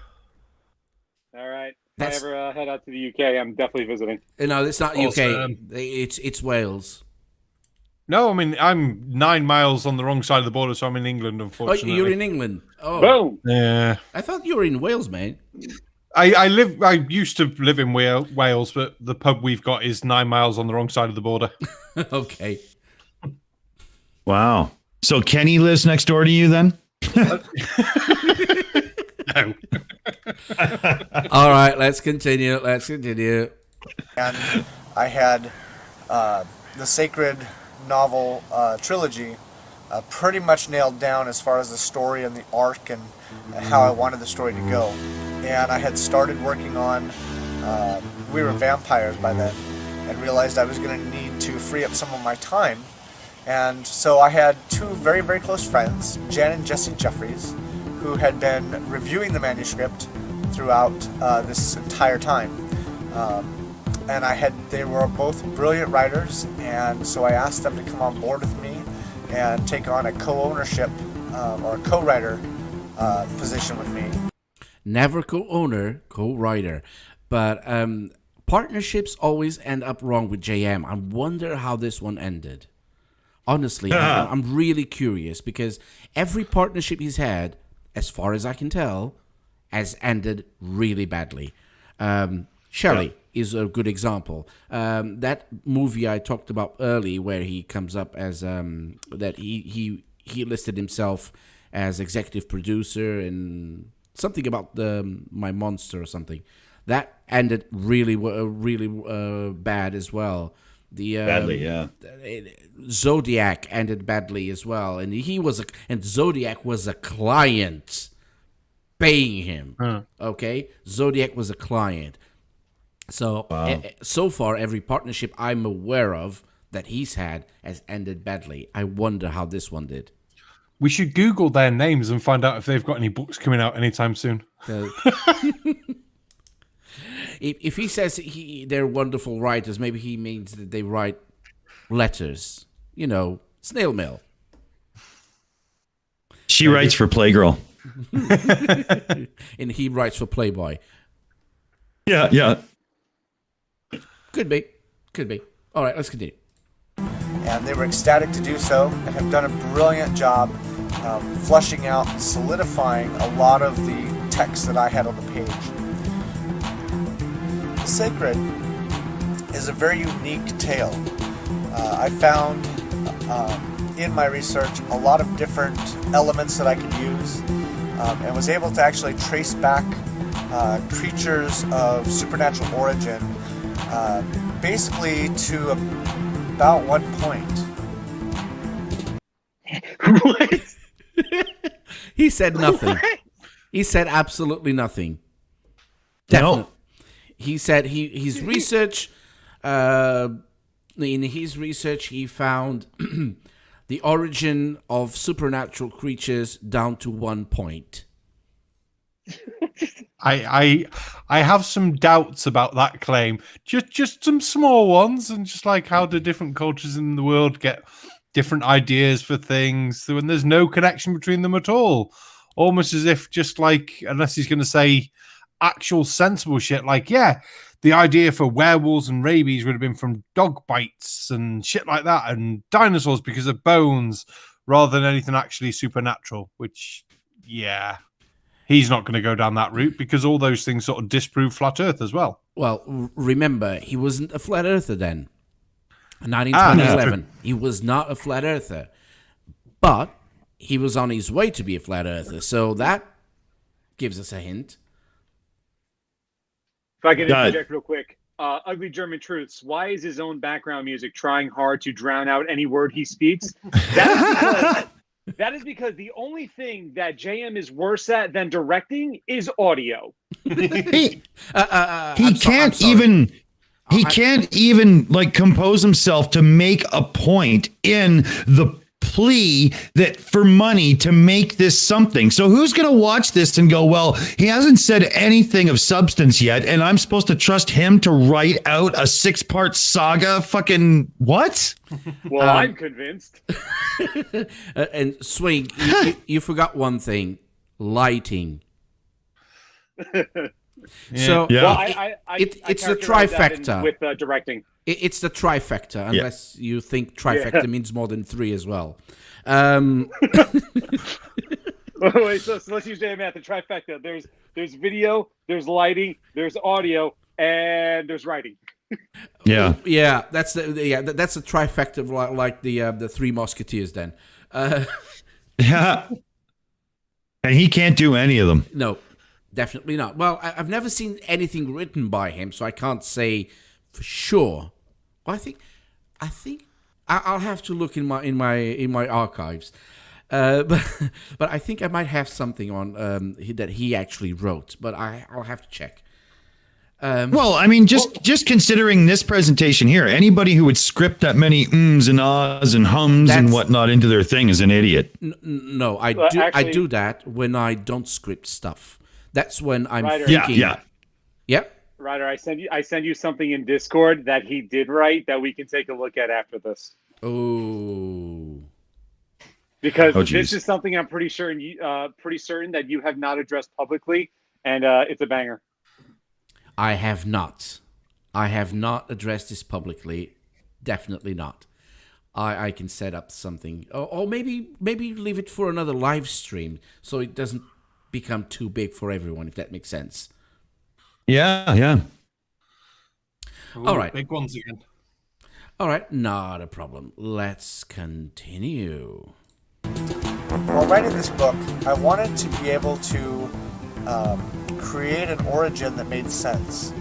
All right. That's- If I ever head out to the UK, I'm definitely visiting. No, it's not Awesome. UK. It's Wales. No, I mean, I'm 9 miles on the wrong side of the border, so I'm in England, Oh, unfortunately. you're in England. Oh, Boom. Yeah. I thought you were in Wales, man. I used to live in Wales, but the pub we've got is 9 miles on the wrong side of the border. Okay. Wow. So Kenny lives next door to you then? No. All right, let's continue. And I had the sacred novel trilogy pretty much nailed down as far as the story and the arc and how I wanted the story to go. And I had started working on We Were Vampires by then and realized I was going to need to free up some of my time. And so I had two very, very close friends, Jen and Jesse Jeffries, who had been reviewing the manuscript throughout this entire time. And they were both brilliant writers, and so I asked them to come on board with me and take on a co-ownership or a co-writer position with me. Never co-owner, co-writer. But partnerships always end up wrong with JM. I wonder how this one ended. Honestly, I'm really curious because every partnership he's had, as far as I can tell, has ended really badly. Shelley is a good example. That movie I talked about early, where he comes up as that he listed himself as executive producer and something about My Monster or something. That ended really bad as well. Badly, yeah. Zodiac ended badly as well, and Zodiac was a client paying him. Okay, Zodiac was a client. So so far, every partnership I'm aware of that he's had has ended badly. I wonder how this one did. We should Google their names and find out if they've got any books coming out anytime soon. If he says they're wonderful writers, maybe he means that they write letters. You know, snail mail. She writes for Playgirl. And he writes for Playboy. Yeah. Could be. All right, let's continue. And they were ecstatic to do so and have done a brilliant job fleshing out and solidifying a lot of the text that I had on the page. The Sacred is a very unique tale. I found in my research a lot of different elements that I could use and was able to actually trace back creatures of supernatural origin basically to about one point. What? He said nothing. He said absolutely nothing. Definitely. No. He said his research. In his research, he found the origin of supernatural creatures down to 1 point. I have some doubts about that claim. Just some small ones, and just like how do different cultures in the world get different ideas for things when there's no connection between them at all? Almost as if just like, unless he's going to say actual sensible shit, like, yeah, the idea for werewolves and rabies would have been from dog bites and shit like that, and dinosaurs because of bones, rather than anything actually supernatural, which, yeah, he's not going to go down that route because all those things sort of disprove flat Earth as well. Well, remember, he wasn't a flat earther then. Not in 2011. He was not a flat earther. But he was on his way to be a flat earther. So that gives us a hint. If I can interject real quick. Ugly German Truths. Why is his own background music trying hard to drown out any word he speaks? That's That is because the only thing that JM is worse at than directing is audio. He can't even like compose himself to make a point in the plea that for money to make this something. So who's going to watch this and go, well, he hasn't said anything of substance yet, and I'm supposed to trust him to write out a 6-part saga? Fucking what? Well, I'm convinced. And Swing, you forgot one thing: lighting. So it's the trifecta with directing. It's the trifecta, unless you think trifecta means more than 3 as well. Wait, so let's use JM at the trifecta. There's video, there's lighting, there's audio, and there's writing. Yeah, that's the trifecta, like the Three Musketeers. Then, yeah, and he can't do any of them. No, definitely not. Well, I've never seen anything written by him, so I can't say for sure. Well, I think I'll have to look in my archives. But I think I might have something on that he actually wrote, but I'll have to check. Well, I mean, just considering this presentation here, anybody who would script that many ums and ahs and hums and whatnot into their thing is an idiot. No, I do that when I don't script stuff. That's when I'm thinking. Yeah. Ryder, I send you something in Discord that he did write that we can take a look at after this. Oh. Because this is something I'm pretty certain that you have not addressed publicly, and it's a banger. I have not addressed this publicly. Definitely not. I can set up something, or maybe leave it for another live stream so it doesn't become too big for everyone, if that makes sense. Yeah. Ooh, all right. Big ones again. All right, not a problem. Let's continue. While writing this book, I wanted to be able to create an origin that made sense.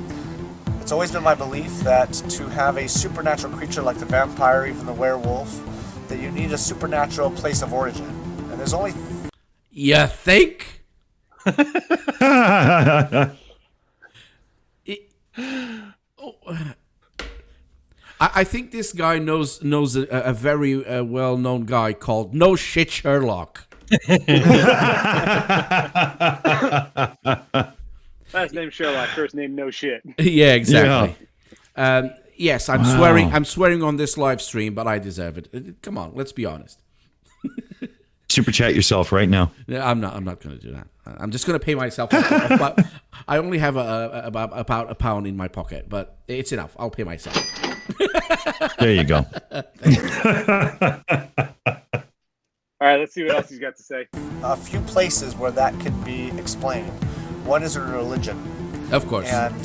It's always been my belief that to have a supernatural creature like the vampire, even the werewolf, that you need a supernatural place of origin. And there's only... You think? I think this guy knows a very well-known guy called No Shit Sherlock. Last name Sherlock, first name No Shit. Yeah, exactly. Yeah. Yes, I'm swearing on this live stream, but I deserve it. Come on, let's be honest. Super chat yourself right now. Yeah, I'm not going to do that. I'm just going to pay myself. But I only have about a pound in my pocket, but it's enough. I'll pay myself. There you go. All right, let's see what else he's got to say. A few places where that can be explained. One is a religion. Of course. And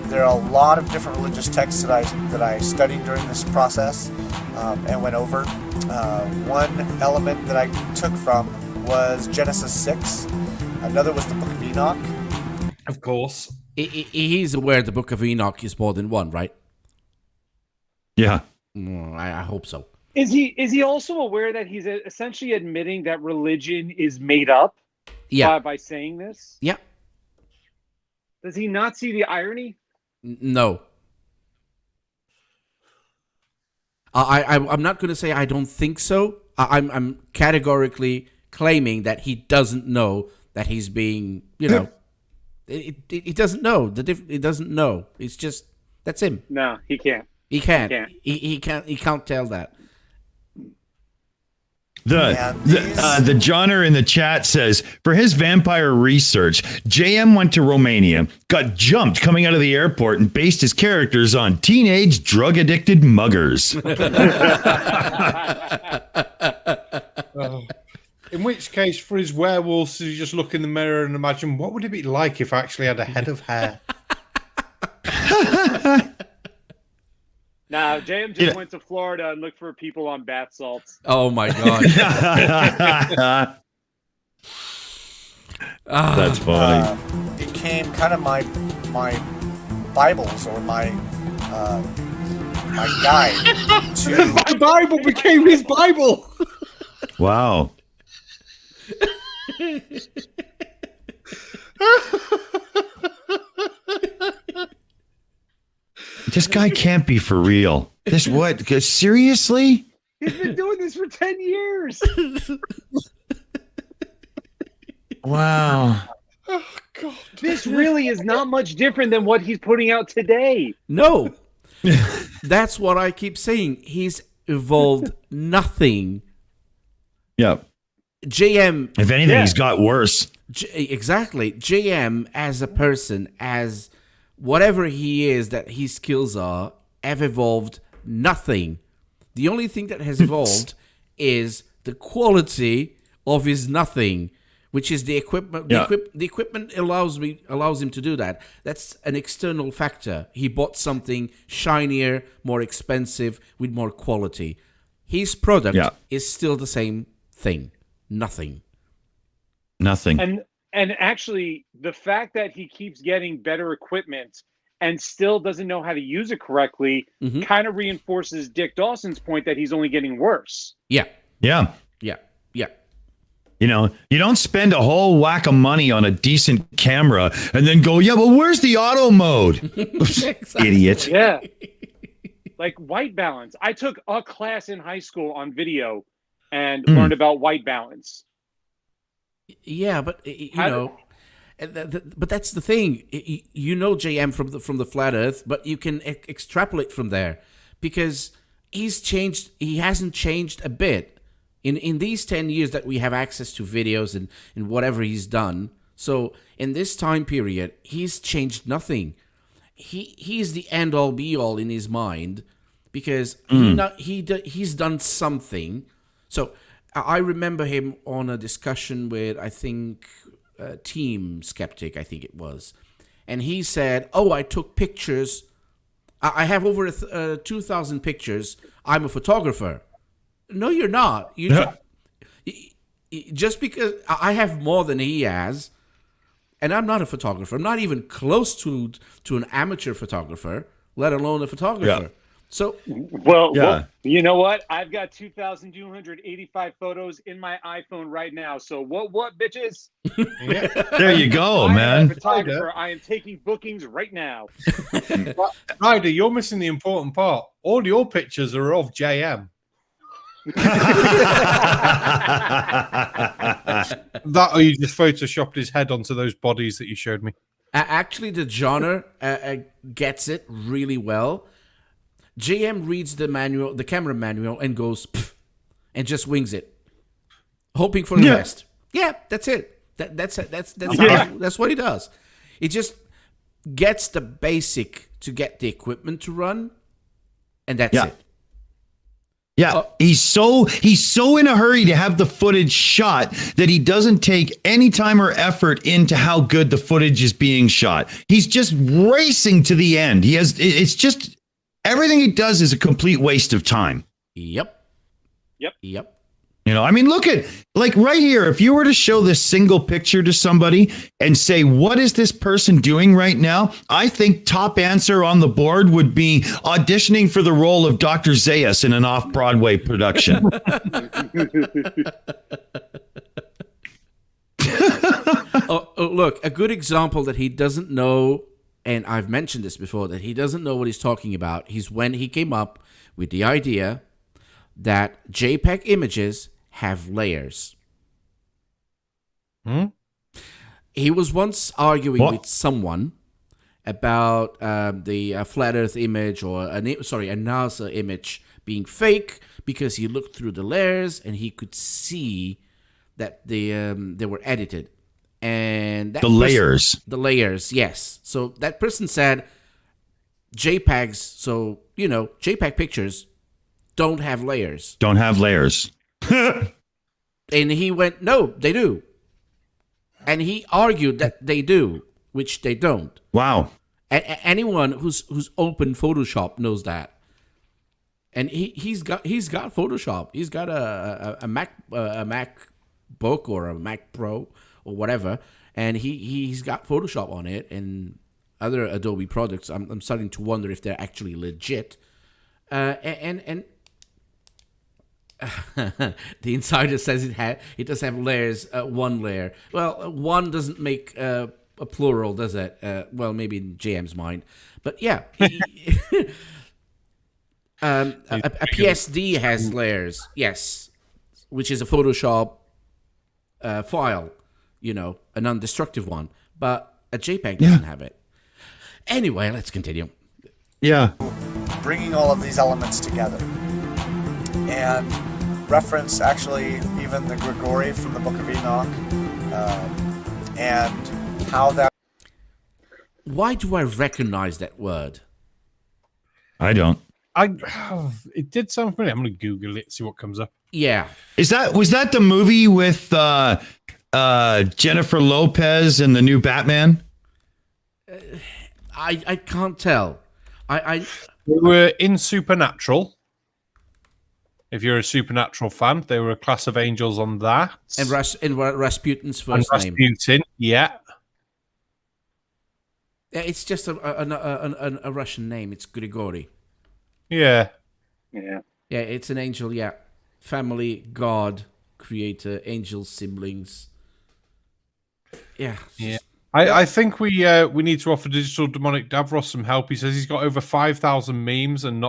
there are a lot of different religious texts that I studied during this process and went over. One element that I took from was Genesis 6. Another was the Book of Enoch. Of course. He's aware the Book of Enoch is more than one, right? Yeah. I hope so. Is he also aware that he's essentially admitting that religion is made up? Yeah. By saying this? Yeah. Does he not see the irony? No. I'm not going to say I don't think so. I'm categorically claiming that he doesn't know that he's being, he doesn't know. He doesn't know. It's just, that's him. No, he can't. He can't. He can't tell that. The Johnner in the chat says, for his vampire research, JM went to Romania, got jumped coming out of the airport, and based his characters on teenage drug-addicted muggers. In which case, for his werewolves, you just look in the mirror and imagine, what would it be like if I actually had a head of hair? Now, JM just went to Florida and looked for people on bath salts. Oh my god. That's funny. Became kind of my Bibles or my guide to my Bible became his Bible. Wow. This guy can't be for real. This what? Seriously? He's been doing this for 10 years. Wow. Oh, God. This really is not much different than what he's putting out today. No. That's what I keep saying. He's evolved nothing. Yeah. JM. If anything, he's got worse. Exactly. JM as a person, as whatever he is that his skills are, have evolved nothing. The only thing that has evolved is the quality of his nothing, which is the equipment. Yeah. The equipment allows him to do that. That's an external factor. He bought something shinier, more expensive, with more quality. His product is still the same thing. Nothing. Nothing. And actually, the fact that he keeps getting better equipment and still doesn't know how to use it correctly kind of reinforces Dick Dawson's point that he's only getting worse. Yeah. Yeah. Yeah. Yeah. You know, you don't spend a whole whack of money on a decent camera and then go, yeah, well, where's the auto mode? Idiot. Yeah. Like white balance. I took a class in high school on video and learned about white balance. Yeah, but but that's the thing. You know JM from the Flat Earth, but you can extrapolate from there because he's changed. He hasn't changed a bit in these 10 years that we have access to videos and whatever he's done. So in this time period, he's changed nothing. He's the end all be all in his mind because he's done something. So I remember him on a discussion with, I think, Team Skeptic, I think it was. And he said, oh, I took pictures. I have over 2,000 pictures. I'm a photographer. No, you're not. Just because I have more than he has, and I'm not a photographer. I'm not even close to an amateur photographer, let alone a photographer. Yeah. So, well, you know what? I've got 2,285 photos in my iPhone right now. So what, bitches? There you go, man. I'm a photographer. I am taking bookings right now. Ryder, you're missing the important part. All your pictures are of JM. That or you just photoshopped his head onto those bodies that you showed me. Actually, the genre gets it really well. JM reads the camera manual, and goes, pff, and just wings it, hoping for the best. Yeah, that's it. That's what he does. He just gets the basic to get the equipment to run, and that's it. Yeah, he's so in a hurry to have the footage shot that he doesn't take any time or effort into how good the footage is being shot. He's just racing to the end. It's just everything he does is a complete waste of time. Yep. You know, I mean, look at, like, right here, if you were to show this single picture to somebody and say, what is this person doing right now? I think top answer on the board would be auditioning for the role of Dr. Zaius in an off-Broadway production. Look, a good example that he doesn't know, and I've mentioned this before, that he doesn't know what he's talking about, is when he came up with the idea that JPEG images have layers. He was once arguing with someone about the flat Earth image, or a NASA image being fake, because he looked through the layers and he could see that they were edited. And that the layers, yes. So that person said JPEGs, so JPEG pictures don't have layers. And he went, no, they do. And he argued that they do, which they don't. Wow. Anyone who's opened Photoshop knows that. And he's got Photoshop. He's got a MacBook or a Mac Pro or whatever, and he's got Photoshop on it and other Adobe products. I'm starting to wonder if they're actually legit. And The insider says it does have layers. One layer. Well, one doesn't make a plural, does it? Well, maybe in JM's mind, but yeah. A PSD has layers, yes, which is a Photoshop file, a non-destructive one. But a JPEG doesn't have it. Anyway, let's continue. Yeah. Bringing all of these elements together. And reference actually even the Grigori from the Book of Enoch, and how that. Why do I recognize that word? I don't. It did sound familiar. I'm going to Google it, see what comes up. Yeah. Was that the movie with Jennifer Lopez and the new Batman? I can't tell. They were in Supernatural. If you're a Supernatural fan, they were a class of angels on that. And Rasputin's first name. Rasputin, yeah. It's just a Russian name. It's Grigori. Yeah. Yeah. Yeah, it's an angel, yeah. Family, God, creator, angel, siblings. Yeah. Yeah. I think we need to offer Digital Demonic Davros some help. He says he's got over 5,000 memes and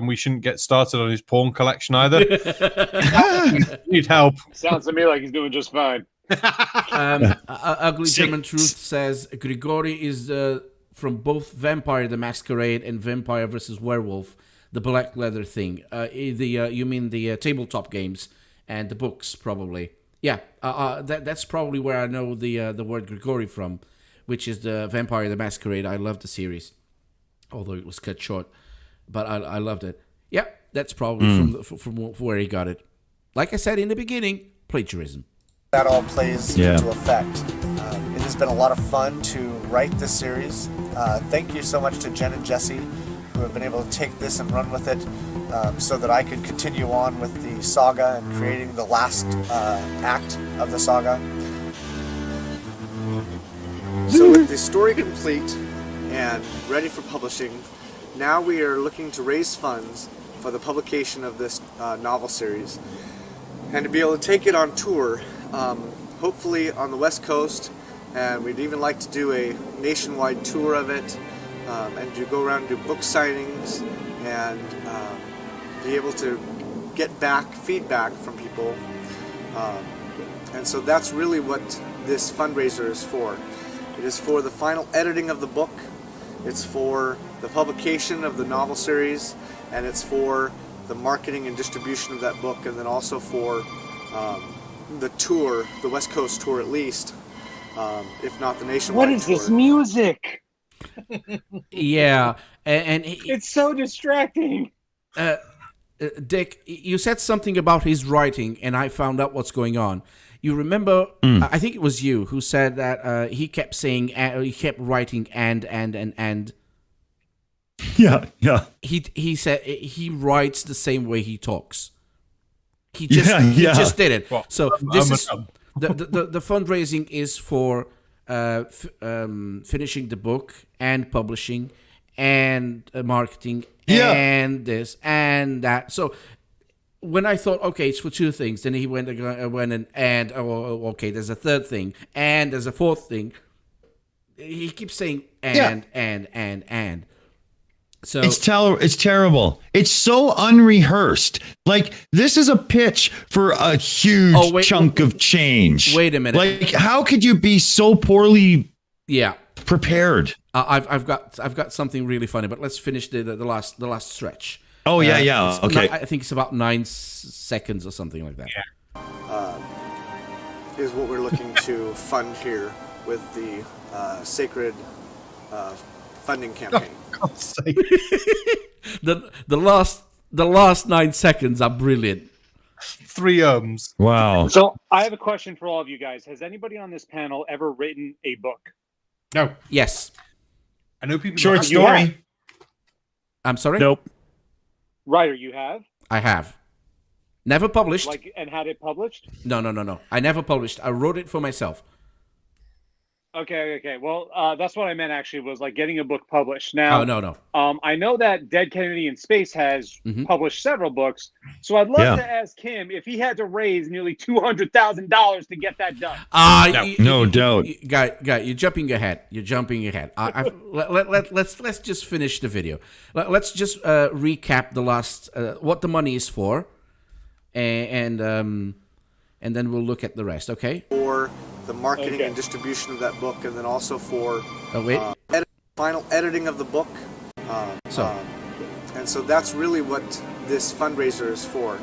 we shouldn't get started on his porn collection either. Need help. Sounds to me like he's doing just fine. Ugly German Truth says Grigori is from both Vampire the Masquerade and Vampire vs. Werewolf, the black leather thing. You mean the tabletop games and the books, probably. Yeah, that's probably where I know the word Grigori from, which is the Vampire the Masquerade. I love the series, although it was cut short, but I loved it. Yeah, that's probably from where he got it. Like I said in the beginning, plagiarism. That all plays into effect. It has been a lot of fun to write this series. Thank you so much to Jen and Jesse, who have been able to take this and run with it, so that I could continue on with the saga and creating the last act of the saga. So with the story complete and ready for publishing, now we are looking to raise funds for the publication of this novel series and to be able to take it on tour, hopefully on the West Coast, and we'd even like to do a nationwide tour of it, and to go around and do book signings and be able to get back feedback from people. And so that's really what this fundraiser is for. It is for the final editing of the book, it's for the publication of the novel series, and it's for the marketing and distribution of that book, and then also for the tour, the West Coast tour at least, if not the nationwide tour. What is this music? Yeah, and it's so distracting. Dick, you said something about his writing, and I found out what's going on. You remember? I think it was you who said that he kept saying, he kept writing, and. Yeah. He said he writes the same way he talks. He just did it. Well, so this is the fundraising is for finishing the book and publishing and marketing and this and that. So when I thought, okay, it's for two things, then he went and okay, there's a third thing and there's a fourth thing. He keeps saying and. So it's terrible. It's so unrehearsed. Like, this is a pitch for a huge chunk of change. Wait a minute. Like, how could you be so poorly prepared? I've got something really funny, but let's finish the last stretch. Oh yeah. Okay. I think it's about 9 seconds or something like that. Yeah. Is what we're looking to fund here with the sacred funding campaign. Oh, God's sake. the last 9 seconds are brilliant. 3 ums. Wow. So I have a question for all of you guys. Has anybody on this panel ever written a book? No. Yes. I know people. Short story. I'm sorry? Nope. Ryder, you have? I have. Never published. And had it published? No. I never published. I wrote it for myself. Okay. Well, that's what I meant actually was like getting a book published. Now, Oh, no. I know that Dead Kennedy in Space has Mm-hmm. published several books, so I'd love to ask him if he had to raise nearly $200,000 to get that done. No doubt. Guy, you're jumping ahead. Let's just finish the video. Let's just recap the last what the money is for, and then we'll look at the rest. Okay. For the marketing and distribution of that book, and then also for final editing of the book. And so that's really what this fundraiser is for.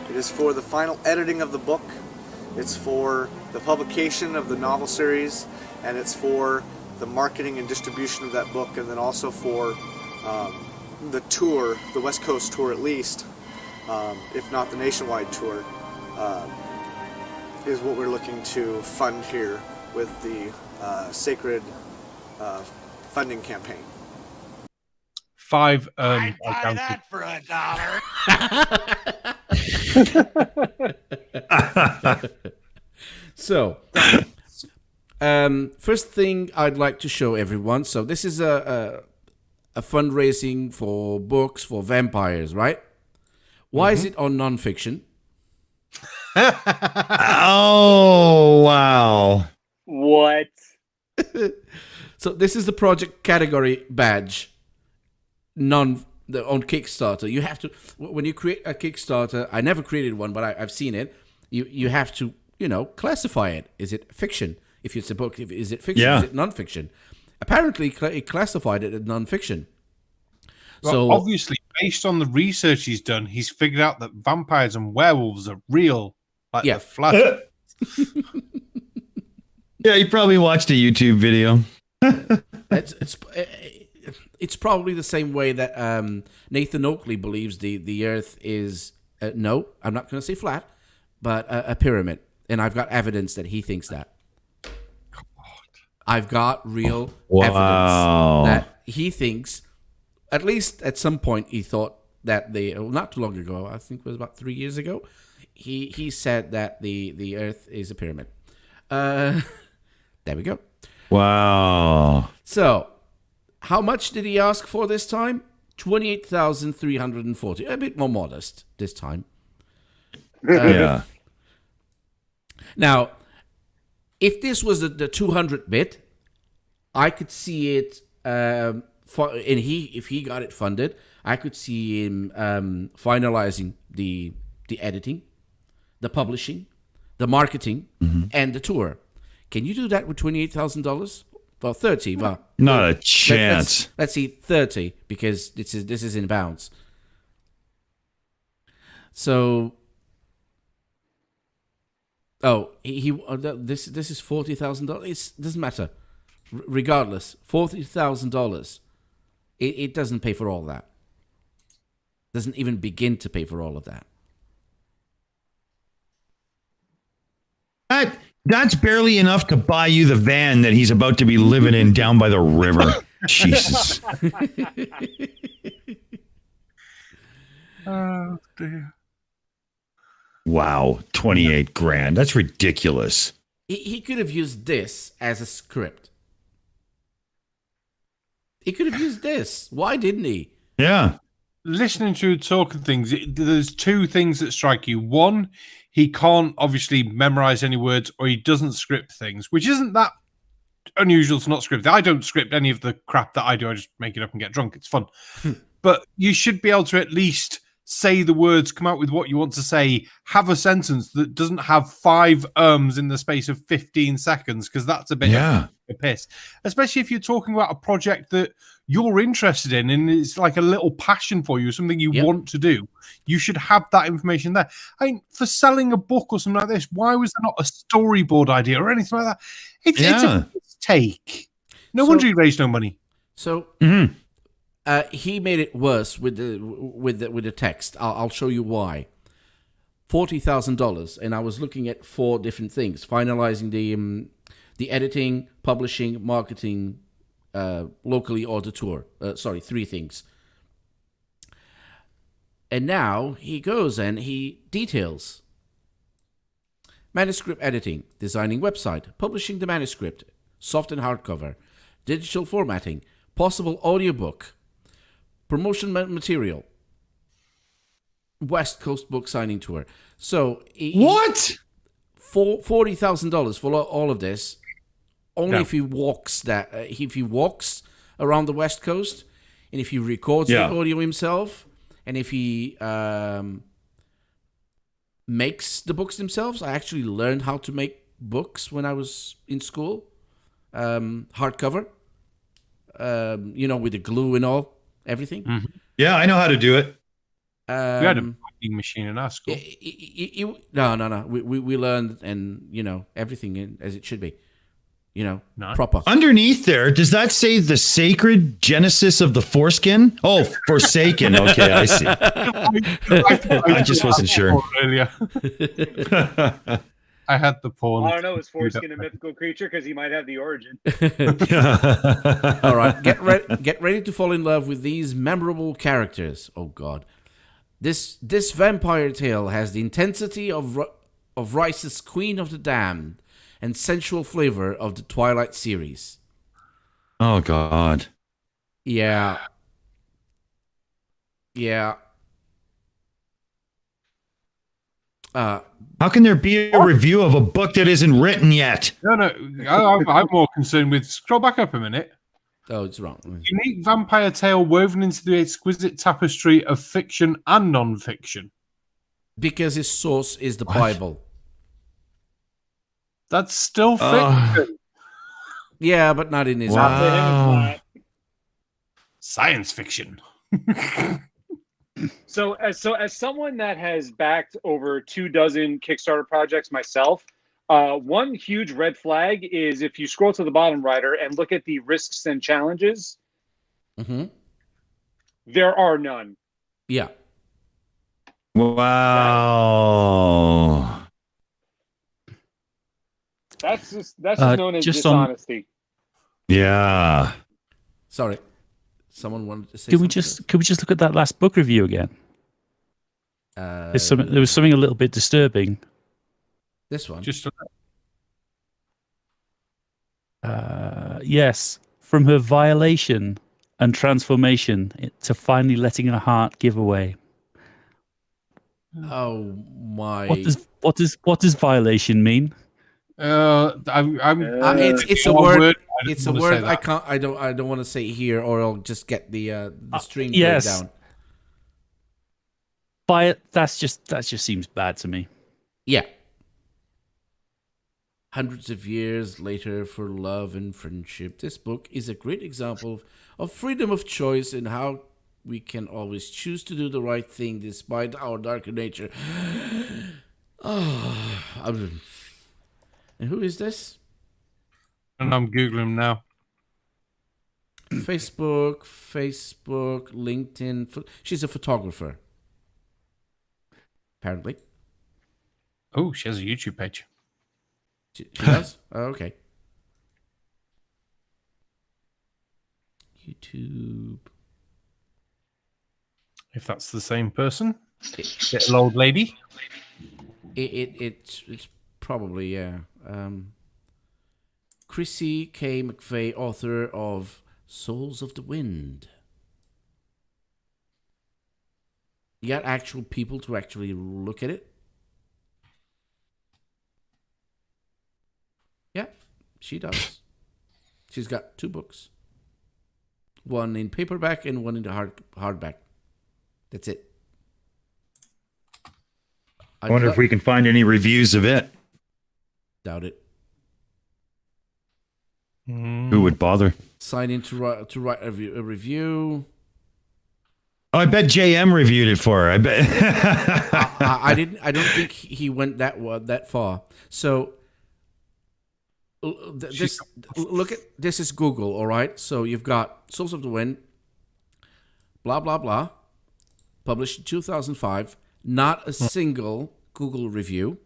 It is for the final editing of the book. It's for the publication of the novel series, and it's for the marketing and distribution of that book, and then also for the tour, the West Coast tour at least, if not the nationwide tour, is what we're looking to fund here with the Sacred funding campaign. I'd buy that for $1. So, first thing I'd like to show everyone. So this is a fundraising for books for vampires, right? Why is it on nonfiction? Oh, wow. What? So this is the project category badge. On Kickstarter, you have to, when you create a Kickstarter, I never created one, but I've seen it. You have to, classify it. Is it fiction? If it's a book, is it fiction? Yeah. Is it nonfiction? Apparently, it classified it as nonfiction. Well, So obviously, based on the research he's done, he's figured out that vampires and werewolves are real. Like the Flash. Yeah, you probably watched a YouTube video. it's probably the same way that Nathan Oakley believes the Earth is no, I'm not going to say flat, but a pyramid, and I've got evidence that he thinks that. I've got real evidence that he thinks, at least at some point, he thought that not too long ago, I think it was about 3 years ago, he said that the Earth is a pyramid. There we go. Wow. So, how much did he ask for this time? 28,340. A bit more modest this time. Yeah. Now, if this was the 200 bit, I could see it. If he got it funded, I could see him finalizing the editing, the publishing, the marketing, and the tour. Can you do that with $28,000? Well, 30. Well, Not a chance. Let's see, 30, because this is in bounds. So, this is $40,000. It doesn't matter. Regardless, $40,000. It doesn't pay for all that. Doesn't even begin to pay for all of that. That's barely enough to buy you the van that he's about to be living in down by the river. Jesus. Oh, dear. Wow, 28 grand. That's ridiculous. He could have used this as a script. He could have used this. Why didn't he? Yeah. Listening to talking things, there's two things that strike you. One, he can't obviously memorize any words, or he doesn't script things, which isn't that unusual to not script. I don't script any of the crap that I do. I just make it up and get drunk. It's fun. But you should be able to at least say the words, come out with what you want to say, have a sentence that doesn't have 5 in the space of 15 seconds, because that's a bit of a piss. Especially if you're talking about a project that you're interested in and it's like a little passion for you, something you want to do. You should have that information there. I mean, for selling a book or something like this, why was there not a storyboard idea or anything like that? It's a mistake. No wonder he raised no money. So he made it worse with the text. I'll show you why. $40,000, and I was looking at 4 different things: finalizing the editing, publishing, marketing, locally or the tour. 3 things. And now he goes and he details: manuscript editing, designing website, publishing the manuscript, soft and hardcover, digital formatting, possible audiobook, promotion material, West Coast book signing tour. So what? $40,000 for all of this. Only if he walks around the West Coast, and if he records the audio himself, and if he makes the books themselves. I actually learned how to make books when I was in school, hardcover. With the glue and all, everything. Mm-hmm. Yeah, I know how to do it. We had a writing machine in our school. No. We learned, and everything as it should be. Proper. Underneath there, does that say the sacred genesis of the foreskin? Oh, forsaken. Okay, I see. I just wasn't sure. I had the porn. I don't know. Is foreskin a mythical creature? Because he might have the origin. All right, get ready to fall in love with these memorable characters. Oh God, this vampire tale has the intensity of Rice's Queen of the Damned and sensual flavor of the Twilight series. Oh God. Yeah. How can there be a review of a book that isn't written yet? No. I'm more concerned with. Scroll back up a minute. Oh, it's wrong. Unique vampire tale woven into the exquisite tapestry of fiction and non-fiction. Because his source is the Bible. That's still fiction. Yeah, but not in his. Wow. Science fiction. So as someone that has backed over 24 Kickstarter projects myself, one huge red flag is if you scroll to the bottom, Ryder, and look at the risks and challenges. Mm-hmm. There are none. Yeah. Wow. That's just known as dishonesty. Yeah. Sorry. Someone wanted to say Could we just look at that last book review again? There was something a little bit disturbing. This one? Yes. From her violation and transformation to finally letting her heart give away. Oh my! What does violation mean? It's a word. It's a word I can't. I don't want to say here, or I'll just get the stream down. That just seems bad to me. Yeah. Hundreds of years later, for love and friendship, this book is a great example of freedom of choice and how we can always choose to do the right thing despite our darker nature. And who is this? And I'm Googling now. Facebook, LinkedIn. She's a photographer. Apparently. Oh, she has a YouTube page. She does? Oh, okay. YouTube. If that's the same person. Little old lady. It's probably, yeah. Chrissy K. McVeigh, author of Souls of the Wind. You got actual people to actually look at it? Yeah, she does. She's got 2 books. One in paperback and one in the hardback. That's it. I wonder if we can find any reviews of it. Doubt it. Who would bother? Sign in to write a review. Oh, I bet JM reviewed it for her. I bet. I didn't. I don't think he went that far. So this is Google. All right. So you've got Souls of the Wind. Blah blah blah. Published in 2005. Not a single Google review.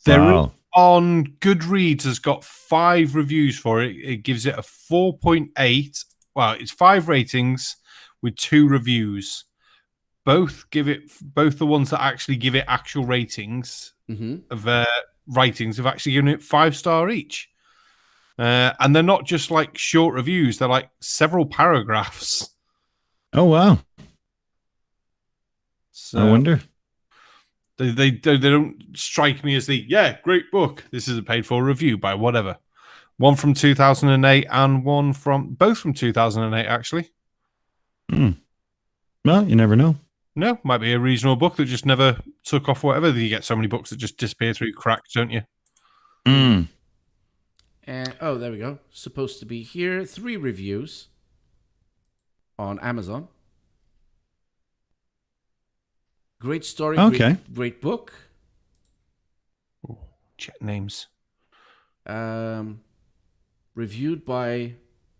Wow. On Goodreads has got 5 reviews for it. It gives it a 4.8. Well, it's 5 ratings with 2 reviews. Both the ones that actually give it actual ratings of ratings have actually given it 5-star each. And they're not just like short reviews; they're like several paragraphs. Oh wow! So I wonder. They don't strike me as the great book. This is a paid for review by whatever. One from 2008 and one from both from 2008 actually. Well, you never know. No, might be a regional book that just never took off. Whatever. You get so many books that just disappear through cracks, don't you? And there we go. Supposed to be here. 3 reviews on Amazon. Great story. Okay. Great book. Check names. Reviewed by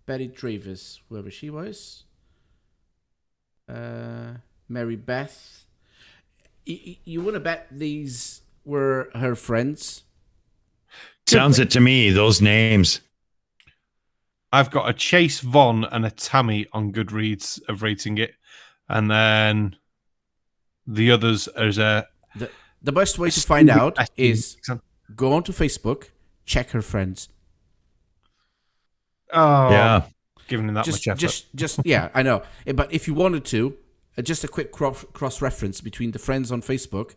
Betty Travis, whoever she was. Mary Beth. You want to bet these were her friends? Sounds it to me, those names. I've got a Chase Vaughn and a Tammy on Goodreads of rating it. And then the others is a... The best way to find out is go onto Facebook, check her friends. Oh, yeah. Giving them that much effort. Just yeah, I know. But if you wanted to, just a quick cross-reference between the friends on Facebook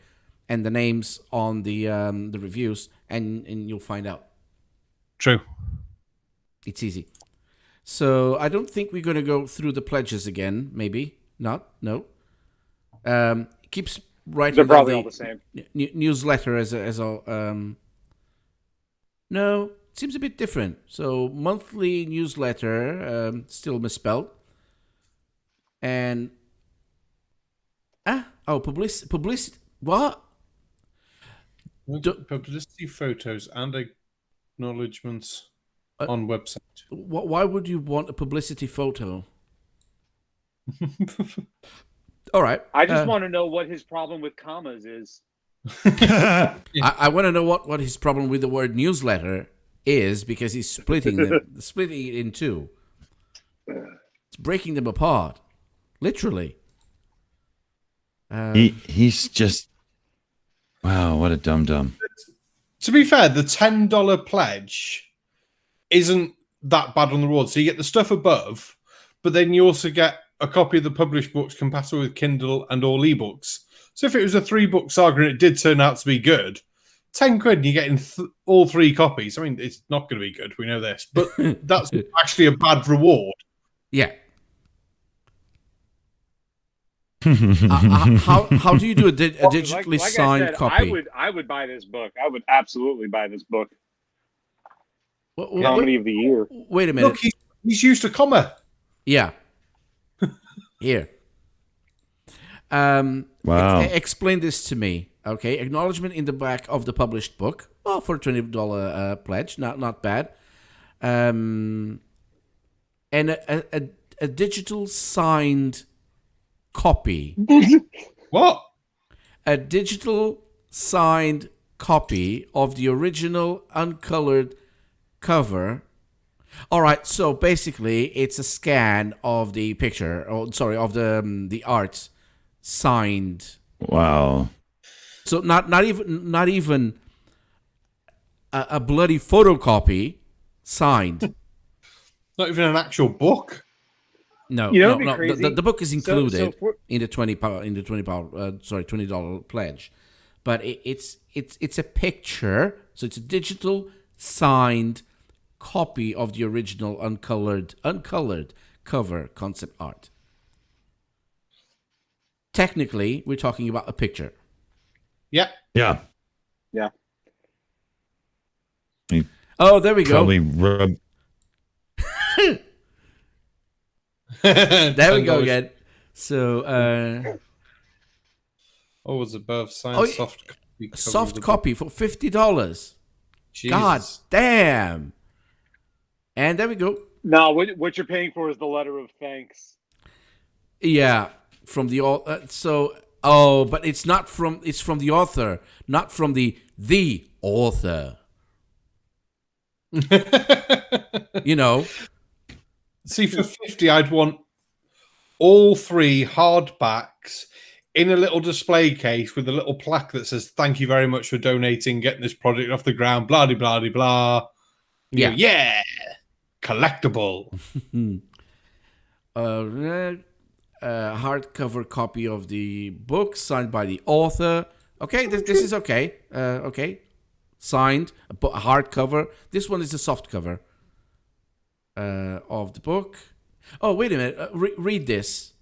and the names on the reviews, and you'll find out. True. It's easy. So I don't think we're going to go through the pledges again. Maybe not. No. Keeps writing. They're probably all the same. Newsletter as a. No, it seems a bit different. So monthly newsletter, still misspelled. And publicity. What? Publicity photos and acknowledgements on website. Why would you want a publicity photo? All right. I just want to know what his problem with commas is. I want to know what his problem with the word newsletter is, because he's splitting it in two. It's breaking them apart, literally. He's just wow, what a dum-dum. To be fair, the $10 pledge isn't that bad on the reward. So you get the stuff above, but then you also get a copy of the published books compatible with Kindle and all ebooks. So if it was a 3-book saga and it did turn out to be good, £10 and you're getting all 3 copies. I mean, it's not going to be good. We know this, but that's actually a bad reward. Yeah. How do you do a digitally signed copy? I would buy this book. I would absolutely buy this book. Comedy of the year. Wait a minute. Look, he's used a comma. Yeah. Here. Wow. Explain this to me. Okay. Acknowledgement in the back of the published book. Well, for a $20 pledge, not bad. And a digital signed copy. What? A digital signed copy of the original uncolored cover. All right, so basically it's a scan of the picture, of the art signed. Wow. So not even a bloody photocopy signed. Not even an actual book. No, you know, no. crazy? The book is included So in the $20 pledge, but it's a picture, so it's a digital signed copy of the original uncolored cover concept art. Technically, we're talking about a picture. Yeah. Yeah. Yeah. Oh, there we go. Probably rub. There we go again. So, was above signed soft copy. Soft copy for $50. God damn! And there we go. No, what you're paying for is the letter of thanks. Yeah, from the but it's not from. It's from the author, not from the author. You know. See, for $50, I'd want all 3 hardbacks in a little display case with a little plaque that says, "Thank you very much for donating, getting this project off the ground." Blah blah blah blah. Yeah. Yeah. Collectible. Hardcover copy of the book signed by the author. Okay, this is okay. Okay, signed, but hardcover. This one is a soft cover of the book. Oh, wait a minute. Read this.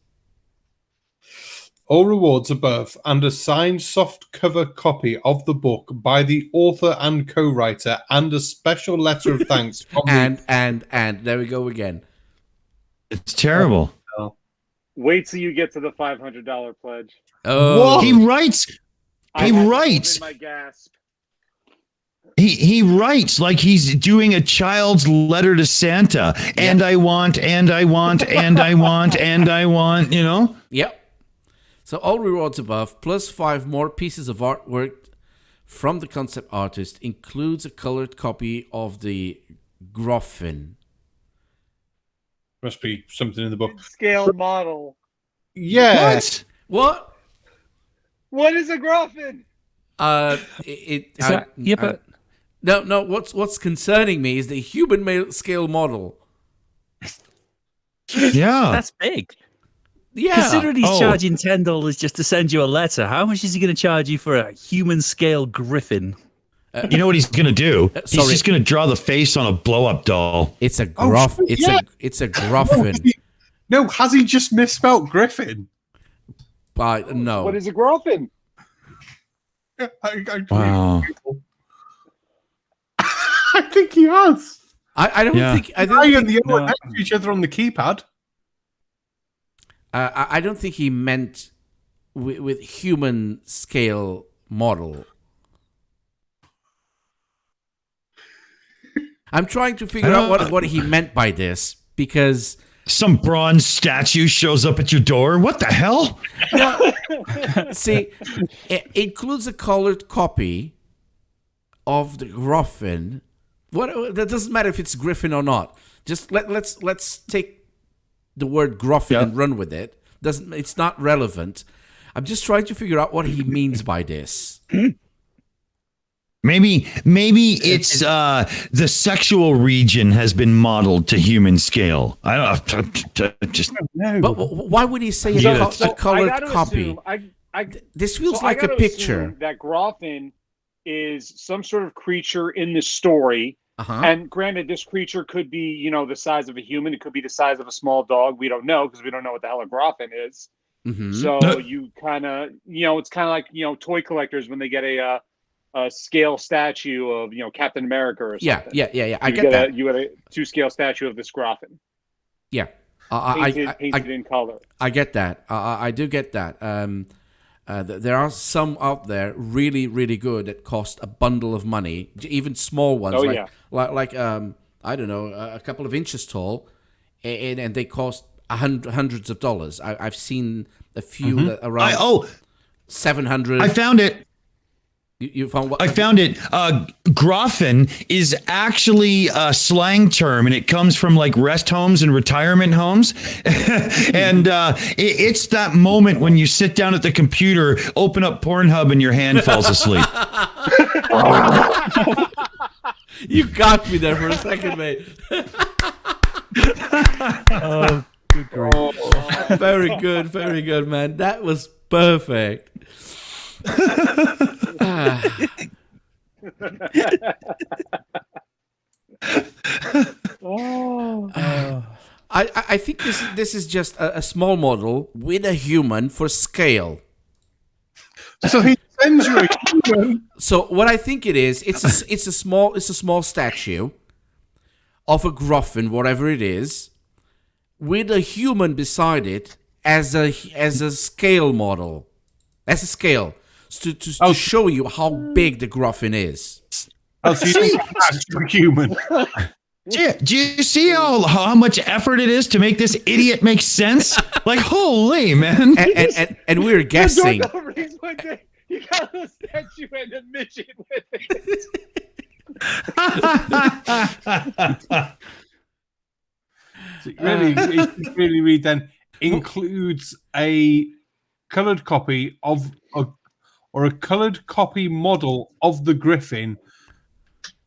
All rewards above and a signed soft cover copy of the book by the author and co-writer and a special letter of thanks from and there we go again. It's terrible. Wait till you get to the $500 pledge. Oh, he writes. He writes. My gasp. He writes like he's doing a child's letter to Santa. And I want, and I want, and I want, and I want. You know. Yep. So all rewards above, plus 5 more pieces of artwork from the concept artist, includes a colored copy of the Groffin. Must be something in the book. Scale model. Yeah. What? What is a Groffin? No. What's concerning me is the human scale model. Yeah, that's big. Yeah. Considering he's charging $10 just to send you a letter, how much is he going to charge you for a human scale griffin? You know what he's going to do? He's sorry. just going to draw the face on a blow-up doll. It's a gruff. It's a Groffin. No, has he just misspelled Griffin? But no. What is a Groffin? Wow. I think he has. I don't think. I don't I think and the other next to each other on the keypad. I don't think he meant with human scale model. I'm trying to figure out what he meant by this because some bronze statue shows up at your door. What the hell? No, see, it includes a colored copy of the Groffin. What? That doesn't matter if it's Griffin or not. Just let's take the word Groffin and run with it. It's not relevant. I'm just trying to figure out what he means by this. Maybe it's the sexual region has been modeled to human scale. I don't know. But why would he say a colored copy? This feels like a picture. That Groffin is some sort of creature in the story. And granted, this creature could be, the size of a human. It could be the size of a small dog. We don't know because we don't know what the hell a Groffin is. Mm-hmm. So you kind of, it's kind of like, toy collectors when they get a scale statue of, Captain America or something. Yeah. I get that. You get a 2-scale statue of this Groffin. Yeah. Painted in color. I get that. I do get that. There are some out there really, really good that cost a bundle of money, even small ones. Like I don't know, a couple of inches tall, and they cost hundreds of dollars. I've seen a few that around 700. I found it. You found what? I found it. Groffin is actually a slang term, and it comes from like rest homes and retirement homes. And it's that moment when you sit down at the computer, open up Pornhub, and your hand falls asleep. You got me there for a second, mate. Oh, good grief. Very good, man. That was perfect. I think this is just a small model with a human for scale. So he sends you a human. So what I think it is, it's a small statue of a Groffin, whatever it is, with a human beside it as a scale model, as a scale. To show you how big the Groffin is. Oh, so you think that's human. Do you see how much effort it is to make this idiot make sense? Like, holy man. And we're guessing. One day, you got a statue and a midget with it. So really read then includes a coloured copy of or a coloured copy model of the Griffin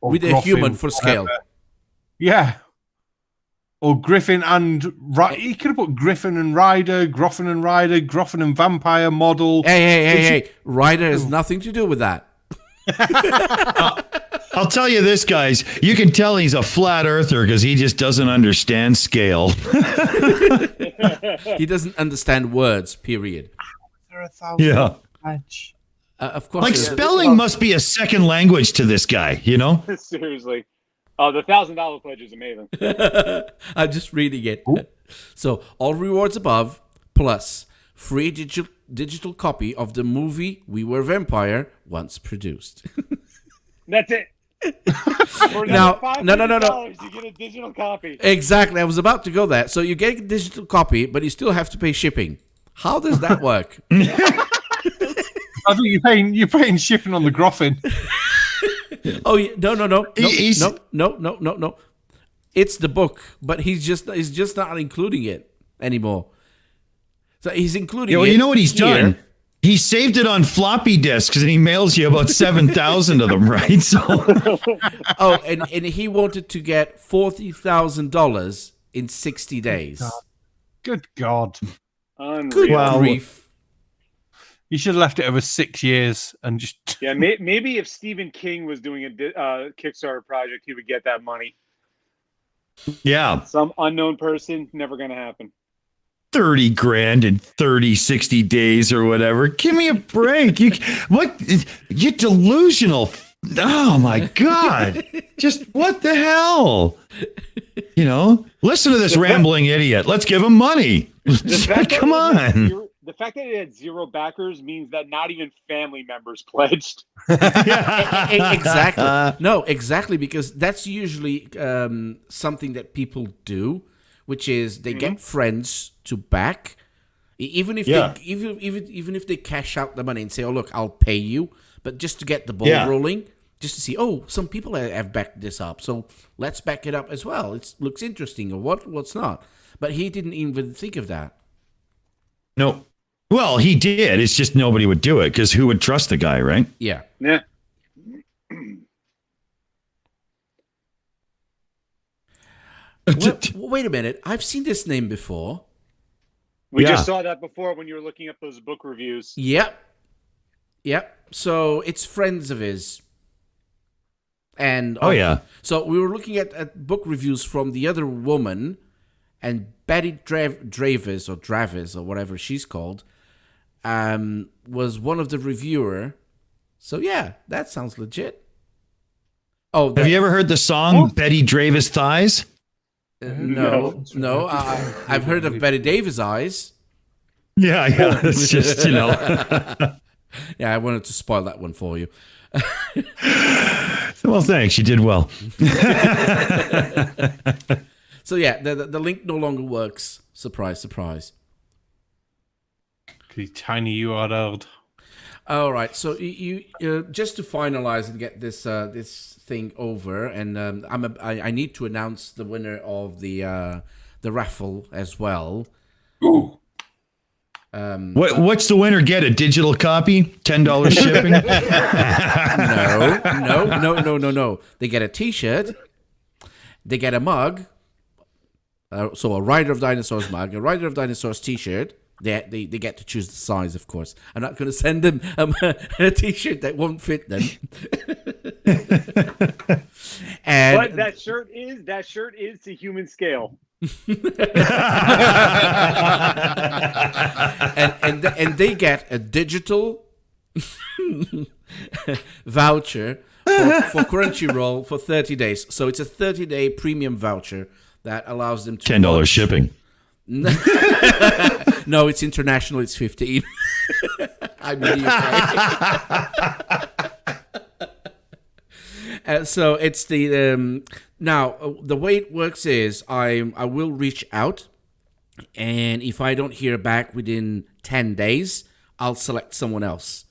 with a human for scale. Yeah. Or Griffin and he could have put Griffin and Ryder, Groffin and Ryder, Groffin and Vampire model. Hey! Ryder has nothing to do with that. I'll tell you this, guys. You can tell he's a flat earther because he just doesn't understand scale. He doesn't understand words, period. Yeah. Of course. Like spelling must be a second language to this guy, you know? Seriously. Oh, the $1,000 pledge is amazing. I'm just reading it. So, all rewards above, plus free digital copy of the movie We Were Vampire once produced. That's it. For Now, $500, you get a digital copy. Exactly. I was about to go there. So you get a digital copy, but you still have to pay shipping. How does that work? I think you're paying shipping on the Groffin. Oh no! No. It's the book, but he's just not including it anymore. So he's including. Yeah, well, it you know what he's here. done? He saved it on floppy disks and he mails you about 7,000 of them, right? So, and he wanted to get $40,000 in 60 days. Good God! Good grief! You should have left it over 6 years and just. Yeah, maybe if Stephen King was doing a Kickstarter project, he would get that money. yeah. Some unknown person, never going to happen. 30 grand in 60 days or whatever. Give me a break. You're delusional. Oh my God. Just what the hell? You know, listen to this rambling idiot. Let's give him money. Come on. The fact that it had 0 backers means that not even family members pledged. Exactly. No, exactly, because that's usually something that people do, which is they get friends to back, even if even if they cash out the money and say, "Oh, look, I'll pay you," but just to get the ball rolling, just to see, oh, some people have backed this up, so let's back it up as well. It looks interesting, or what's not. But he didn't even think of that. No. Well, he did. It's just nobody would do it because who would trust the guy, right? Yeah. Yeah. Wait a minute. I've seen this name before. We just saw that before when you were looking up those book reviews. Yep. So it's friends of his. And so we were looking at book reviews from the other woman, and Betty Dravis or whatever she's called, was one of the reviewer. So yeah, that sounds legit. Oh, have you ever heard the song Betty Dravis Thighs? No. I've heard of Betty Davis Eyes. Yeah. It's just, you know. Yeah, I wanted to spoil that one for you. Well, thanks. You did well. So yeah, the link no longer works. Surprise, surprise. The tiny URL. All right, so you just to finalize and get this thing over, and I need to announce the winner of the raffle as well. Ooh. What's the winner get? A digital copy? $10 shipping? No. They get a T-shirt. They get a mug. So a Rider of Dinosaurs mug, a Rider of Dinosaurs T-shirt. They get to choose the size, of course. I'm not going to send them a T-shirt that won't fit them. But that shirt is to human scale. and they get a digital voucher for Crunchyroll for 30 days. So it's a 30-day premium voucher that allows them to $10 shipping. No, it's international. It's 15. I'm in the UK. So it's the now the way it works is I will reach out, and if I don't hear back within 10 days, I'll select someone else.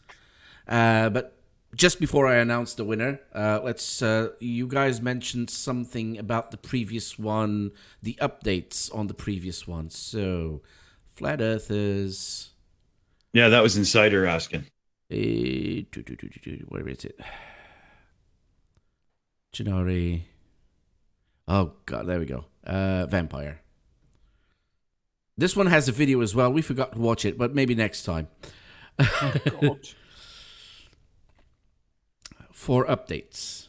But just before I announce the winner, let's. You guys mentioned something about the previous one, the updates on the previous one. So, Flat Earthers. Yeah, that was Insider asking. Where is it? Janari. Oh God, there we go. Vampire. This one has a video as well. We forgot to watch it, but maybe next time. Oh, God. 4 updates.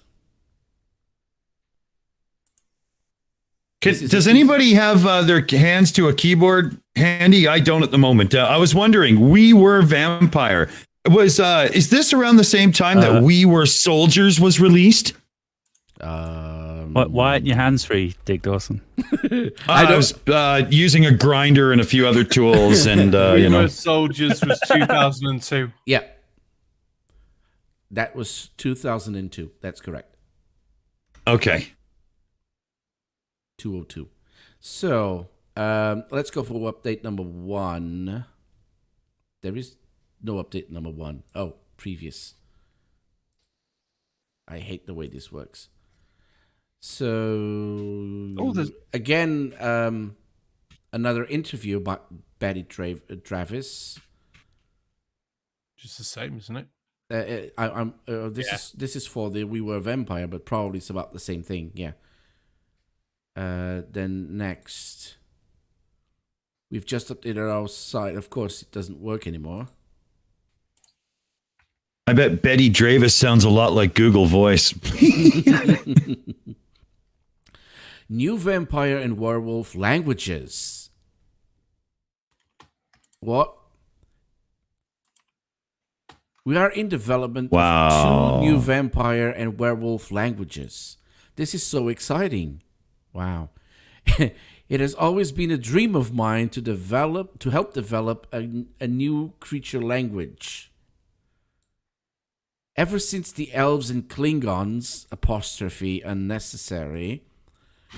Does anybody have their hands to a keyboard handy? I don't at the moment. I was wondering. We Were Vampire. Is this around the same time that We Were Soldiers was released? Why aren't your hands free, Dick Dawson? I was using a grinder and a few other tools, and We Were Soldiers was 2002. Yeah. That was 2002. That's correct. Okay. 202. So, let's go for update number 1. There is no update number 1. Oh, previous. I hate the way this works. So, again, another interview about Betty Travis. Just the same, isn't it? This is for the We Were Vampire, but probably it's about the same thing. Yeah. Then next, we've just updated our site. Of course, it doesn't work anymore. I bet Betty Dravis sounds a lot like Google Voice. New vampire and werewolf languages. What? We are in development of 2 new vampire and werewolf languages. This is so exciting. Wow. It has always been a dream of mine to help develop a new creature language. Ever since the elves and Klingons, apostrophe unnecessary.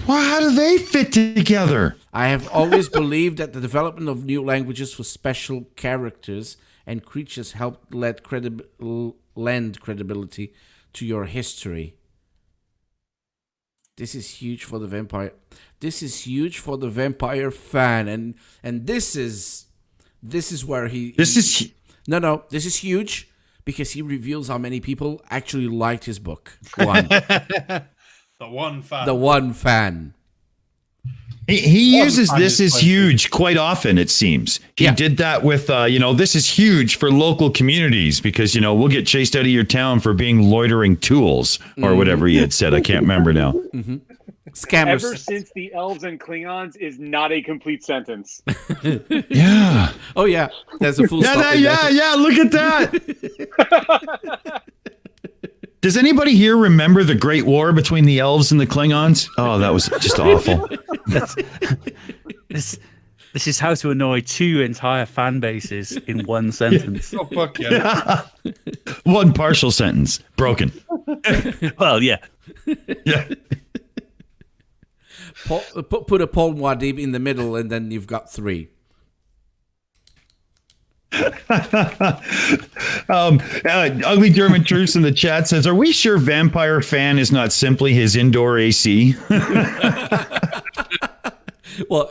Well, how do they fit together? I have always believed that the development of new languages for special characters and creatures helped lend credibility to your history. This is huge for the vampire. This is huge for the vampire fan, and this is where he. This is huge because he reveals how many people actually liked his book. One. The one fan. The one fan. He uses "this is huge" quite often, it seems. He did that with, this is huge for local communities because, we'll get chased out of your town for being loitering tools or whatever he had said. I can't remember now. Mm-hmm. Scammers. Ever since the elves and Klingons is not a complete sentence. Yeah. Oh, yeah. There's a full stop. Yeah. Look at that. Does anybody here remember the Great War between the elves and the Klingons? Oh, that was just awful. This is how to annoy 2 entire fan bases in one sentence. Oh, fuck yeah. One partial sentence. Broken. Well, yeah. Yeah. Put a Paul Muad'Dib in the middle, and then you've got 3. Ugly German Truce in the chat says, "Are we sure Vampire Fan is not simply his indoor AC?" Well,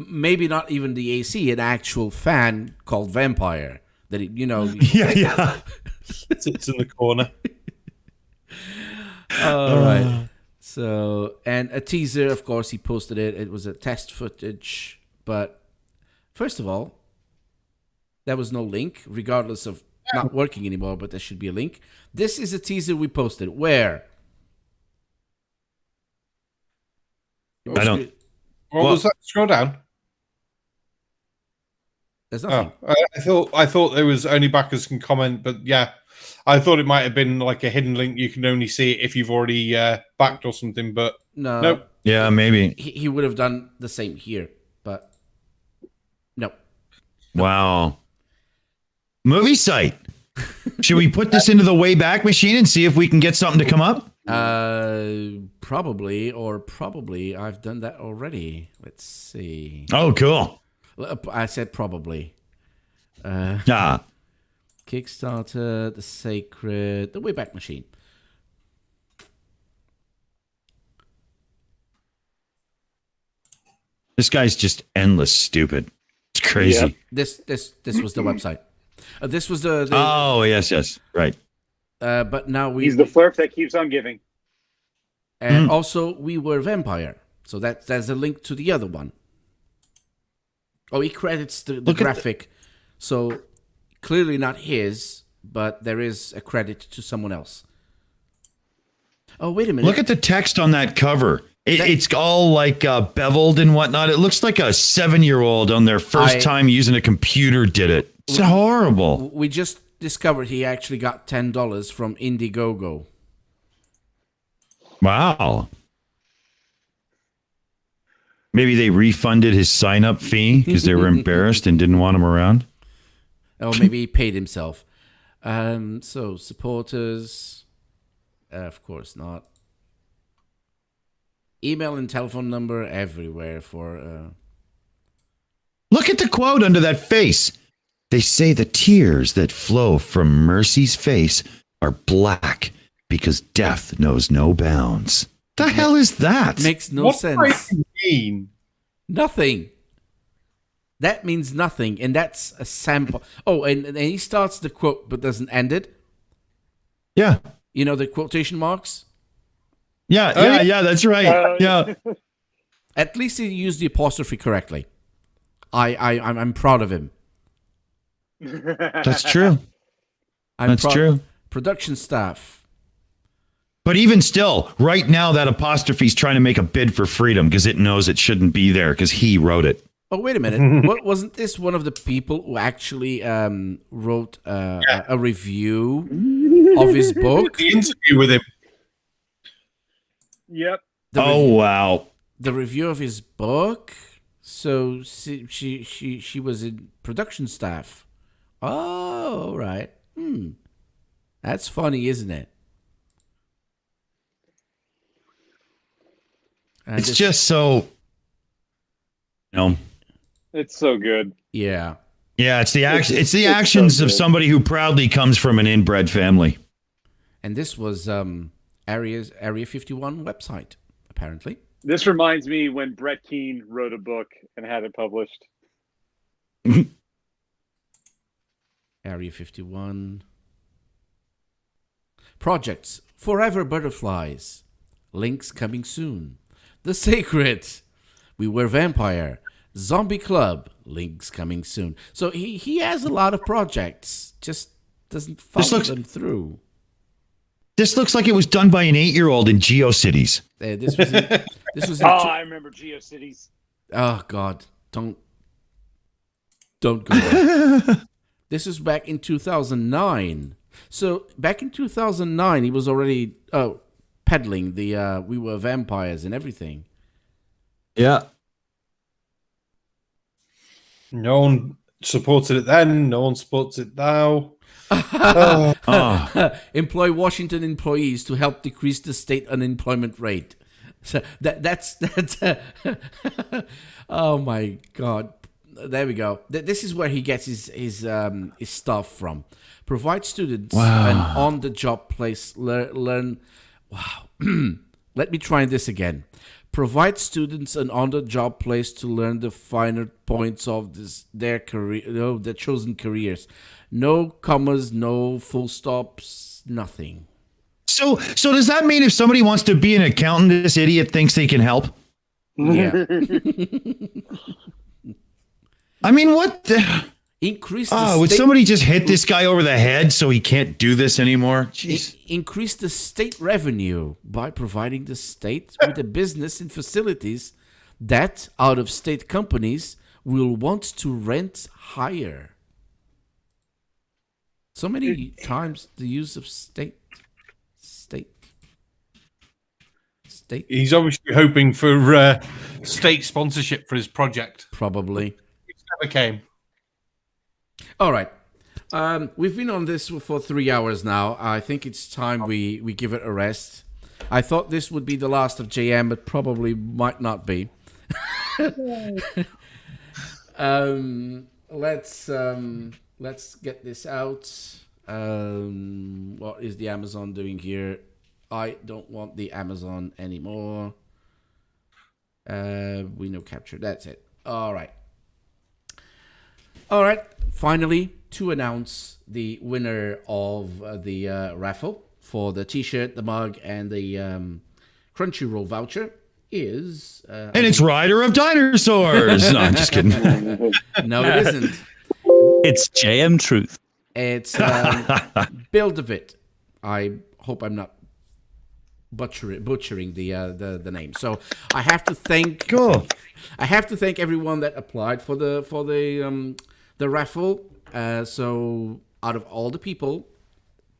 maybe not even the AC. An actual fan called Vampire that Yeah. Sits in the corner. All right. So, and a teaser. Of course, he posted it. It was a test footage, but first of all, there was no link, regardless of not working anymore, but there should be a link. This is a teaser we posted. Where? I don't. What was that? Scroll down. There's nothing. I thought there was only backers can comment, but yeah, I thought it might have been like a hidden link. You can only see it if you've already backed or something, but No. nope. Yeah, maybe. He would have done the same here, but no. Wow. Movie site. Should we put this into the Wayback Machine and see if we can get something to come up? Probably. I've done that already. Let's see. Oh, cool. I said probably. Kickstarter, The Sacred, The Wayback Machine. This guy's just endless stupid. It's crazy. Yep. This was the website. This was the Oh, yes. Right. but now He's the flirt that keeps on giving. And also, We Were Vampire. So that's a link to the other one. Oh, he credits the graphic. So clearly not his, but there is a credit to someone else. Oh, wait a minute. Look at the text on that cover. It's all like beveled and whatnot. It looks like a 7-year-old on their first time using a computer did it. It's horrible. We just discovered he actually got $10 from Indiegogo. Wow. Maybe they refunded his sign-up fee because they were embarrassed and didn't want him around. Oh, maybe he paid himself. So, supporters, of course not. Email and telephone number everywhere for... Look at the quote under that face. They say the tears that flow from Mercy's face are black because death knows no bounds. The hell is that? Makes no sense. What does it mean? Nothing. That means nothing, and that's a sample. Oh, and he starts the quote but doesn't end it. Yeah. You know the quotation marks? Yeah, that's right. Yeah. At least he used the apostrophe correctly. I'm proud of him. That's true. That's true. Production staff. But even still, right now that apostrophe's trying to make a bid for freedom because it knows it shouldn't be there because he wrote it. Oh, wait a minute. Wasn't this one of the people who actually wrote a review of his book? The interview with him. Yep. Wow. The review of his book. So she was in production staff. Oh, all right. That's funny, isn't it? And it's just so, It's so good. Yeah. Yeah, it's the action. It's the actions of somebody who proudly comes from an inbred family. And this was Area 51 website, apparently. This reminds me when Brett Keane wrote a book and had it published. Area 51. Projects. Forever Butterflies. Links coming soon. The Sacred. We Were Vampire. Zombie Club. Links coming soon. So he has a lot of projects. Just doesn't follow them through. This looks like it was done by an 8-year-old in GeoCities. This was in I remember GeoCities. Oh God! Don't go there. This was back in 2009. So back in 2009, he was already peddling the We Were Vampires and everything. Yeah. No one supported it then. No one supports it now. Employ Washington employees to help decrease the state unemployment rate. So that's oh my God. There we go. This is where he gets his stuff from. Provide students an on-the-job place learn. Wow. Let me try this again. Provide students an on-the-job place to learn the finer points of their career, their chosen careers. No commas, no full stops, nothing. So does that mean if somebody wants to be an accountant, this idiot thinks they can help? Yeah. I mean, what the... Increase would somebody just hit this guy over the head so he can't do this anymore? Jeez. Increase the state revenue by providing the state with a business and facilities that out-of-state companies will want to rent higher. So many times the use of state. He's obviously hoping for state sponsorship for his project. Probably. It never came. All right. We've been on this for 3 hours now. I think it's time we give it a rest. I thought this would be the last of JM, but probably might not be. Let's get this out. What is the Amazon doing here? I don't want the Amazon anymore. We know capture. That's it. All right. Finally, to announce the winner of the raffle for the T-shirt, the mug, and the Crunchyroll voucher is... and it's Rider of Dinosaurs. No, I'm just kidding. No, it isn't. It's JM Truth. It's Build of It. I hope I'm not butchering the name. So I have to thank... Cool. I have to thank everyone that applied for the raffle. So out of all the people,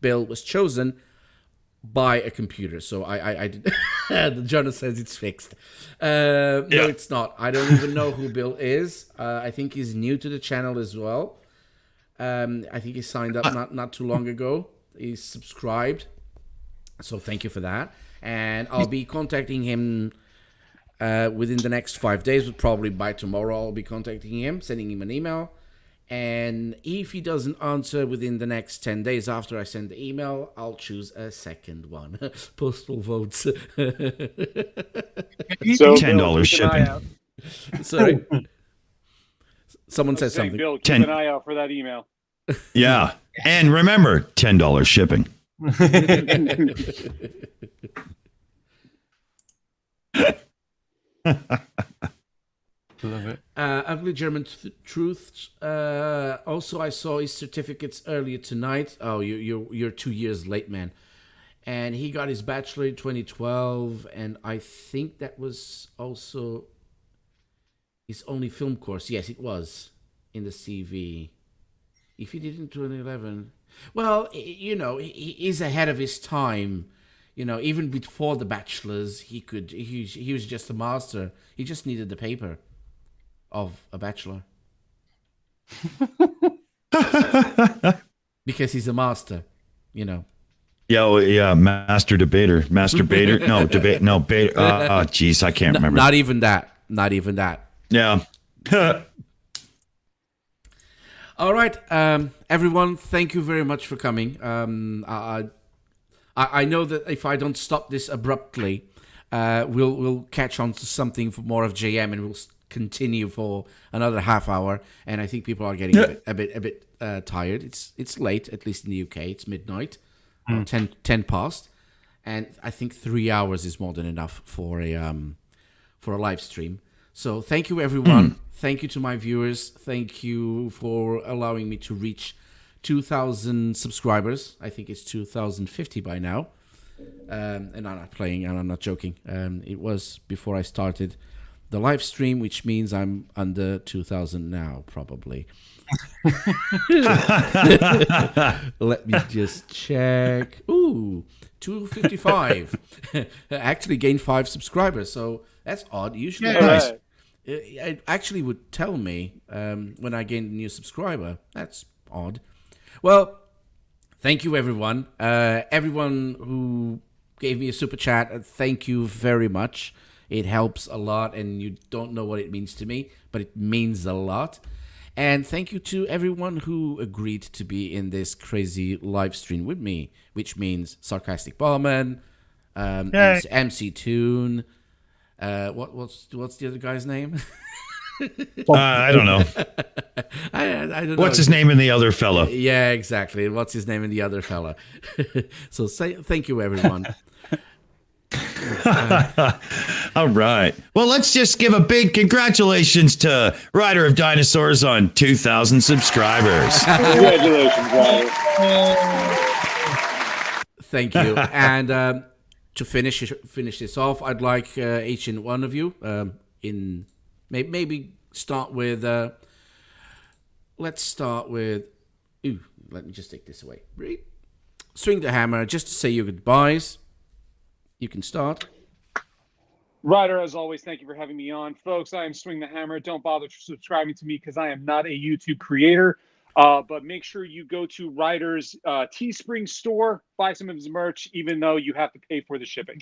Bill was chosen by a computer. So I did. The journal says it's fixed. No, it's not. I don't even know who Bill is. I think he's new to the channel as well. I think he signed up not too long ago. He's subscribed. So thank you for that. And I'll be contacting him within the next 5 days, but probably by tomorrow I'll be contacting him, sending him an email. And if he doesn't answer within the next 10 days after I send the email, I'll choose a second one. Postal votes. So $10 shipping. Sorry. Someone said Saying, something. Bill, keep an eye out for that email. Yeah. And remember, $10 shipping. Love it. Ugly German Truths. Also, I saw his certificates earlier tonight. Oh, you're 2 years late, man. And he got his bachelor in 2012, and I think that was also his only film course. Yes, it was in the CV. If he did in 2011, well, you know, he's ahead of his time. You know, even before the bachelor's, he was just a master. He just needed the paper of a bachelor. Because he's a master, you know. Yeah, master debater. No, debate. No, beta. Oh, jeez, I can't remember. Not even that. Yeah. All right, everyone, thank you very much for coming. I know that if I don't stop this abruptly, we'll catch on to something for more of JM, and we'll continue for another half hour. And I think people are getting a bit tired. It's late, at least in the UK. It's midnight, 10 past, and I think 3 hours is more than enough for a live stream. So thank you, everyone. Thank you to my viewers. Thank you for allowing me to reach 2,000 subscribers. I think it's 2,050 by now. And I'm not playing, and I'm not joking. It was before I started the live stream, which means I'm under 2,000 now, probably. Let me just check. Ooh, 255. I actually gained 5 subscribers, so that's odd. Usually, it actually would tell me when I gained a new subscriber. That's odd. Well, thank you, everyone. Everyone who gave me a super chat, thank you very much. It helps a lot, and you don't know what it means to me, but it means a lot. And thank you to everyone who agreed to be in this crazy live stream with me, which means Sarcastic Ballman, MC Toon. What's the other guy's name? I don't know. I don't know. What's his name in the other fella? Yeah, exactly. What's his name in the other fella? So thank you, everyone. All right. Well, let's just give a big congratulations to Rider of Dinosaurs on 2,000 subscribers. Congratulations, Ryder. Thank you. And to finish this off, I'd like each and one of you maybe start with. Let's start with. Ooh, let me just take this away. Swing the hammer just to say your goodbyes. You can start. Ryder, as always, thank you for having me on. Folks, I am Swing the Hammer. Don't bother subscribing to me because I am not a YouTube creator. But make sure you go to Ryder's Teespring store, buy some of his merch, even though you have to pay for the shipping.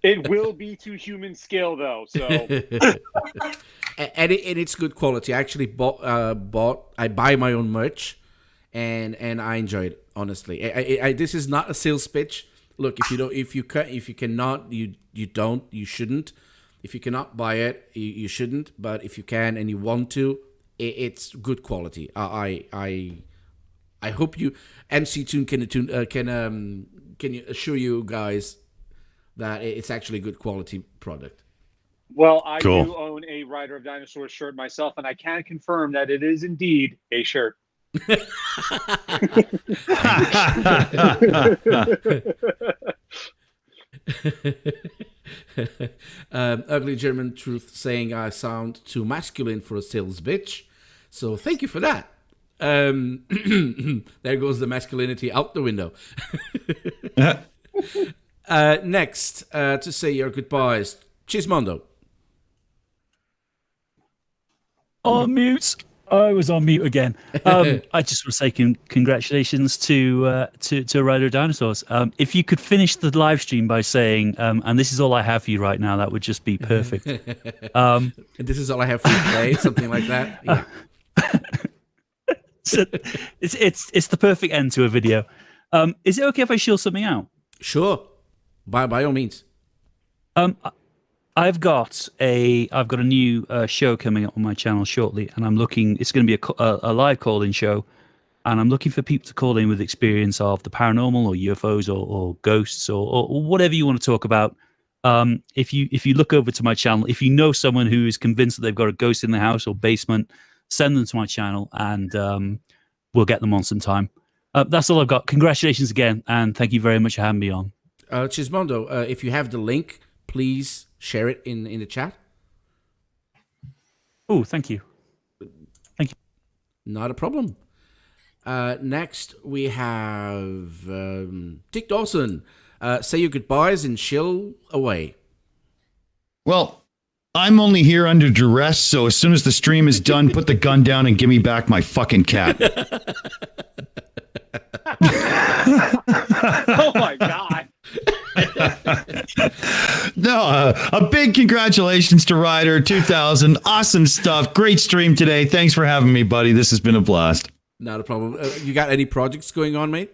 It will be to human scale, though. So, and it's good quality. I actually I buy my own merch, and I enjoy it. Honestly, this is not a sales pitch. Look, if you cannot, you shouldn't. If you cannot buy it, you shouldn't. But if you can and you want to, it's good quality. I hope you MC Toon can can you assure you guys that it's actually a good quality product? Well, I Cool. do own a Rider of Dinosaurs shirt myself, and I can confirm that it is indeed a shirt. Ugly German Truth saying I sound too masculine for a sales bitch. So thank you for that. There goes the masculinity out the window. Next, to say your goodbyes, Chismondo. On mute. I was on mute again. I just want to say congratulations to Rider of Dinosaurs. If you could finish the live stream by saying, and this is all I have for you right now, that would just be perfect. This is all I have for you today, something like that. Yeah. So it's the perfect end to a video. Is it okay if I shill something out? Sure, by all means. I've got a new show coming up on my channel shortly, and I'm looking. It's going to be a live call-in show, and I'm looking for people to call in with experience of the paranormal or UFOs or ghosts or whatever you want to talk about. If you look over to my channel, if you know someone who is convinced that they've got a ghost in their house or basement, send them to my channel, and we'll get them on some time. That's all I've got. Congratulations again, and thank you very much for having me on. Chismondo, if you have the link, please share it in the chat. Oh, thank you. Thank you. Not a problem. Next, we have Dick Dawson. Say your goodbyes and chill away. Well, I'm only here under duress, so as soon as the stream is done, put the gun down and give me back my fucking cat. Oh my God. No, a big congratulations to Ryder 2000. Awesome stuff. Great stream today. Thanks for having me, buddy. This has been a blast. Not a problem. You got any projects going on, mate?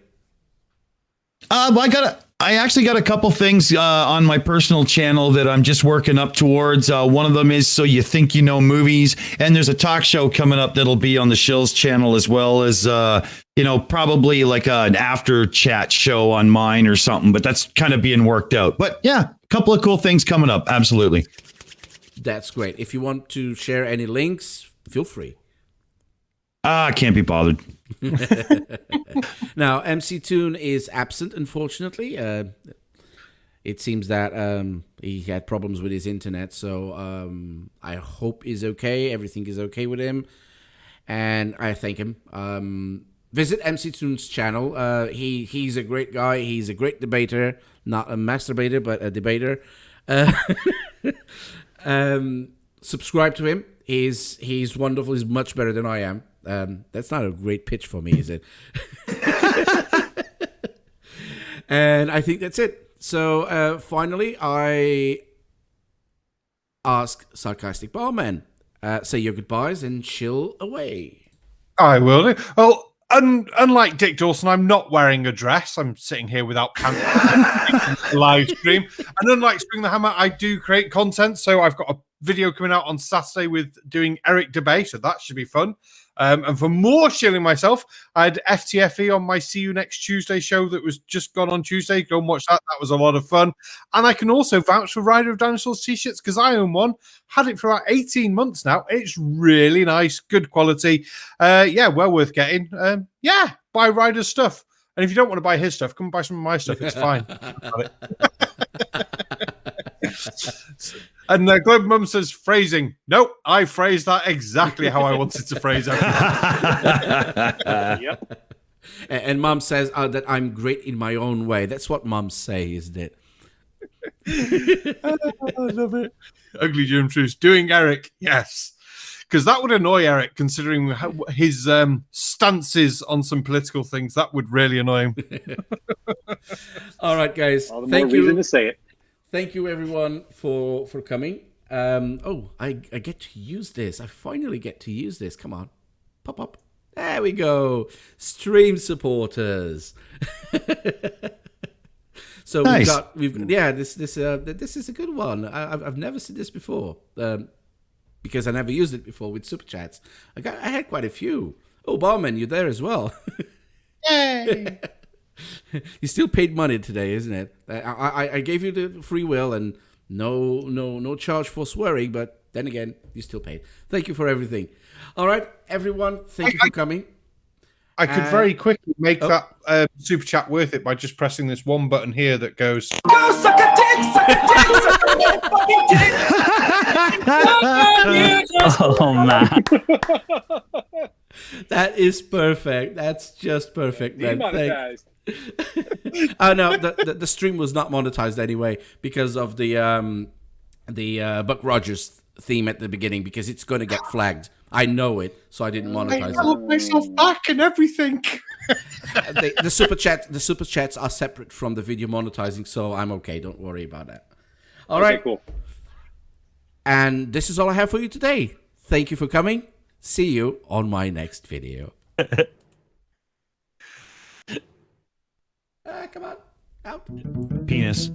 I actually got a couple things on my personal channel that I'm just working up towards. One of them is So You Think You Know Movies, and there's a talk show coming up that'll be on the Shills channel, as well as probably like an after chat show on mine or something. But that's kind of being worked out. But yeah, a couple of cool things coming up. Absolutely. That's great. If you want to share any links, feel free. I can't be bothered. Now, MC Toon is absent, unfortunately. It seems that he had problems with his internet, so I hope he's okay. Everything is okay with him, and I thank him. Visit MC Toon's channel. He's a great guy. He's a great debater, not a masturbator, but a debater. Subscribe to him. He's wonderful. He's much better than I am. That's not a great pitch for me, is it? And I think that's it. So finally, I ask Sarcastic Barman, say your goodbyes and chill away. I will do. Well, unlike Dick Dawson, I'm not wearing a dress. I'm sitting here without pants. Live stream. And unlike Spring the Hammer, I do create content. So I've got a video coming out on Saturday with doing Eric debate. So that should be fun. And for more shilling myself, I had FTFE on my See You Next Tuesday show that was just gone on Tuesday. Go and watch that. That was a lot of fun. And I can also vouch for Rider of Dinosaurs t-shirts because I own one. Had it for about 18 months now. It's really nice. Good quality. Yeah, well worth getting. Yeah, buy Rider's stuff. And if you don't want to buy his stuff, come buy some of my stuff. It's fine. And Globe Mum says phrasing. Nope, I phrased that exactly how I wanted to phrase it. Yep. And Mum says that I'm great in my own way. That's what mums say, isn't it? I love it. Ugly German Truth doing Eric, yes. Because that would annoy Eric, considering his stances on some political things. That would really annoy him. All right, guys. All the more reason to say it. Thank you, everyone, for coming. I get to use this. I finally get to use this. Come on. Pop up. There we go. Stream supporters. So nice. This is a good one. I've never seen this before. Because I never used it before with super chats. I had quite a few. Oh, Barman, you're there as well. Yay! You still paid money today, isn't it? I gave you the free will and no charge for swearing, but then again, you still paid. Thank you for everything. All right, everyone, thank you for coming. I could very quickly make that super chat worth it by just pressing this one button here that goes. Go suck a dick, suck a dick, suck a dick, fucking dick. Oh man, that is perfect. That's just perfect, man. Demonetized. Oh no, the stream was not monetized anyway because of the Buck Rogers theme at the beginning, because it's going to get flagged. I know it, so I didn't monetize I look myself back and everything. the super chats are separate from the video monetizing, so I'm okay. Don't worry about that. All right, cool. And this is all I have for you today. Thank you for coming. See you on my next video. Come on, out. penis.